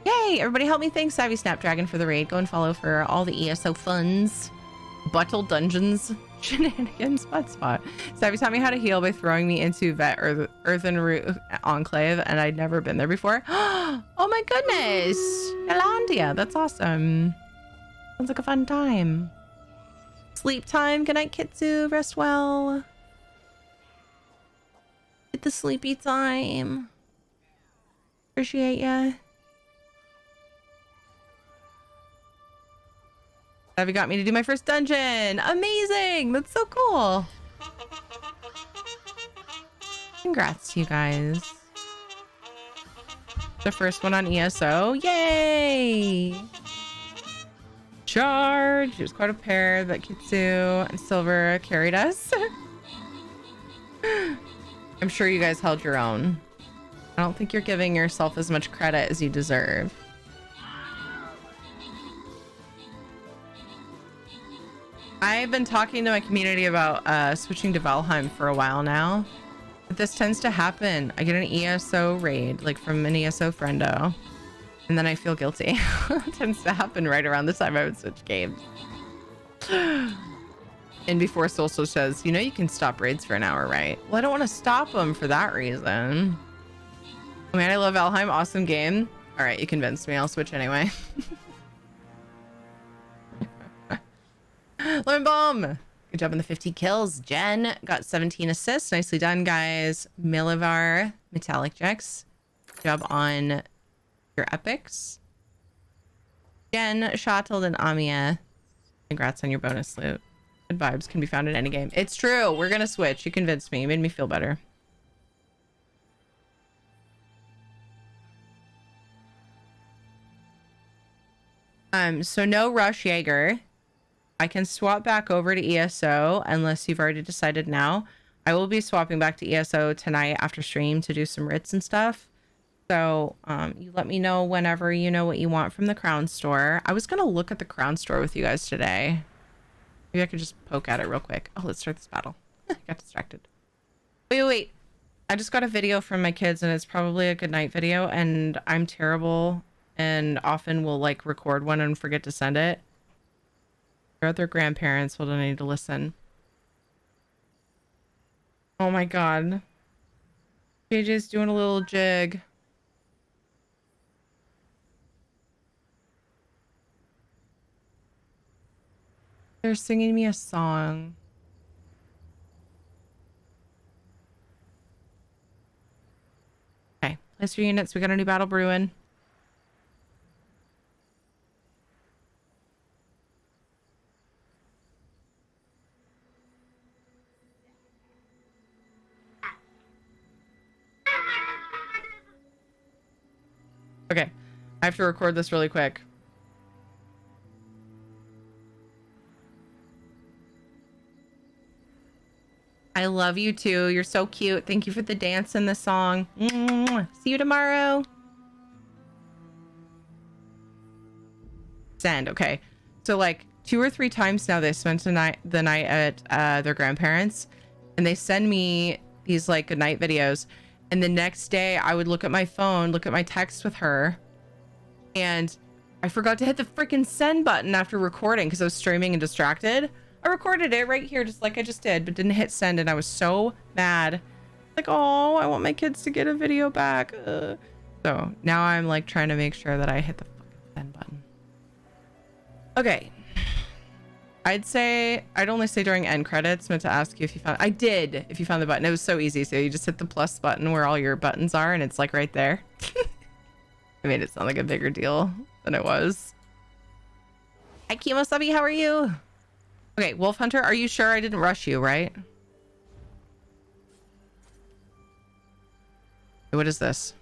Yay! Everybody help me thank Savvy Snapdragon for the raid. Go and follow for all the ESO funds. Buttle dungeons. Shenanigans. Spot. Savvy taught me how to heal by throwing me into Earthen Root Enclave, and I'd never been there before. Oh my goodness! Yolanda, that's awesome. Sounds like a fun time. Sleep time. Good night, Kitsu. Rest well. Get the sleepy time. Appreciate ya. Savvy got me to do my first dungeon. Amazing. That's so cool. Congrats to you guys. The first one on ESO. Yay! Charge. It was quite a pair that Kitsu and Silver carried us. I'm sure you guys held your own. I don't think you're giving yourself as much credit as you deserve. I've been talking to my community about switching to Valheim for a while now. But this tends to happen. I get an ESO raid, like from an ESO friendo, and then I feel guilty. It tends to happen right around the time I would switch games. And before Solstice says, you know you can stop raids for an hour, right? Well, I don't want to stop them for that reason. I mean, I love Valheim. Awesome game. All right, you convinced me. I'll switch anyway. Lemon Bomb. Good job on the 50 kills. Jen got 17 assists. Nicely done, guys. Milivar, Metallic Jex. Good job on your epics. Jen, Shottled, and Amia. Congrats on your bonus loot. Good vibes can be found in any game. It's true. We're going to switch. You convinced me. You made me feel better. So no rush, Jaeger. I can swap back over to ESO unless you've already decided now. I will be swapping back to ESO tonight after stream to do some writs and stuff. So you let me know whenever you know what you want from the Crown Store. I was going to look at the Crown Store with you guys today. Maybe I could just poke at it real quick. Oh, let's start this battle. I got distracted. Wait. I just got a video from my kids and it's probably a good night video and I'm terrible and often will like record one and forget to send it. They're other grandparents will need to listen. Oh my god. JJ's doing a little jig. They're singing me a song. Okay, place your units. We got a new battle brewing. Okay, I have to record this really quick. I love you too. You're so cute. Thank you for the dance and the song. See you tomorrow. Send. Okay. So like 2 or 3 times now they spent the night at their grandparents, and they send me these like good night videos, and the next day I would look at my phone, look at my text with her, and I forgot to hit the freaking send button after recording because I was streaming and distracted. I recorded it right here just like I just did, but didn't hit send, and I was so mad. Like, oh, I want my kids to get a video back. So now I'm like trying to make sure that I hit the fucking send button. Okay. I'd only say during end credits, meant to ask you if you found, I did, if you found the button. It was so easy. So you just hit the plus button where all your buttons are, and it's like right there. I made it sound like a bigger deal than it was. Hi, Kimosabi, how are you? Okay, Wolf Hunter, are you sure I didn't rush you, right? What is this?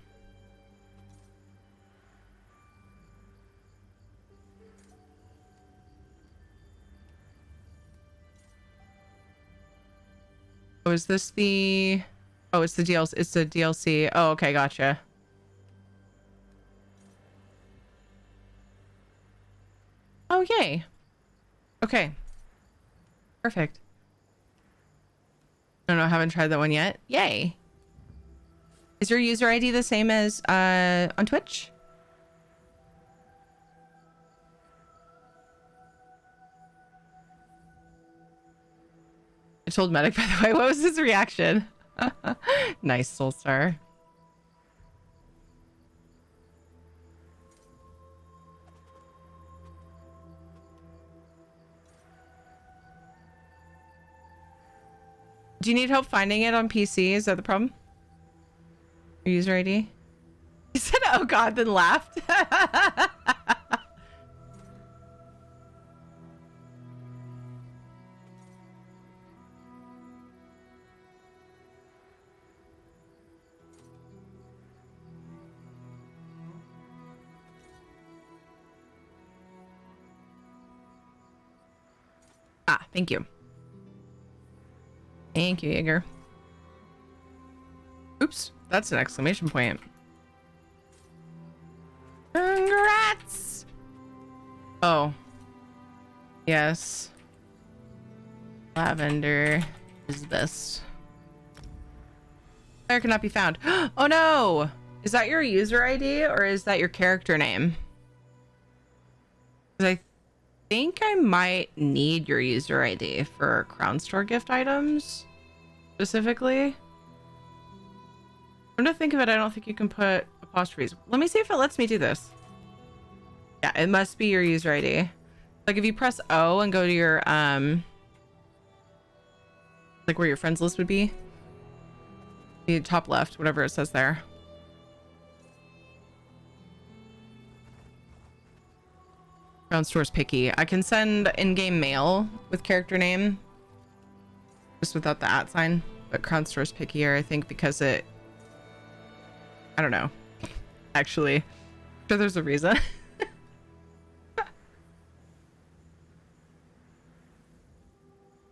Oh, is this the... Oh, it's the DLC. It's the DLC. Oh, okay, gotcha. Oh, yay. Okay. Perfect. No, I haven't tried that one yet. Yay. Is your user ID the same as on Twitch? I told Medic, by the way. What was his reaction? Nice, Soulstar. Do you need help finding it on PC? Is that the problem? Your user ID? He said, oh god, then laughed. Ah, thank you. Thank you, Jaeger. Oops, that's an exclamation point. Congrats! Oh. Yes. Lavender is best. Player cannot be found. Oh no! Is that your user ID or is that your character name? Because I think I might need your user ID for Crown Store gift items. Specifically. Come to think of it, I don't think you can put apostrophes. Let me see if it lets me do this. Yeah, it must be your user ID. Like if you press O and go to your like where your friends list would be. The top left, whatever it says there. Crown Store's picky. I can send in-game mail with character name. Just without the @ sign. But Crown Store's pickier, I think, because it... I don't know. Actually. I'm sure there's a reason.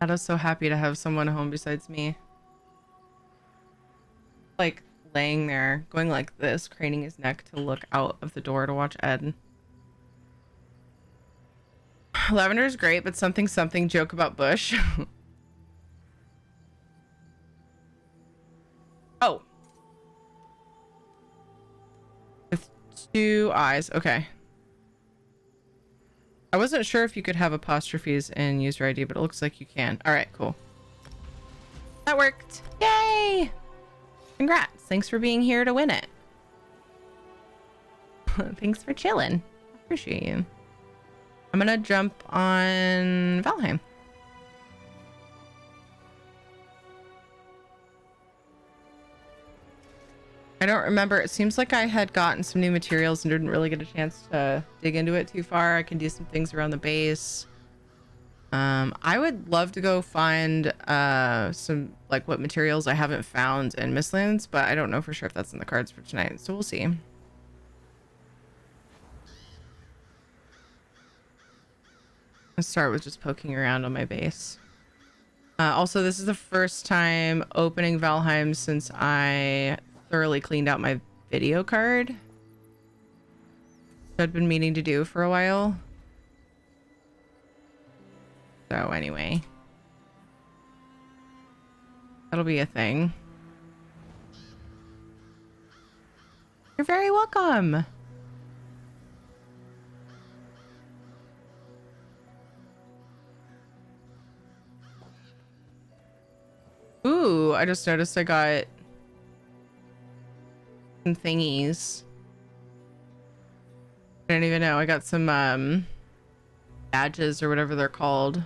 I was so happy to have someone home besides me. Like, laying there, going like this, craning his neck to look out of the door to watch Ed. Lavender's great, but something joke about Bush. Oh. With 2 eyes. Okay. I wasn't sure if you could have apostrophes in user ID, but it looks like you can. All right, cool. That worked. Yay! Congrats. Thanks for being here to win it. Thanks for chilling. Appreciate you. I'm gonna jump on Valheim. I don't remember. It seems like I had gotten some new materials and didn't really get a chance to dig into it too far. I can do some things around the base. I would love to go find some, like, what materials I haven't found in Mistlands, but I don't know for sure if that's in the cards for tonight, so we'll see. Let's start with just poking around on my base. Also, this is the first time opening Valheim since I thoroughly cleaned out my video card. I'd been meaning to do for a while. So anyway, that'll be a thing. You're very welcome. Ooh, I just noticed I got some thingies. I don't even know. I got some badges or whatever they're called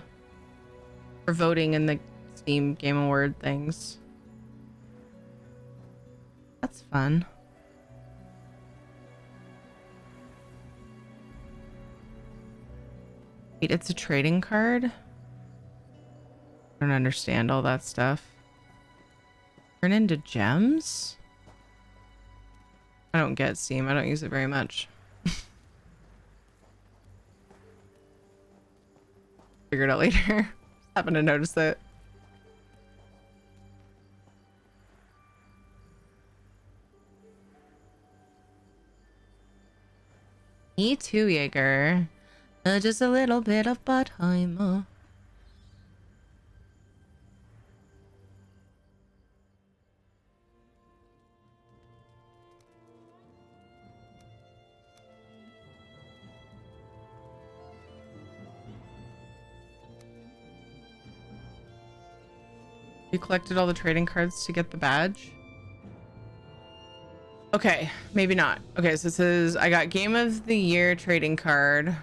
for voting in the Steam Game Award things. That's fun. Wait, it's a trading card? I don't understand all that stuff. Turn into gems? I don't get Steam. I don't use it very much. Figure it out later. Happen to notice it. Me too, Jaeger. Just a little bit of Budheimer. You collected all the trading cards to get the badge? Okay, maybe not. Okay, so it says I got Game of the Year trading card.